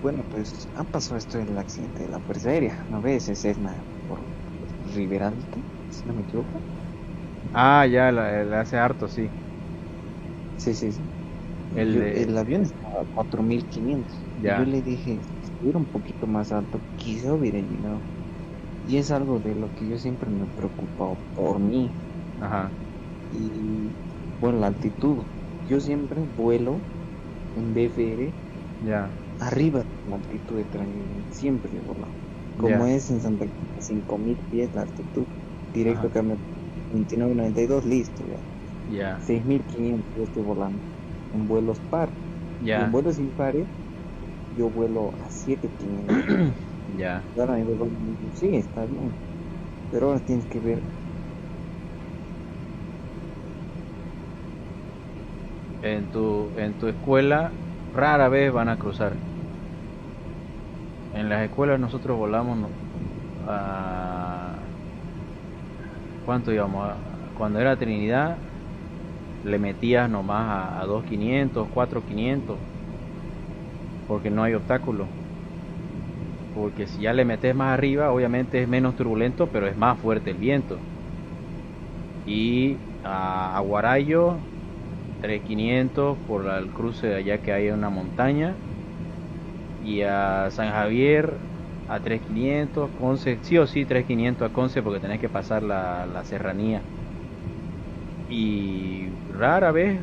bueno, pues ha pasado esto del accidente de la Fuerza Aérea, ¿no ves? Es Cessna por Rivera Alta, si no me equivoco. Ah, ya, hace harto, sí. Sí, sí, sí. El El avión estaba a 4.500. Y ya, yo le dije, si estuviera un poquito más alto, quizá hubiera llegado. Y es algo de lo que yo siempre me he preocupado por mí. ajá, Y bueno, la altitud. Yo siempre vuelo en BFR ya, arriba de la altitud de Tranidae. Siempre he volado. Como ya, es en Santa Cruz, 5.000 pies la altitud. ajá, Directo cambio 29.92, listo ya. ya, 6.500 yo estoy volando en vuelos par. Y en ya, vuelos impares yo vuelo a 7.500. ya. Y ahora mi vuelo me dice, sí, está bien. Pero ahora tienes que ver. en tu escuela rara vez van a cruzar. En las escuelas nosotros volamos a... ¿Cuánto íbamos? Cuando era Trinidad le metías nomás a 2.500, 4.500, porque no hay obstáculo. Porque si ya le metes más arriba, obviamente es menos turbulento, pero es más fuerte el viento. Y a Guarayo 3.500 por el cruce de allá que hay en una montaña. Y a San Javier a 3.500, Conce, sí o sí 3.500 a Conce porque tenés que pasar la serranía. Y rara vez,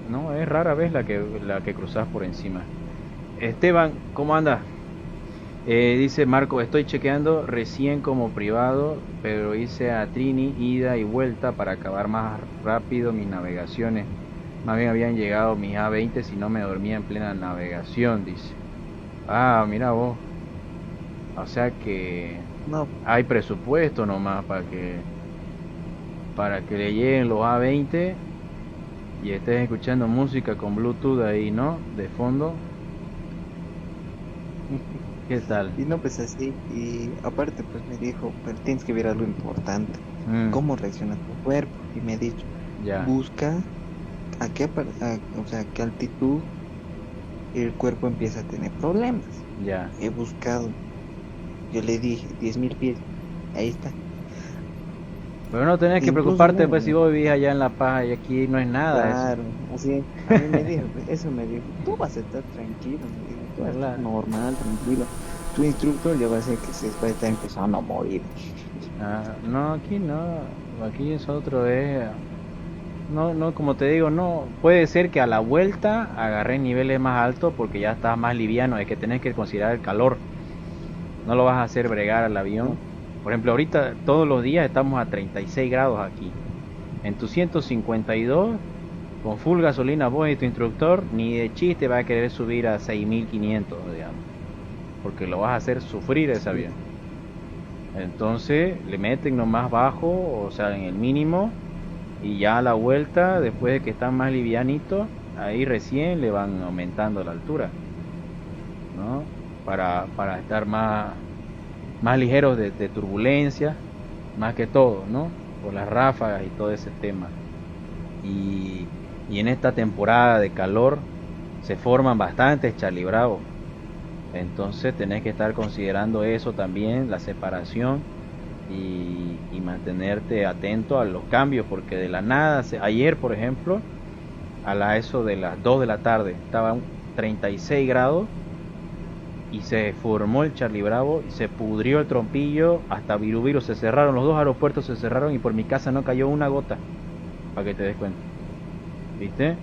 no, es rara vez la que cruzás por encima. Esteban, ¿cómo anda? Dice Marco, estoy chequeando recién como privado, pero hice a Trini ida y vuelta para acabar más rápido mis navegaciones. Más bien habían llegado mis A20 si no me dormía en plena navegación, dice. Ah, mira vos. O sea que No, hay presupuesto nomás para que le lleguen los A20 y estés escuchando música con Bluetooth ahí, ¿no? De fondo. ¿Qué tal? y no pues así, y aparte pues me dijo, pero tienes que ver algo importante, cómo reacciona tu cuerpo, y me ha dicho, Ya, busca o sea, a qué altitud el cuerpo empieza a tener problemas. ya. He buscado, yo le dije 10.000 pies, ahí está. Pero no tenés que Incluso preocuparte, no, pues si vos vivís allá en La Paz y aquí no es nada eso. claro, así, a mí me dijo, pues, eso me dijo, tú vas a estar tranquilo, me dijo, tú vas a estar ¿Verdad? normal, tranquilo. Tu instructor ya va a ser que se va a estar empezando a morir. Ah, no, aquí no. Aquí es otro, no, no, como te digo, no. Puede ser que a la vuelta agarres niveles más altos porque ya estás más liviano. Es que tenés que considerar el calor. No lo vas a hacer bregar al avión. Por ejemplo, ahorita todos los días estamos a 36 grados aquí. En tu 152, con full gasolina, vos y tu instructor, ni de chiste va a querer subir a 6.500, digamos. Porque lo vas a hacer sufrir ese avión. Entonces le meten nomás bajo, o sea, en el mínimo. Y ya a la vuelta, después de que están más livianitos, ahí recién le van aumentando la altura, ¿no? Para estar más ligeros de turbulencia, más que todo, ¿no? Por las ráfagas y todo ese tema. Y, y en esta temporada de calor se forman bastantes charlibravos. Entonces tenés que estar considerando eso también, la separación y mantenerte atento a los cambios, porque de la nada, ayer por ejemplo, eso de las 2 de la tarde, estaba 36 grados y se formó el Charlie Bravo y se pudrió el trompillo, hasta Virubiru se cerraron, los dos aeropuertos se cerraron y por mi casa no cayó una gota, para que te des cuenta. ¿Viste?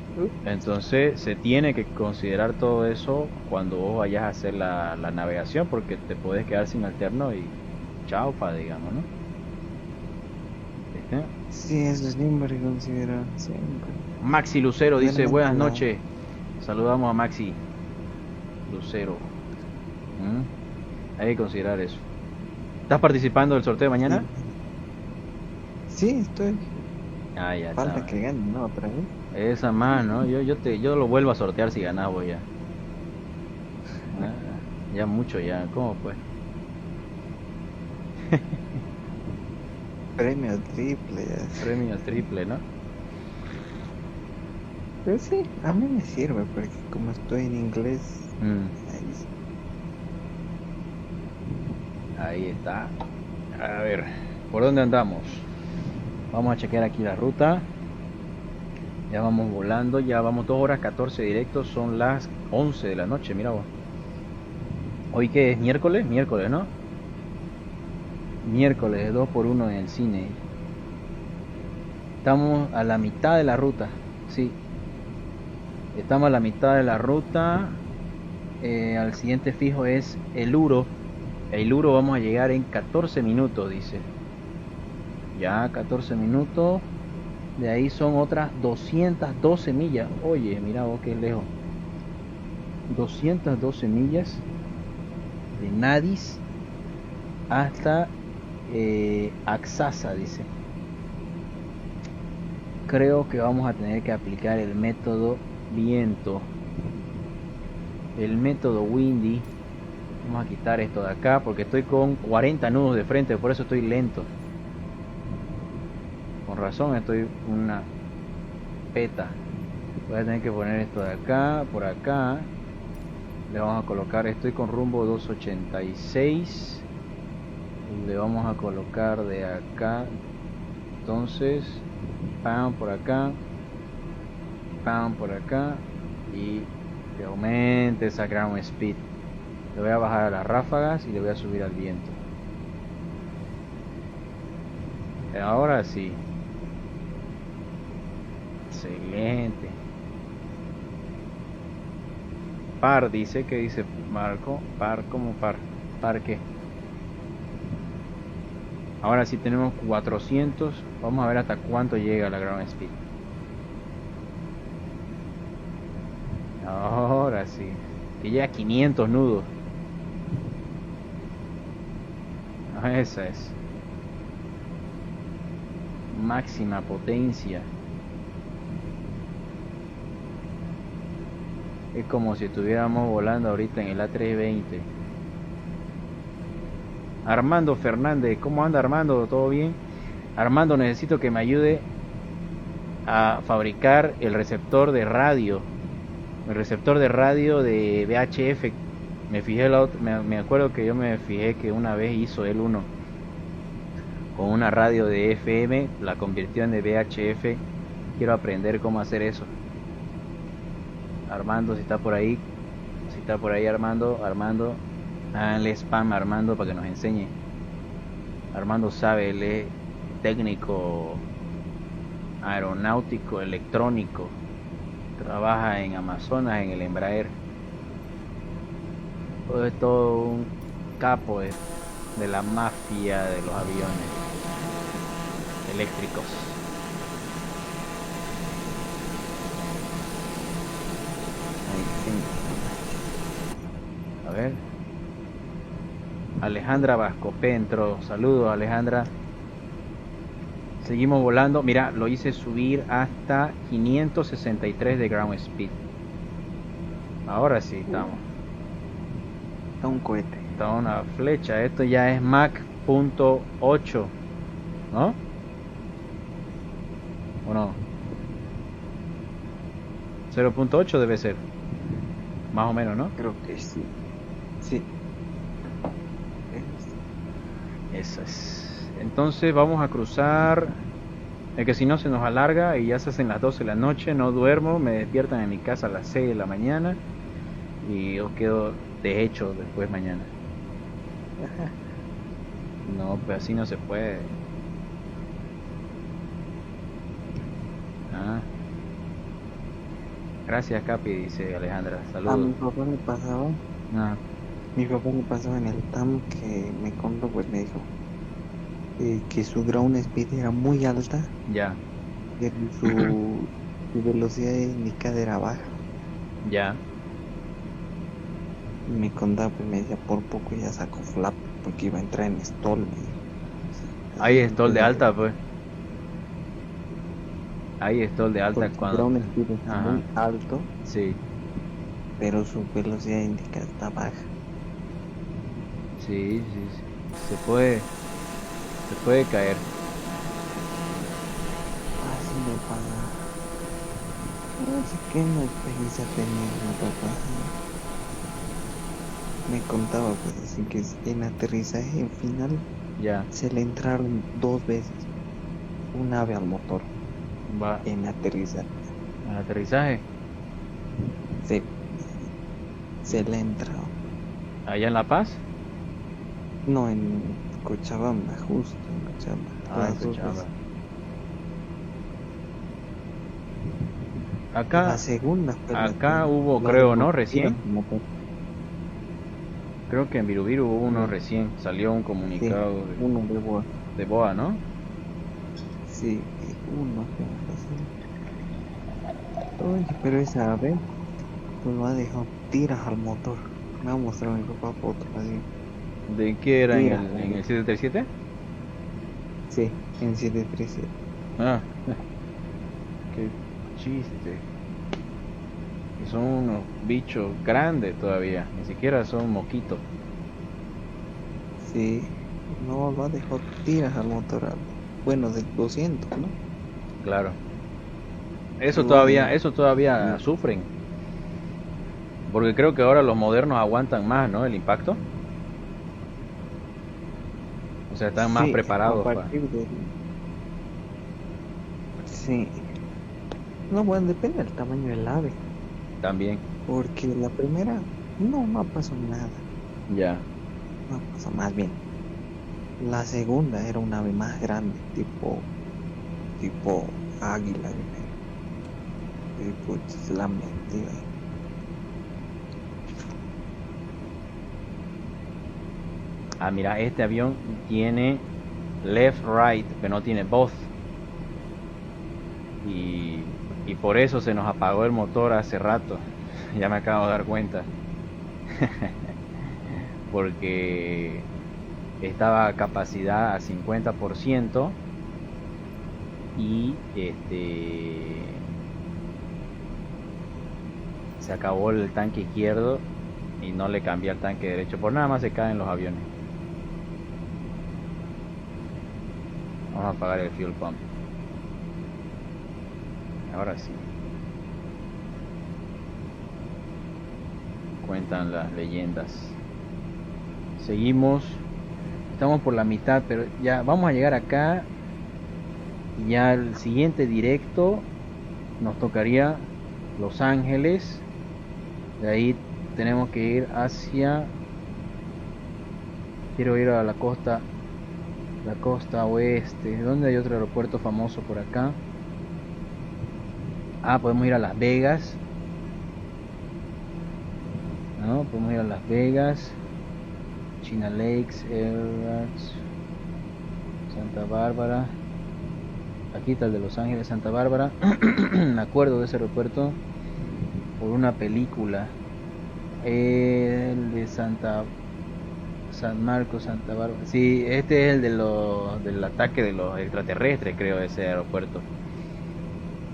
Entonces se tiene que considerar todo eso cuando vos vayas a hacer la navegación, porque te puedes quedar sin alterno y chaufa, digamos, ¿no? ¿Viste? Sí, eso siempre considerar, siempre. Maxi Lucero dice, Realmente buenas no. noches. Saludamos a Maxi Lucero. Hay que considerar eso. ¿Estás participando del sorteo de mañana? Sí, estoy. Ah, ya Falta está. que gane, ¿no? Otra vez. Esa más, ¿no? Yo lo vuelvo a sortear si ganás vos ya. Ah, ya mucho ya. ¿Cómo fue? Premio triple, ya. Premio triple, ¿no? Pero sí, a mí me sirve porque como estoy en inglés, ahí sí. Ahí está. A ver, ¿por dónde andamos? Vamos a chequear aquí la ruta. Ya vamos volando, ya vamos 2 horas 14 directos, son las 11 de la noche, mira vos. ¿Hoy qué es? ¿Miércoles? Miércoles, ¿no? Miércoles, 2 por 1 en el cine. Estamos a la mitad de la ruta, sí. Estamos a la mitad de la ruta. Al siguiente fijo es El Uro. El Uro vamos a llegar en 14 minutos, dice. Ya, 14 minutos. De ahí son otras 212 millas. Oye, mira vos que lejos. 212 millas de Nadis hasta Axasa, dice. Creo que vamos a tener que aplicar el método viento. El método windy. Vamos a quitar esto de acá porque estoy con 40 nudos de frente, por eso estoy lento. Con razón estoy una peta. Voy a tener que poner esto de acá, por acá. Le vamos a colocar, estoy con rumbo 286. Le vamos a colocar de acá. Entonces, pam por acá, pam por acá. Y que aumente esa ground speed. Le voy a bajar a las ráfagas y le voy a subir al viento. Ahora sí. Excelente. Par dice, que dice Marco. Par como par. ¿Par qué? Ahora sí tenemos 400. Vamos a ver hasta cuánto llega la ground speed. Ahora sí. Que llega a 500 nudos. Esa es máxima potencia. Es como si estuviéramos volando ahorita en el A320. Armando Fernández, ¿cómo anda Armando? ¿Todo bien? Armando, necesito que me ayude a fabricar el receptor de radio. El receptor de radio de VHF. Me acuerdo que yo me fijé que una vez hizo él uno con una radio de FM, la convirtió en de VHF. Quiero aprender cómo hacer eso. Armando, si está por ahí, Armando, háganle spam a Armando para que nos enseñe. Armando sabe, él es técnico aeronáutico, electrónico, trabaja en Amazonas, en el Embraer. Es todo un capo de la mafia de los aviones eléctricos. A ver. Alejandra Vascopé entró. Saludos, Alejandra. Seguimos volando. Mira, lo hice subir hasta 563 de ground speed. Ahora sí estamos. Está un cohete. Está una flecha. Esto ya es Mach.8, ¿no? ¿O no? 0.8 debe ser. Más o menos, ¿no? Creo que sí. Sí. Eso es. Entonces vamos a cruzar. Es que si no se nos alarga y ya se hacen las 12 de la noche. No duermo. Me despiertan en mi casa a las 6 de la mañana. Y yo quedo deshecho después mañana. No, pues así no se puede. Ah. Gracias, Capi, dice Alejandra. Saludos. A mi papá le pasaba. Ah. Mi papá le pasaba en el TAM que me contó, pues me dijo que su ground speed era muy alta. Ya. Y su velocidad indicada era baja. Ya. Y me contaba, pues me decía, por poco ya sacó flap porque iba a entrar en stall. Hay stall de alta, pues. Hay stall de alta Su cuando. ground speed es Ajá. muy alto, Sí. pero su velocidad indicada está baja. Sí, sí, sí. Se puede caer. Así me pasa. Así que no experiencia tenía mi papá. Me contaba, pues, así que en aterrizaje en final Ya. se le entraron 2 veces un ave al motor Va. en aterrizaje. Al aterrizaje. Se le ha entrado. Allá en La Paz. No, en Cochabamba, justo en Cochabamba. Ah, Las en 2 Cochabamba. veces. Acá. La segunda fue la Acá que- hubo, la creo, de ¿no? motor, Recién. motor. Creo que en Virubiru hubo uno Sí. recién. Salió un Sí, comunicado uno de boa. de BOA, ¿no? Sí, uno así. Oye, pero esa ave pues lo ha dejado tiras al motor. Me ha mostrado mi papá fotos así. ¿De qué era? Mira. ¿En el 737? Sí, en 737. Ah. Qué chiste. Y son unos bichos grandes todavía, ni siquiera son moquitos. Sí, no lo ha dejado tiras al motor. Bueno, del 200, ¿no? Claro. Uy, Eso todavía sufren. Porque creo que ahora los modernos aguantan más, ¿no? El impacto. O sea, están más sí, a preparados para... partir del... Sí. No, bueno, depende del tamaño del ave. También. Porque la primera, no pasó nada. Ya. No pasó más bien. La segunda era un ave más grande, tipo águila, yo creo. Y pues la metió ahí. Ah, mira, este avión tiene left, right, pero no tiene both. Y por eso se nos apagó el motor hace rato. Ya me acabo de dar cuenta. Porque estaba a capacidad a 50% y se acabó el tanque izquierdo y no le cambié al tanque derecho. Por nada más se caen los aviones. Vamos a apagar el fuel pump. Ahora sí. Cuentan las leyendas. Seguimos. Estamos por la mitad, pero ya vamos a llegar acá. Y ya el siguiente directo nos tocaría Los Ángeles. De ahí tenemos que ir hacia... Quiero ir a la costa oeste. ¿Dónde hay otro aeropuerto famoso por acá? Ah, podemos ir a Las Vegas. ¿No? Podemos ir a Las Vegas. China Lakes, Airlines, Santa Bárbara. Aquí está el de Los Ángeles, Santa Bárbara. Me acuerdo de ese aeropuerto por una película. El de San Marcos, Santa Bárbara. Sí, este es el del ataque de los extraterrestres, creo, ese aeropuerto.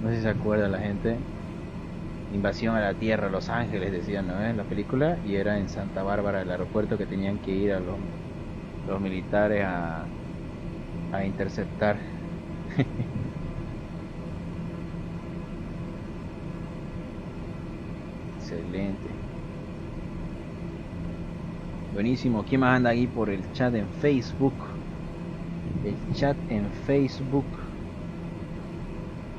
No sé si se acuerda la gente. Invasión a la Tierra, Los Ángeles, decían, ¿no? La película. Y era en Santa Bárbara, el aeropuerto que tenían que ir a los militares a interceptar. Excelente. Buenísimo. ¿Quién más anda ahí por el chat en Facebook? El chat en Facebook.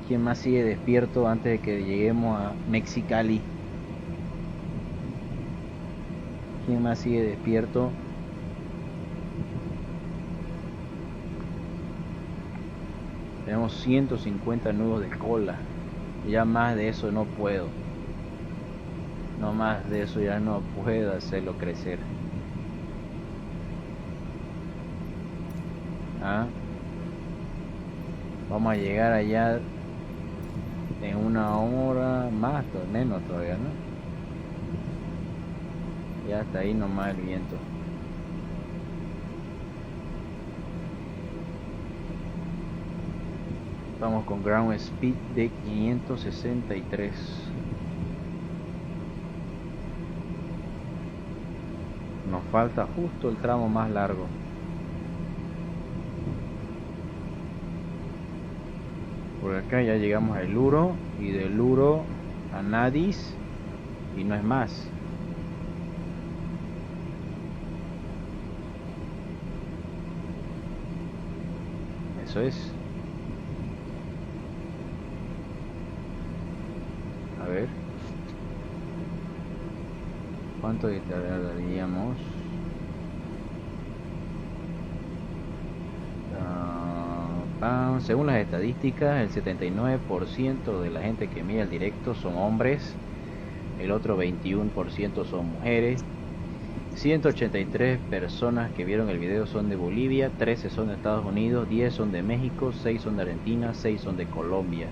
¿Quién más sigue despierto antes de que lleguemos a Mexicali? ¿Quién más sigue despierto? Tenemos 150 nudos de cola. Ya más de eso no puedo. No más de eso ya no puedo hacerlo crecer. ¿Ah? Vamos a llegar allá en una hora más, menos todavía, ¿no? Ya está ahí nomás el viento. Vamos con ground speed de 563. Nos falta justo el tramo más largo. Por acá ya llegamos a Eluro y de Eluro a Nadis y no es más. Eso es. A ver. ¿Cuánto tardaríamos? Según las estadísticas, el 79% de la gente que mira el directo son hombres, el otro 21% son mujeres. 183 personas que vieron el video son de Bolivia, 13 son de Estados Unidos, 10 son de México, 6 son de Argentina, 6 son de Colombia.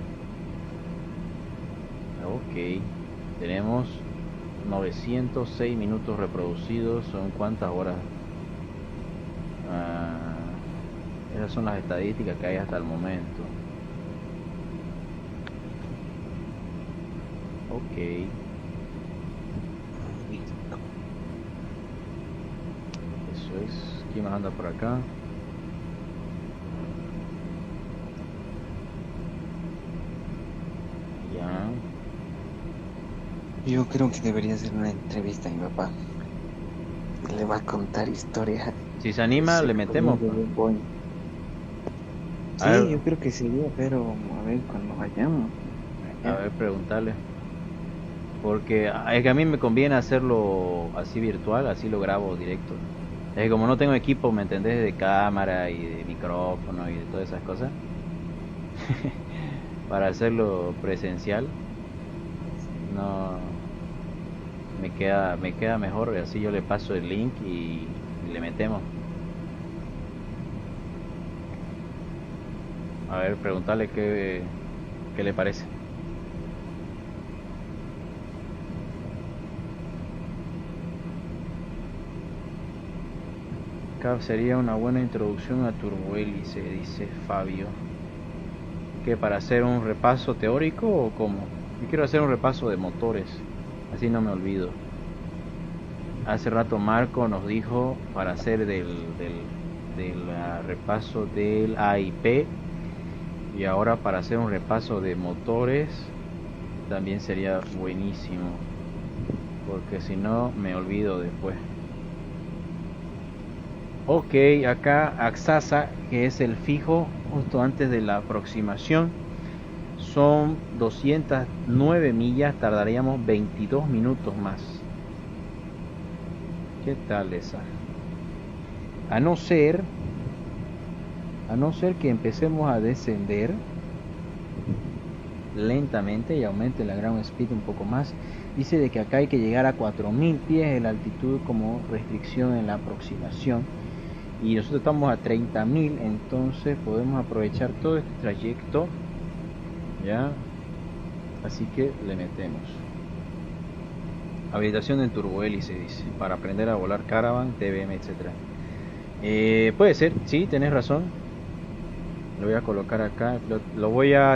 Ok, tenemos 906 minutos reproducidos. ¿Son cuántas horas? Esas son las estadísticas que hay hasta el momento. Ok. Eso es. ¿Quién más anda por acá? Ya. Yo creo que debería hacer una entrevista a mi papá. Le va a contar historias. Si se anima, le metemos, pues. A Sí, ver, yo creo que sería, pero a ver cuando vayamos. a ver, preguntarle. Porque es que a mí me conviene hacerlo así virtual, así lo grabo directo. Es que como no tengo equipo, ¿me entendés? De cámara y de micrófono y de todas esas cosas. Para hacerlo presencial, no me queda mejor. Así yo le paso el link y le metemos. A ver, preguntarle qué le parece. Cap sería una buena introducción a Turbohélice, dice Fabio. ¿Qué, para hacer un repaso teórico o cómo? Yo quiero hacer un repaso de motores, así no me olvido. Hace rato Marco nos dijo para hacer del repaso del AIP, y ahora para hacer un repaso de motores también sería buenísimo, porque si no me olvido después. Ok, acá Axasa, que es el fijo justo antes de la aproximación, son 209 millas, tardaríamos 22 minutos más. ¿Qué tal esa? A no ser que empecemos a descender lentamente y aumente la ground speed un poco más. Dice de que acá hay que llegar a 4000 pies de la altitud como restricción en la aproximación, y nosotros estamos a 30.000, entonces podemos aprovechar todo este trayecto, ya. Así que le metemos. Habilitación en turbohélice, dice, para aprender a volar Caravan, TBM, etc. Puede ser, sí, tenés razón. Lo voy a colocar acá.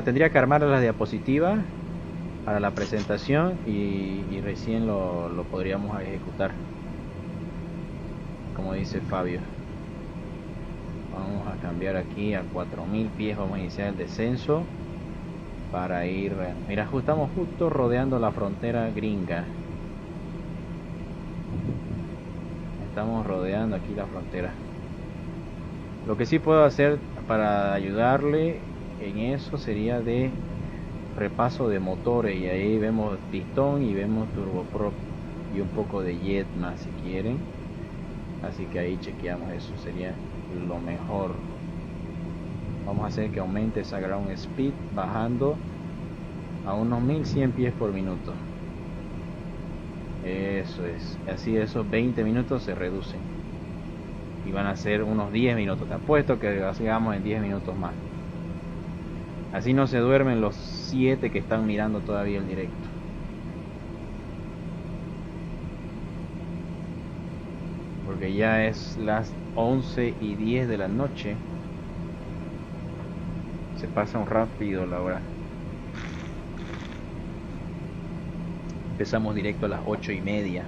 Tendría que armar las diapositivas para la presentación y recién lo podríamos ejecutar, como dice Fabio. Vamos a cambiar aquí a 4000 pies, vamos a iniciar el descenso para ir. Mira, estamos justo rodeando la frontera gringa. Estamos rodeando aquí la frontera. Lo que sí puedo hacer para ayudarle en eso sería de repaso de motores, y ahí vemos pistón y vemos turboprop y un poco de jet más si quieren. Así que ahí chequeamos, eso sería lo mejor. Vamos a hacer que aumente esa ground speed bajando a unos 1100 pies por minuto. Eso es, así esos 20 minutos se reducen y van a ser unos 10 minutos. Te apuesto que hagamos en 10 minutos más. Así no se duermen los 7 que están mirando todavía el directo. Porque ya es las 11:10 de la noche. Se pasa un rápido la hora. Empezamos directo a las 8:30.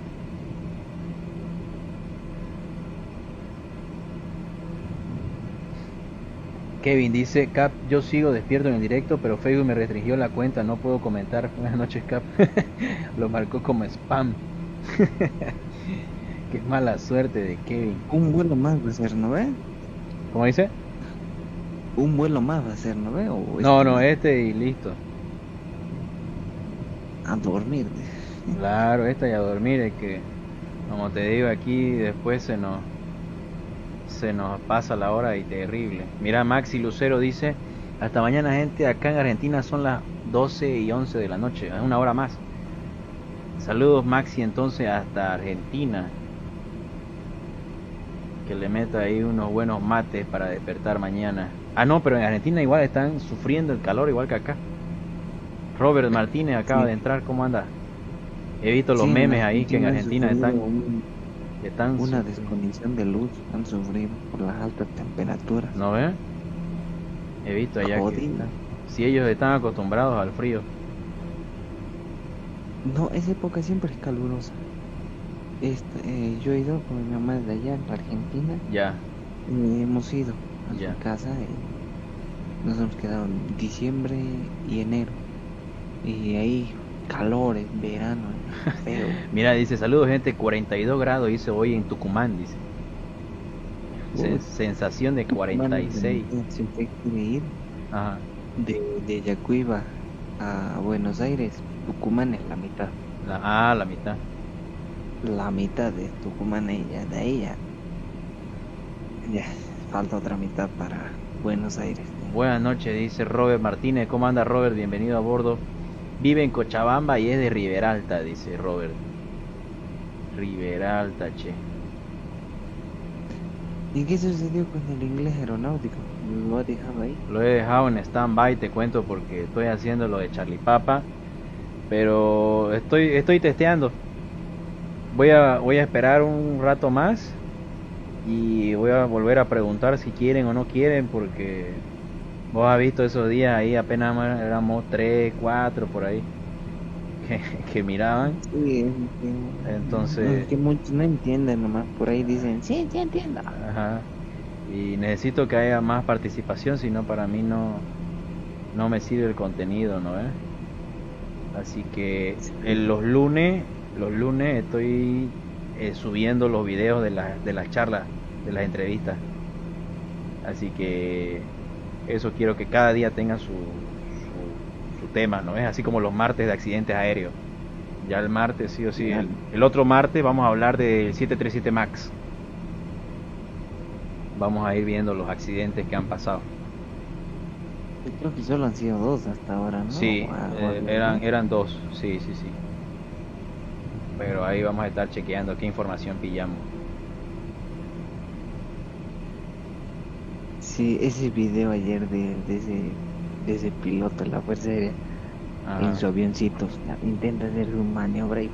Kevin dice: Cap, yo sigo despierto en el directo, pero Facebook me restringió la cuenta, no puedo comentar. Buenas noches, Cap. Lo marcó como spam. Qué mala suerte de Kevin. Un vuelo más va a ser, ¿no ve? ¿Cómo dice? Un vuelo más va a ser, ¿no ve? No, este y listo. A dormir. Claro, esta y a dormir. Es que, como te digo, aquí después se nos pasa la hora y terrible. Mira, Maxi Lucero dice: hasta mañana, gente. Acá en Argentina son las 12:11 de la noche, es una hora más. Saludos, Maxi, entonces hasta Argentina. Que le meta ahí unos buenos mates para despertar mañana. Ah, no, pero en Argentina igual están sufriendo el calor igual que acá. Robert Martínez acaba de entrar, ¿cómo anda? He visto los memes ahí que en Argentina están una desconexión de luz, han sufrido por las altas temperaturas. ¿No ven? He visto allá que si ellos están acostumbrados al frío. No, esa época siempre es calurosa. Yo he ido con mi mamá de allá, en Argentina. Ya, Hemos ido a ya. su casa y nos hemos quedado en diciembre y enero. Y ahí calor, verano, feo. Mira, dice, saludos gente, 42 grados dice hoy en Tucumán, dice. Uy, Sensación de Tucumán es 46. bonito. Si usted quiere ir Ajá. de Yacuiba a Buenos Aires, Tucumán es la mitad. La mitad. La mitad de Tucumán ella, de ahí ya falta otra mitad para Buenos Aires. Buenas noches, dice Robert Martínez. ¿Cómo anda Robert? Bienvenido a bordo. Vive en Cochabamba y es de Riberalta, dice Robert. Riberalta, che. ¿Y qué sucedió con el inglés aeronáutico? ¿Lo ha dejado ahí? Lo he dejado en stand-by, te cuento, porque estoy haciendo lo de Charlie Papa. Pero estoy testeando. Voy a esperar un rato más y voy a volver a preguntar si quieren o no quieren, porque vos has visto esos días ahí, apenas éramos 3, 4 por ahí que miraban. Sí, Entonces, que muchos no entienden nomás, por ahí dicen, sí, sí entiendo. ajá, y necesito que haya más participación, si no para mí no me sirve el contenido, ¿no? Así que los lunes estoy subiendo los videos de las charlas, de las entrevistas. Así que eso quiero que cada día tenga su tema, ¿no? Es así como los martes de accidentes aéreos. Ya el martes, sí o sí. El otro martes vamos a hablar del 737 MAX. Vamos a ir viendo los accidentes que han pasado. Yo creo que solo han sido 2 hasta ahora, ¿no? Sí, O algo así. eran 2, sí. Pero ahí vamos a estar chequeando qué información pillamos. Sí, ese video ayer de ese piloto de la Fuerza Aérea Ajá. en su avioncito, intenta hacer su maniobra y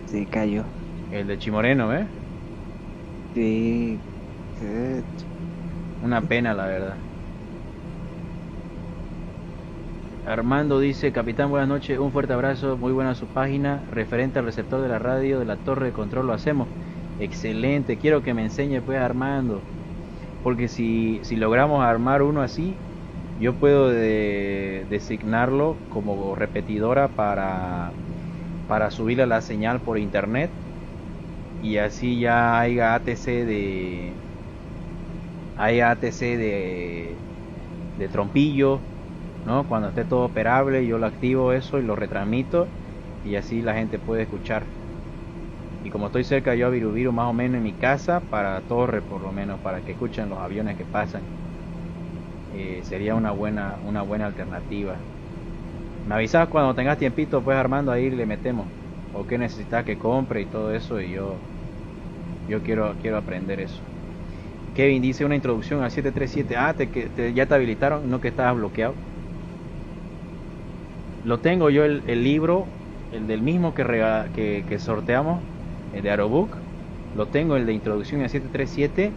se cayó. El de Chimoreno, ¿eh? Sí, Una pena, la verdad. Armando dice, capitán, buenas noches, un fuerte abrazo, muy buena su página, referente al receptor de la radio de la torre de control lo hacemos. Excelente, quiero que me enseñe pues Armando, porque si logramos armar uno así, yo puedo designarlo como repetidora para subir a la señal por internet, y así ya hay ATC de trompillo, ¿no? Cuando esté todo operable yo lo activo eso y lo retransmito, y así la gente puede escuchar. Y como estoy cerca yo a Virubiru, más o menos en mi casa, para Torre por lo menos, para que escuchen los aviones que pasan, sería una buena alternativa. Me avisas cuando tengas tiempito pues Armando, ahí le metemos, o qué necesitas que compre y todo eso, y yo quiero aprender eso. Kevin dice una introducción al 737. Ya te habilitaron, no que estabas bloqueado. Lo tengo yo el libro, el del mismo que sorteamos, el de Aerobook. Lo tengo, el de introducción al 737.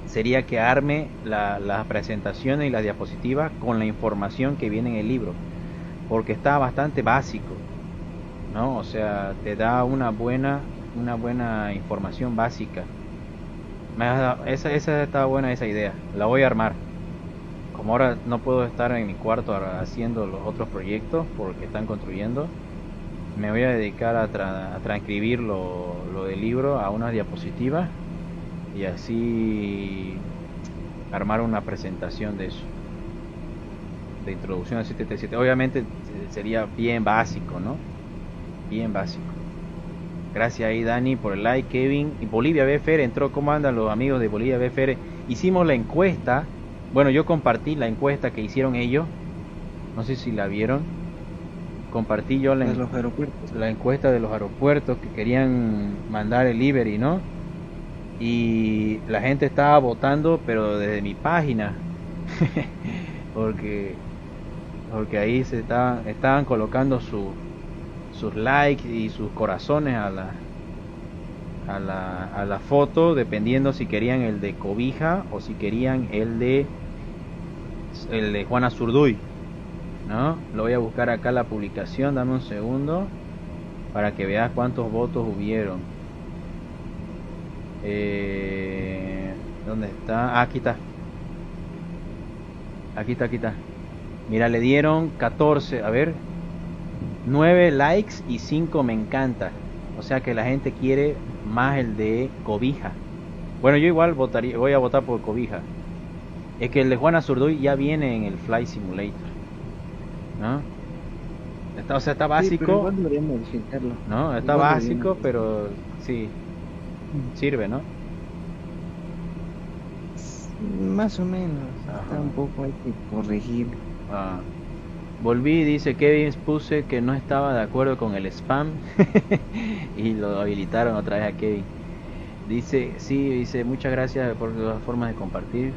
Sería que arme las presentaciones y las diapositivas con la información que viene en el libro, porque está bastante básico, ¿no? O sea, te da una buena información básica. Esa está buena, esa idea. La voy a armar. Como ahora no puedo estar en mi cuarto haciendo los otros proyectos porque están construyendo, me voy a dedicar a transcribir lo del libro a unas diapositivas y así armar una presentación de eso, de introducción al 737. Obviamente sería bien básico, ¿no? Bien básico. Gracias ahí Dani por el like, Kevin. Y Bolivia BFR entró. ¿Cómo andan los amigos de Bolivia BFR? Hicimos la encuesta. Bueno, yo compartí la encuesta que hicieron ellos. No sé si la vieron. Compartí yo la encuesta de los aeropuertos que querían mandar el delivery, ¿no? Y la gente estaba votando, pero desde mi página. porque ahí estaban colocando sus likes y sus corazones a la foto, dependiendo si querían el de Cobija o si querían el de Juana Zurduy, ¿no? Lo voy a buscar acá la publicación, dame un segundo. para que veas cuántos votos hubieron. ¿Dónde está? Ah, aquí está. Aquí está. Mira, le dieron 14, a ver, 9 likes y 5 me encanta. O sea que la gente quiere más el de Cobija. Bueno, yo igual voy a votar por Cobija. Es que el de Juana Zurduy ya viene en el Flight Simulator, ¿no? O sea, está Sí, pero básico, igual deberíamos modificarlo. ¿no? Está Igual básico, deberíamos- pero sí, sirve, ¿no? Más o menos. Ajá. Está un poco, hay que corregir. Ah. Volví, dice Kevin, puse que no estaba de acuerdo con el spam y lo habilitaron otra vez a Kevin. Dice, sí, dice, muchas gracias por las formas de compartir.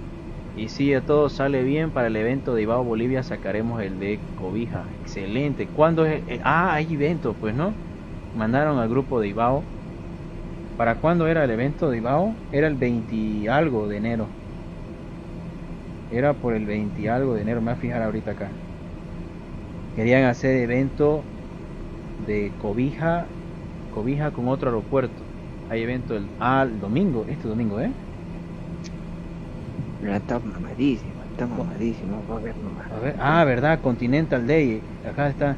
Y si a todo sale bien, para el evento de Ibao Bolivia sacaremos el de Cobija. Excelente. ¿Cuándo es? Hay evento, pues, ¿no? Mandaron al grupo de Ibao. ¿Para cuándo era el evento de Ibao? Era el 20 y algo de enero. Era por el 20 y algo de enero. Me voy a fijar ahorita acá. Querían hacer evento de Cobija con otro aeropuerto. Hay evento el domingo, este domingo, ¿eh? Pero está mamadísimo, va a ver nomás. A ver, verdad, Continental Day, acá está.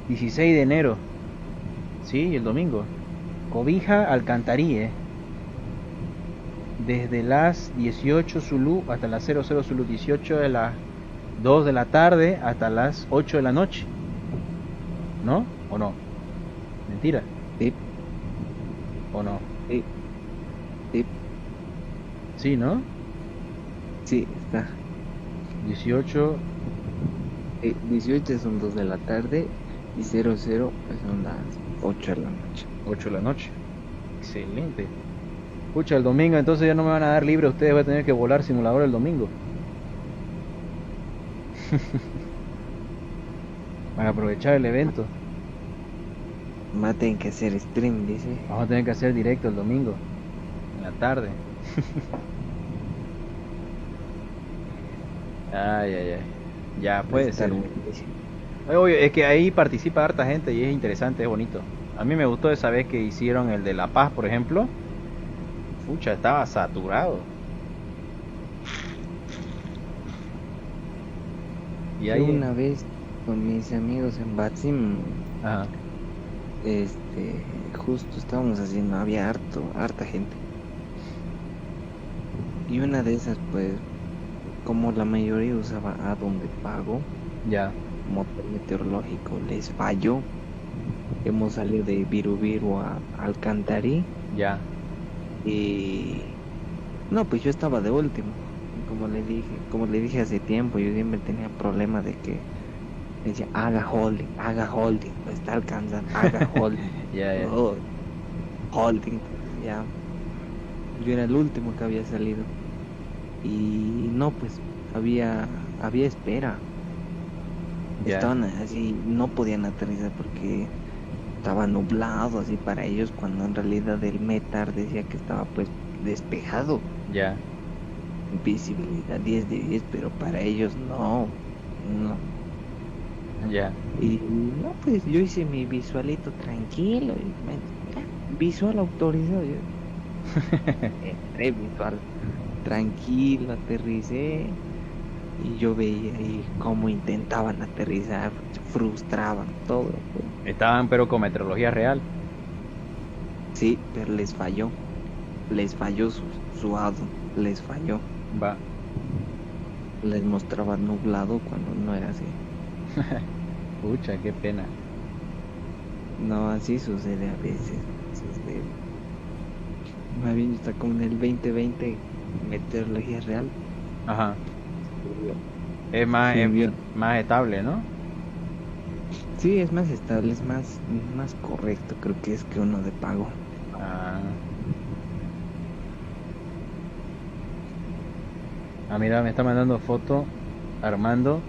16 de enero. Sí, el domingo. Cobija Alcantarí, desde las 18 Zulu hasta las 00 Zulu, 18 de las 2 de la tarde hasta las 8 de la noche. ¿No? ¿O no? Mentira. Sí, ¿O no? sí, sí, Sí, ¿no? sí, está. 18. 18 son 2 de la tarde y 00 pues son las 8 de la noche. 8 de la noche. Excelente. Escucha, el domingo entonces ya no me van a dar libre. Ustedes van a tener que volar simulador el domingo. Van a aprovechar el evento. Maten que hacer stream, dice. Vamos a tener que hacer directo el domingo. En la tarde. Ay. Ya puede Estar ser. buenísimo. Obvio, es que ahí participa harta gente y es interesante, es bonito. A mí me gustó esa vez que hicieron el de La Paz, por ejemplo. Pucha, estaba saturado. Y Yo ahí. una vez con mis amigos en Batsim, Ajá. justo estábamos haciendo, había harta gente. Y una de esas, pues, como la mayoría usaba a donde pago, Ya. motor meteorológico, les falló. Hemos salido de Virubiru a Alcantarí Ya. y no, pues yo estaba de último. Como le dije hace tiempo, yo siempre tenía problemas de que decía haga holding, lo está alcanzando, haga holding. Ya. Oh, holding, ya. Yo era el último que había salido. Y no, pues había espera. Ya. Estaban así, no podían aterrizar porque estaba nublado así para ellos, cuando en realidad el METAR decía que estaba pues despejado, Ya. visibilidad 10 de 10, pero para ellos no. Ya. Y no, pues yo hice mi visualito tranquilo, visual autorizado, yo entré visual tranquilo, aterricé y yo veía ahí cómo intentaban aterrizar, se frustraban todo. Estaban pero con meteorología real. Sí, pero les falló su ADO, les falló, Va. les mostraba nublado cuando no era así. Pucha, qué pena. No, así sucede a veces. Más bien está como en el 2020 meteorología real. Ajá. Es más, Sirvió. más estable, ¿no? Sí, es más estable, es más correcto, creo que es que uno de pago. Mira, me está mandando foto Armando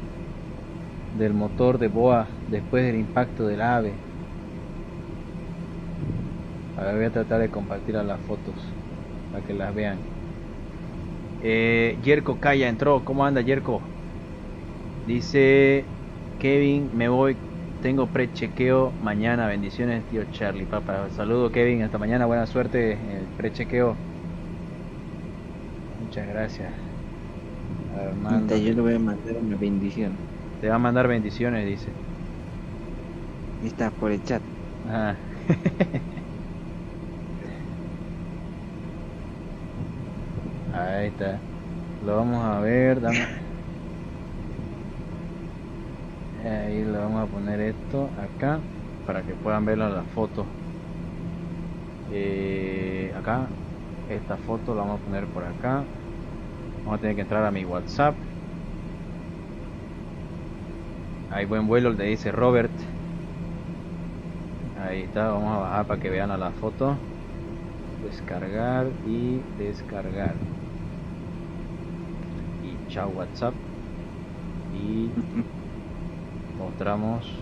del motor de Boa después del impacto del ave. A ver, voy a tratar de compartir las fotos para que las vean. Yerko Kaya entró. ¿Cómo anda, Yerko? Dice Kevin, me voy tengo pre-chequeo mañana. Bendiciones, tío Charlie, papá. Saludo, Kevin. Hasta mañana. Buena suerte en el pre-chequeo. Muchas gracias, Armando. Yo le voy a mandar una bendición. Te va a mandar bendiciones, dice. Está por el chat. Ajá. Ahí está. Lo vamos a ver. Ahí le vamos a poner esto acá para que puedan verlo en la foto. Acá, esta foto la vamos a poner por acá. Vamos a tener que entrar a mi WhatsApp. Hay buen vuelo, le dice Robert. Ahí está, vamos a bajar para que vean a la foto. Descargar y descargar. Y chao WhatsApp. Y mostramos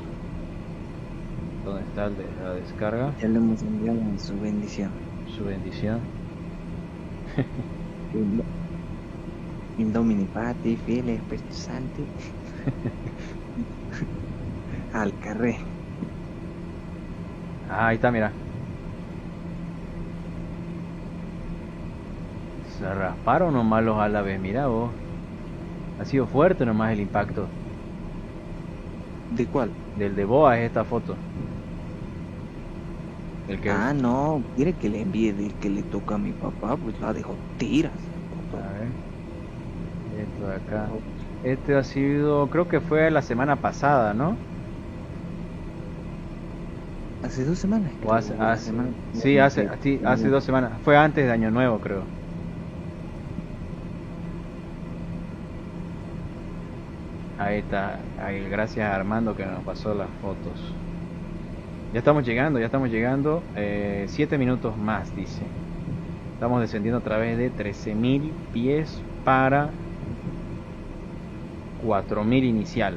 dónde está el de la descarga. Ya le hemos enviado su bendición. Su bendición. In Domini Pati, Fili, Spiritus Sancti. Al carré. Ah, ahí está, mira. Se rasparon nomás los árabes, mira vos. Ha sido fuerte nomás el impacto. ¿De cuál? Del de Boa es esta foto. El que... Ah, no, quiere que le envíe del que le toca a mi papá, pues la dejó tiras. A ver. Esto de acá. Este ha sido, creo que fue la semana pasada, ¿no? Hace 2 semanas. O hace, creo, hace- semana. sí, hace 2 semanas. Fue antes de Año Nuevo, creo. Ahí está. Ahí, gracias a Armando que nos pasó las fotos. Ya estamos llegando, ya estamos llegando. 7 minutos más, dice. Estamos descendiendo a través de 13.000 pies para 4.000 inicial.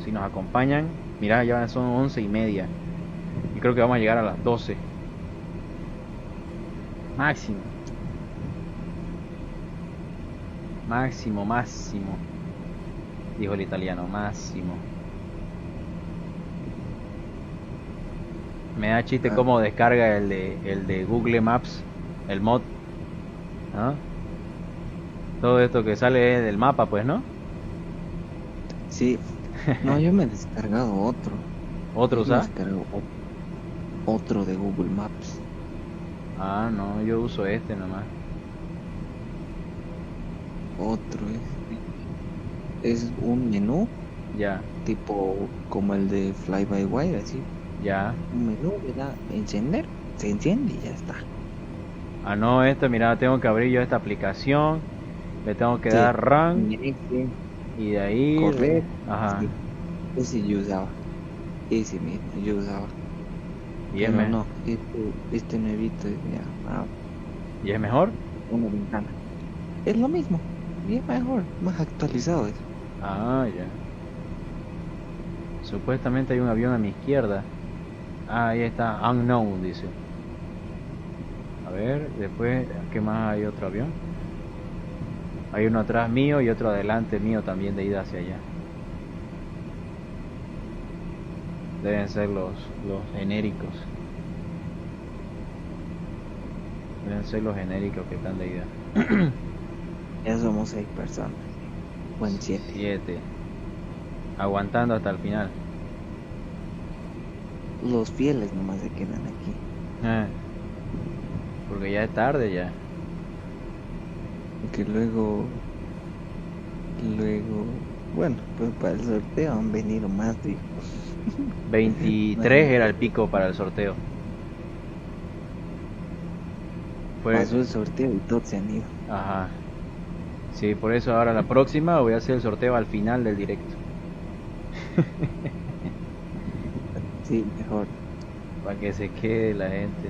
Si nos acompañan, mirá, ya son 11:30. Y creo que vamos a llegar a las 12. Máximo. Máximo, máximo. Dijo el italiano, máximo. Me da chiste cómo descarga el de Google Maps, el mod. ¿Ah? Todo esto que sale es del mapa, pues, ¿no? Sí. No, yo me he descargado otro. ¿Otro Yo me usas? descargo otro de Google Maps. Ah, no, yo uso este nomás. Otro es un menú Ya, tipo como el de Fly by Wire, así. ya. Un menú, le da encender, se enciende y ya está. Ah, no, esto, mira, tengo que abrir yo esta aplicación. Le tengo que Sí. dar run. Ese, Y de ahí... correcto. Ajá. Sí. Ese yo usaba. Ese mismo yo usaba. ¿Y es, Pero me- no, este nuevito es ya ¿Y es mejor? una ventana. Es lo mismo, bien mejor, más actualizado es. Ah, ya. Supuestamente hay un avión a mi izquierda. Ah, ahí está, unknown, dice. A ver, después, ¿qué más hay otro avión? Hay uno atrás mío y otro adelante mío también de ida hacia allá. Deben ser los genéricos. Deben ser los genéricos que están de ida. Ya somos 6 personas. Buen 7. 7. Aguantando hasta el final. Los fieles nomás se quedan aquí. Porque ya es tarde ya. Que luego, bueno, pues para el sorteo han venido más de 23 era el pico para el sorteo. Fue... pasó el sorteo y todos se han ido. Ajá. Sí, por eso ahora la próxima voy a hacer el sorteo al final del directo. Sí, mejor. Para que se quede la gente.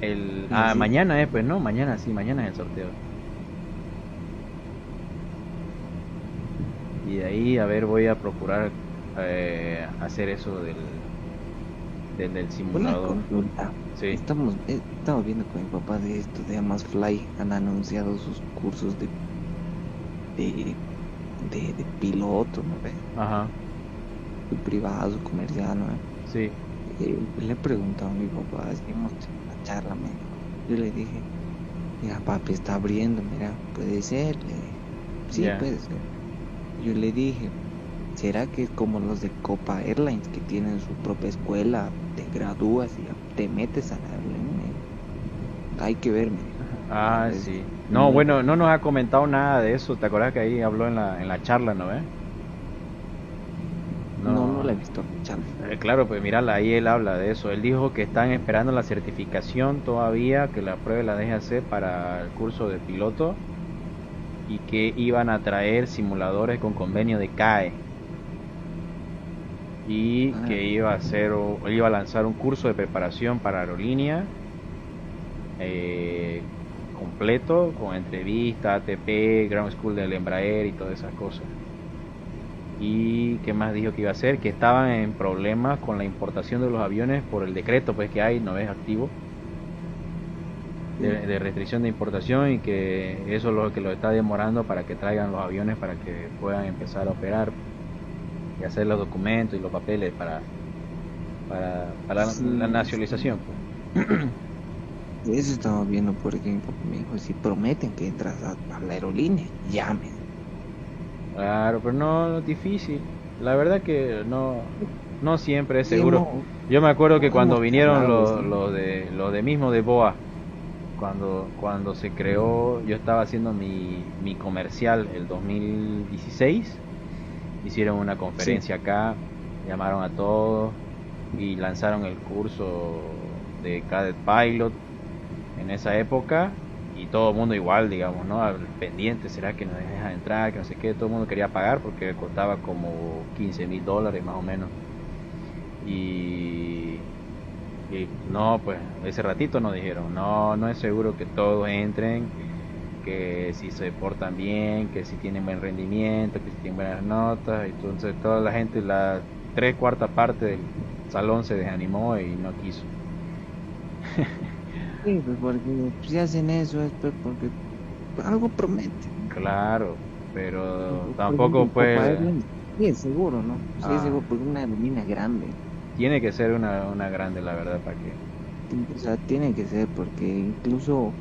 Sí. Mañana es, pues, ¿no? Mañana sí, mañana es el sorteo. Y de ahí, a ver, voy a procurar hacer eso del Una simulador. consulta. Sí. Estamos viendo con mi papá de esto de Amas Fly. Han anunciado sus cursos de de piloto, ¿no ves? Ajá, Privado, comercial, ¿no ves? sí. Le he preguntado a mi papá, hicimos una charla, me dijo. Yo le dije, mira, papi, está abriendo, mira, puede ser. Le dije, sí, Ya. puede ser. Yo le dije, ¿será que es como los de Copa Airlines que tienen su propia escuela, te gradúas y ya te metes a la aerolínea? Me dijo, hay que ver, me dijo. Ah, Pues, sí. No, nunca, bueno, no nos ha comentado nada de eso. ¿Te acuerdas que ahí habló en la charla, no ves? no No. la he visto en la charla. Claro, pues mírala, ahí él habla de eso. Él dijo que están esperando la certificación todavía, que la prueba la deje hacer para el curso de piloto y que iban a traer simuladores con convenio de CAE y Ah, que iba a hacer iba a lanzar un curso de preparación para aerolínea eh, completo con entrevista, ATP, Ground School del Embraer y todas esas cosas. Y qué más dijo que iba a hacer, que estaban en problemas con la importación de los aviones por el decreto pues que hay, no es activo, sí. de restricción de importación, y que eso es lo que lo está demorando para que traigan los aviones para que puedan empezar a operar y hacer los documentos y los papeles para la Sí, nacionalización pues. eso estaba viendo porque mi papá me dijo, si prometen que entras a la aerolínea, llame. Claro, pero no es difícil. La verdad que no, no siempre es Sí, seguro. Yo me acuerdo que cuando hemos vinieron charlado eso. los de mismo de Boa, cuando se creó, yo estaba haciendo mi comercial el 2016, hicieron una Sí, conferencia acá, llamaron a todos y lanzaron el curso de Cadet Pilot en esa época, y todo el mundo igual, digamos, ¿no? Al pendiente, ¿será que nos dejan entrar? Que no sé qué, todo el mundo quería pagar porque costaba como $15,000 más o menos. Y, y no, pues ese ratito nos dijeron, no, no es seguro que todos entren, que si se portan bien, que si tienen buen rendimiento, que si tienen buenas notas. Entonces toda la gente, la tres cuarta parte del salón se desanimó y no quiso. sí, pues porque si hacen eso es pues porque algo promete. Claro, pero Por tampoco ejemplo, Copa pues Airlines, sí es seguro, ¿no? Sí es ah, seguro porque es una aerolínea grande. tiene que ser una grande, la verdad, para que... O sea, tiene que ser porque incluso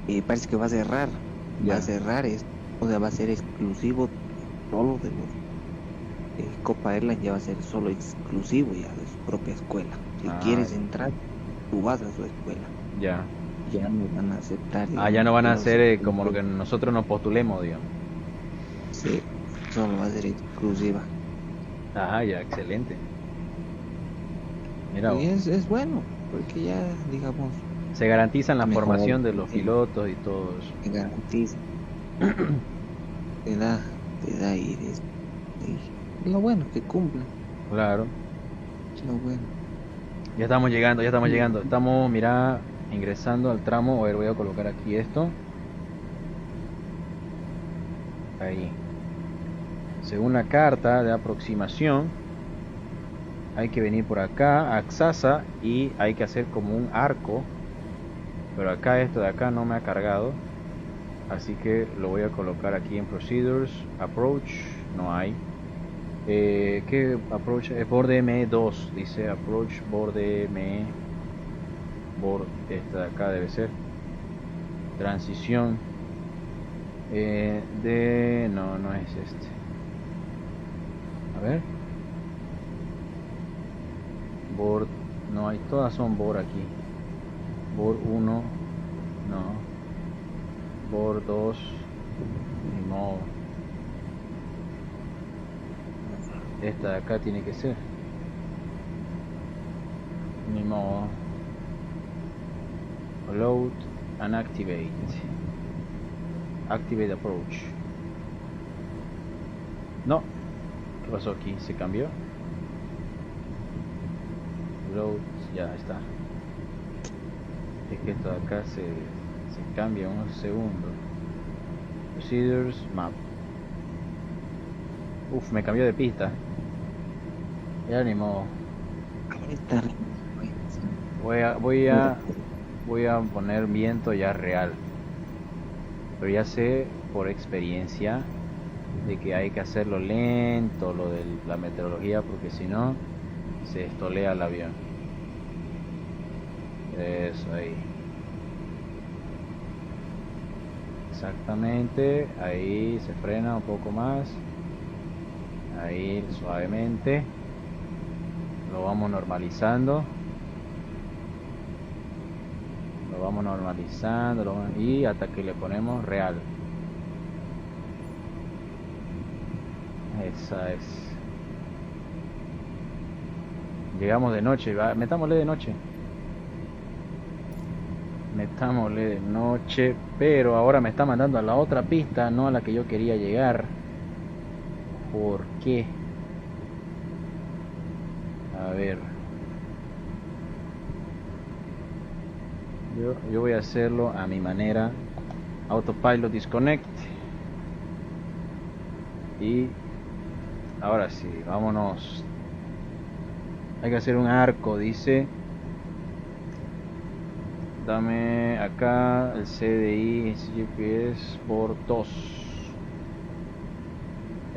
eh, parece que va a Ya. cerrar esto, o sea, va a ser exclusivo solo de los Copa Airlines, ya va a ser solo exclusivo ya de su propia escuela. Si Ah, quieres entrar, tú vas a su escuela. ya. Ya no van a aceptar, Ah, ya no digamos, van que a los hacer como lo que nosotros nos postulemos, digamos. sí, solo va a ser exclusiva. Ah, ya, excelente. Mira Y vos. es bueno, porque ya, digamos, Se garantizan la mejor, formación de los pilotos y todo eso. te garantiza, te da y es lo bueno, que cumplan, Claro. es lo bueno. Ya estamos llegando, ya estamos Sí, llegando. Estamos, mira, ingresando al tramo. A ver, voy a colocar aquí esto. Ahí. Según la carta de aproximación, hay que venir por acá, a Axasa, y hay que hacer como un arco. Pero acá esto de acá no me ha cargado. Así que lo voy a colocar aquí en Procedures. Approach, no hay. ¿Qué approach? Es borde ME2, dice approach borde ME. Borde, esta de acá debe ser. Transición. No, no es este. A ver. Board, no hay, todas son board aquí. Board 1, no. Board 2, no. Esta de acá tiene que ser. Ni modo. Load and activate. Activate approach. No. ¿Qué pasó aquí? ¿Se cambió? Load, ya está. Es que esto de acá se cambia un segundo. Procedures, map. Uf, me cambió de pista. Ya ni modo. está Voy a, voy mira, a, voy a poner viento ya real. pero ya sé por experiencia de que hay que hacerlo lento, lo de la meteorología, porque si no se estolea el avión. Eso ahí. Exactamente, ahí se frena un poco más. Ahí suavemente. Lo vamos normalizando. Lo vamos normalizando, y hasta que le ponemos real. Esa es. Llegamos de noche, metámosle de noche. Metámosle de noche, pero ahora me está mandando a la otra pista, no a la que yo quería llegar. ¿Por qué? A ver. Yo voy a hacerlo a mi manera. Autopilot disconnect. Y ahora sí, vámonos. Hay que hacer un arco, dice. Dame acá el CDI GPS por 2.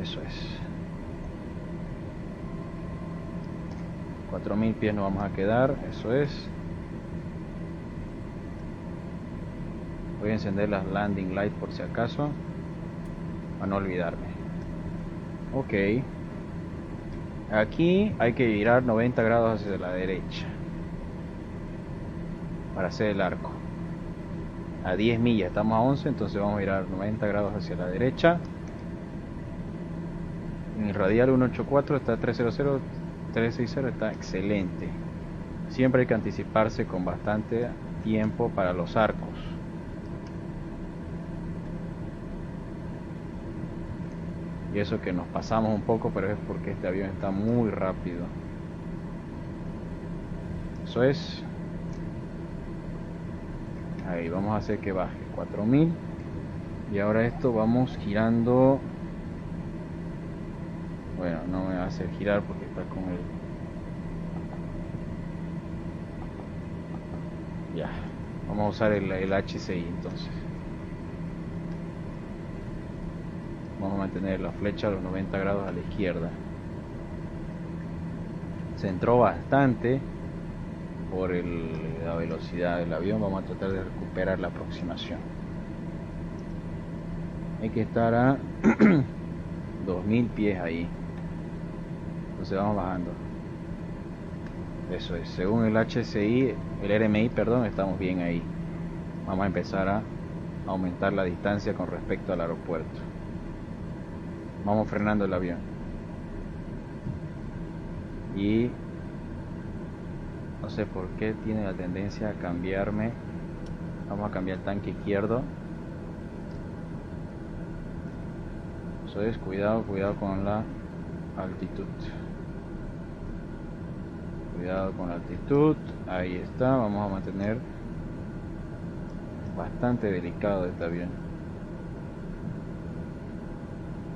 Eso es. 4000 pies nos vamos a quedar. Eso es. Voy a encender las landing light por si acaso, para no olvidarme. Ok. Aquí hay que girar 90 grados hacia la derecha para hacer el arco. A 10 millas, estamos a 11, entonces vamos a girar 90 grados hacia la derecha. En el radial 184 está 300, 360 está excelente. Siempre hay que anticiparse con bastante tiempo para los arcos. Y eso que nos pasamos un poco, pero es porque este avión está muy rápido. Eso es. Ahí vamos a hacer que baje 4000. Y ahora esto vamos girando. Bueno, no me va a hacer girar porque está con el... Ya. Vamos a usar el HCI entonces. Vamos a mantener la flecha a los 90 grados a la izquierda. Se entró bastante por la velocidad del avión. Vamos a tratar de recuperar la aproximación. Hay que estar a 2000 pies ahí. Entonces vamos bajando. Eso es. Según el HCI, el RMI, perdón, estamos bien ahí. Vamos a empezar a aumentar la distancia con respecto al aeropuerto. Vamos frenando el avión. Y no sé por qué tiene la tendencia a cambiarme. Vamos a cambiar el tanque izquierdo. Eso es, cuidado con la altitud. Cuidado con la altitud. Ahí está, vamos a mantener. Bastante delicado este avión.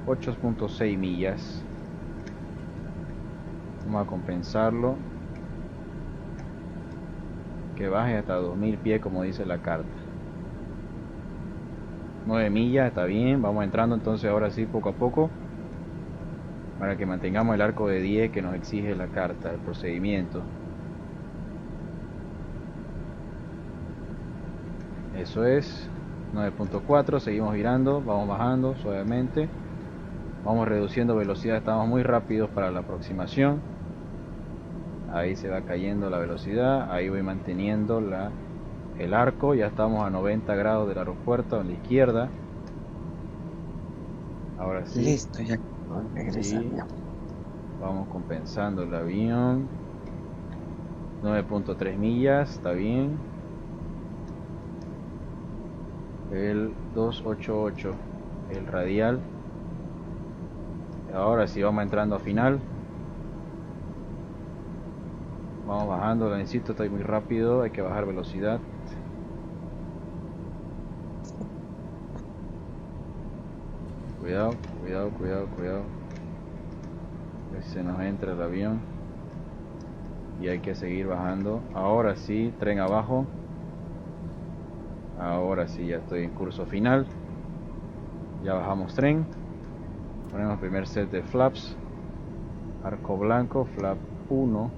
8.6 millas. Vamos a compensarlo. Que baje hasta 2000 pies como dice la carta. 9 millas, está bien. Vamos entrando entonces ahora sí poco a poco. Para que mantengamos el arco de 10 que nos exige la carta, el procedimiento. Eso es. 9.4, seguimos girando. Vamos bajando suavemente. Vamos reduciendo velocidad, estamos muy rápidos para la aproximación. Ahí se va cayendo la velocidad. Ahí voy manteniendo el arco. Ya estamos a 90 grados del aeropuerto a la izquierda. Ahora sí. Listo, ya regresa. Sí. Vamos compensando el avión. 9.3 millas, está bien. El 288, el radial. Ahora sí vamos entrando a final. Vamos bajando, lo necesito, estoy muy rápido, hay que bajar velocidad. Cuidado. Se nos entra el avión. Y hay que seguir bajando. Ahora sí, tren abajo. Ahora sí, ya estoy en curso final. Ya bajamos tren. Ponemos el primer set de flaps. Arco blanco, flap 1.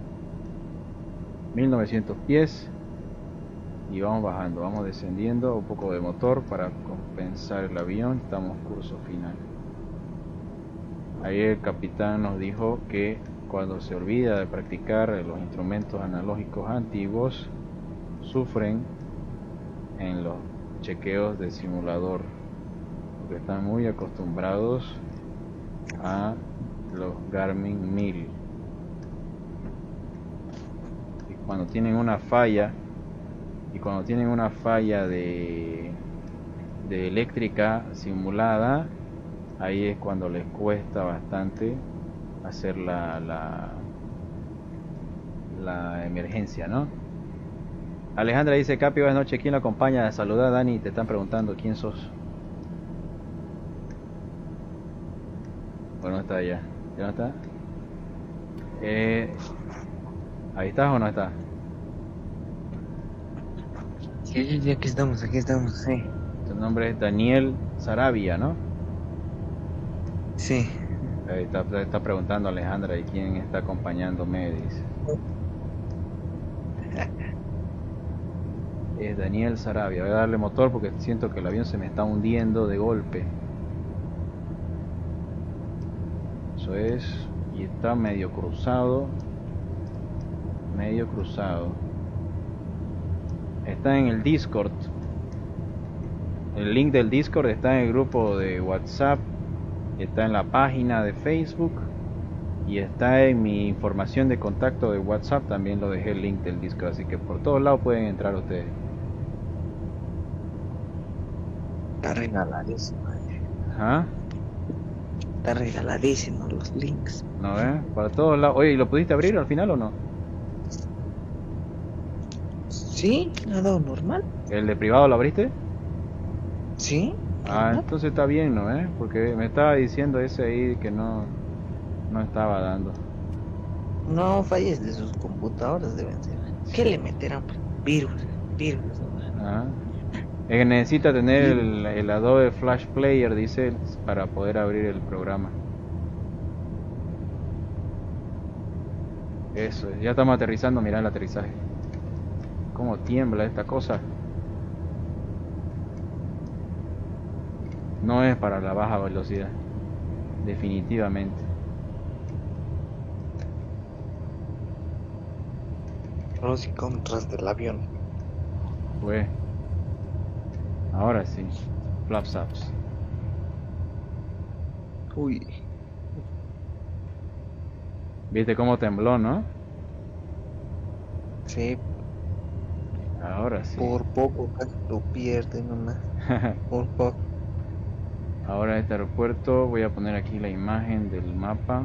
1900 pies. Y vamos bajando, vamos descendiendo. Un poco de motor para compensar el avión. Estamos curso final. Ahí el capitán nos dijo que cuando se olvida de practicar los instrumentos analógicos antiguos, sufren en los chequeos de simulador, porque están muy acostumbrados a los Garmin 1000. Y cuando tienen una falla, de eléctrica simulada, ahí es cuando les cuesta bastante hacer la emergencia, ¿no? Alejandra dice: Capi, buenas noches, ¿quién lo acompaña? Saluda a Dani, te están preguntando quién sos. Bueno, está ya. ¿Ya no está? ¿Ahí estás o no estás? Sí, aquí estamos, sí. Tu nombre es Daniel Sarabia, ¿no? Sí. Ahí está preguntando Alejandra, ¿y quién está acompañándome? Dice. Es Daniel Sarabia. Voy a darle motor porque siento que el avión se me está hundiendo de golpe. Eso es. Y está medio cruzado. Está en el Discord. El link del Discord está en el grupo de WhatsApp. Está en la página de Facebook. Y está en mi información de contacto de WhatsApp. También lo dejé el link del Discord. Así que por todos lados pueden entrar ustedes. Está regaladísimo. Ajá. Está regaladísimo los links. ¿No ves? Para todos lados. Oye, ¿y lo pudiste abrir al final o no? Sí, nada normal. ¿El de privado lo abriste? Sí. Ah, normal. entonces está bien, ¿no? Porque me estaba diciendo ese ahí que no estaba dando. No falles de sus computadoras deben ser. ¿Qué le meterán? Virus. Ah. Es que necesita tener el Adobe Flash Player, dice, para poder abrir el programa. Eso, ya estamos aterrizando, mirá el aterrizaje. Cómo tiembla esta cosa. No es para la baja velocidad, definitivamente. Pros y contras del avión. Pues, ahora sí, flaps ups. Uy. ¿Viste cómo tembló, no? Sí, Ahora sí. por poco casi lo pierde nomás. Por poco. Ahora este aeropuerto, voy a poner aquí la imagen del mapa.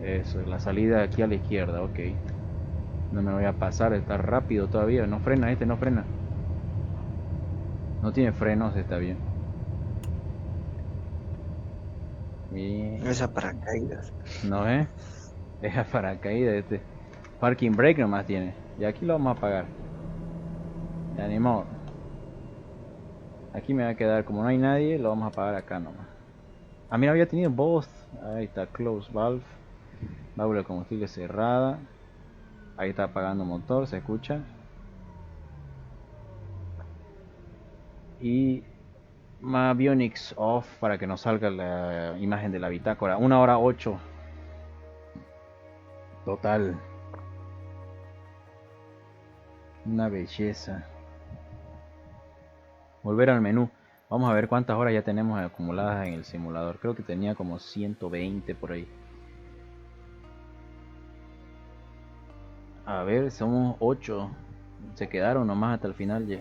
Eso, la salida aquí a la izquierda, ok. No me voy a pasar, está rápido todavía. No frena, no frena. No tiene frenos, está bien. Bien. Esa paracaídas. ¿No ves? Es paracaídas este. Parking brake nomás tiene. Y aquí lo vamos a apagar. Ya ni modo. Aquí me va a quedar, como no hay nadie, lo vamos a apagar acá nomás. Ah, mira, había tenido both. Ahí está, close valve. Válvula de combustible cerrada. Ahí está apagando motor, se escucha. Y Avionics off para que nos salga la imagen de la bitácora. 1 hora 8. Total. Una belleza. Volver al menú. Vamos a ver cuántas horas ya tenemos acumuladas en el simulador. Creo que tenía como 120 por ahí. A ver, somos 8. Se quedaron nomás hasta el final ya.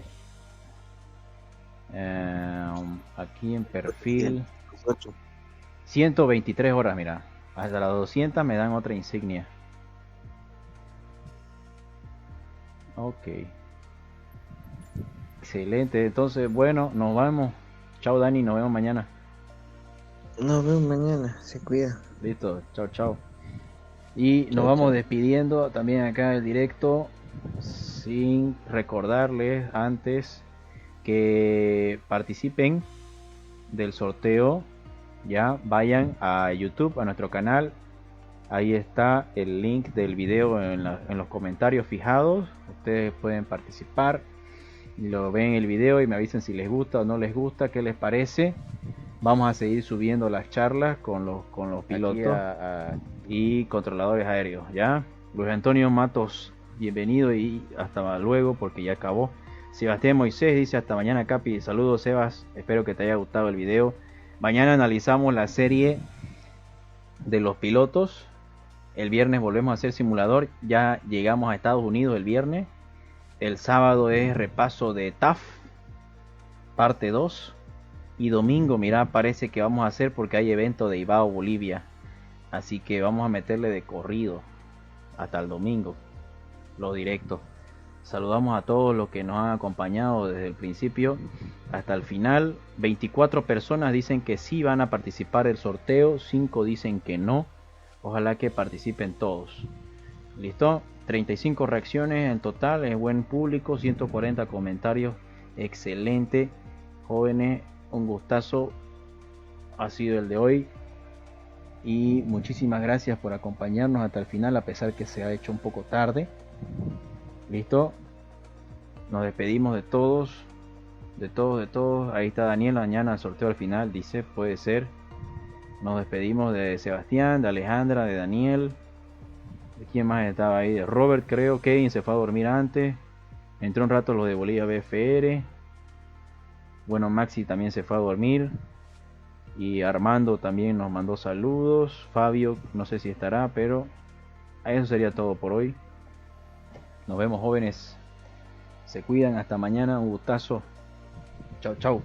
Aquí en perfil 123 horas, mira. Hasta las 200 me dan otra insignia. Ok. Excelente, entonces bueno, nos vemos. Chao Dani, nos vemos mañana. Nos vemos mañana, se cuida. Listo, chao, chao. Y nos Chao, vamos chao. despidiendo también acá del directo, sin recordarles antes que participen del sorteo, ya vayan a YouTube, a nuestro canal. Ahí está el link del video en los comentarios fijados. Ustedes pueden participar, lo ven el video y me avisen si les gusta o no les gusta, qué les parece. Vamos a seguir subiendo las charlas con los pilotos y controladores aéreos, ¿ya? Luis Antonio Matos, bienvenido y hasta luego porque ya acabó. Sebastián Moisés dice hasta mañana, Capi. Saludos, Sebas, espero que te haya gustado el video. Mañana analizamos la serie de los pilotos. El viernes volvemos a hacer simulador. Ya llegamos a Estados Unidos el viernes. El sábado es repaso de TAF, parte 2. Y domingo, mira, parece que vamos a hacer porque hay evento de Ibao Bolivia. Así que vamos a meterle de corrido hasta el domingo, los directos. Saludamos a todos los que nos han acompañado desde el principio hasta el final. 24 personas dicen que sí van a participar del sorteo, 5 dicen que no. Ojalá que participen todos. ¿Listo? 35 reacciones en total, es buen público, 140 comentarios, excelente. Jóvenes, un gustazo ha sido el de hoy. Y muchísimas gracias por acompañarnos hasta el final, a pesar que se ha hecho un poco tarde. ¿Listo? Nos despedimos de todos. De todos. Ahí está Daniel, mañana el sorteo al final, dice, puede ser. Nos despedimos de Sebastián, de Alejandra, de Daniel. ¿De quién más estaba ahí? De Robert, creo. Kevin se fue a dormir antes. Entró un rato los de Bolivia BFR. Bueno, Maxi también se fue a dormir. Y Armando también nos mandó saludos. Fabio, no sé si estará, pero eso sería todo por hoy. Nos vemos, jóvenes. Se cuidan, hasta mañana, un gustazo. Chau, chau.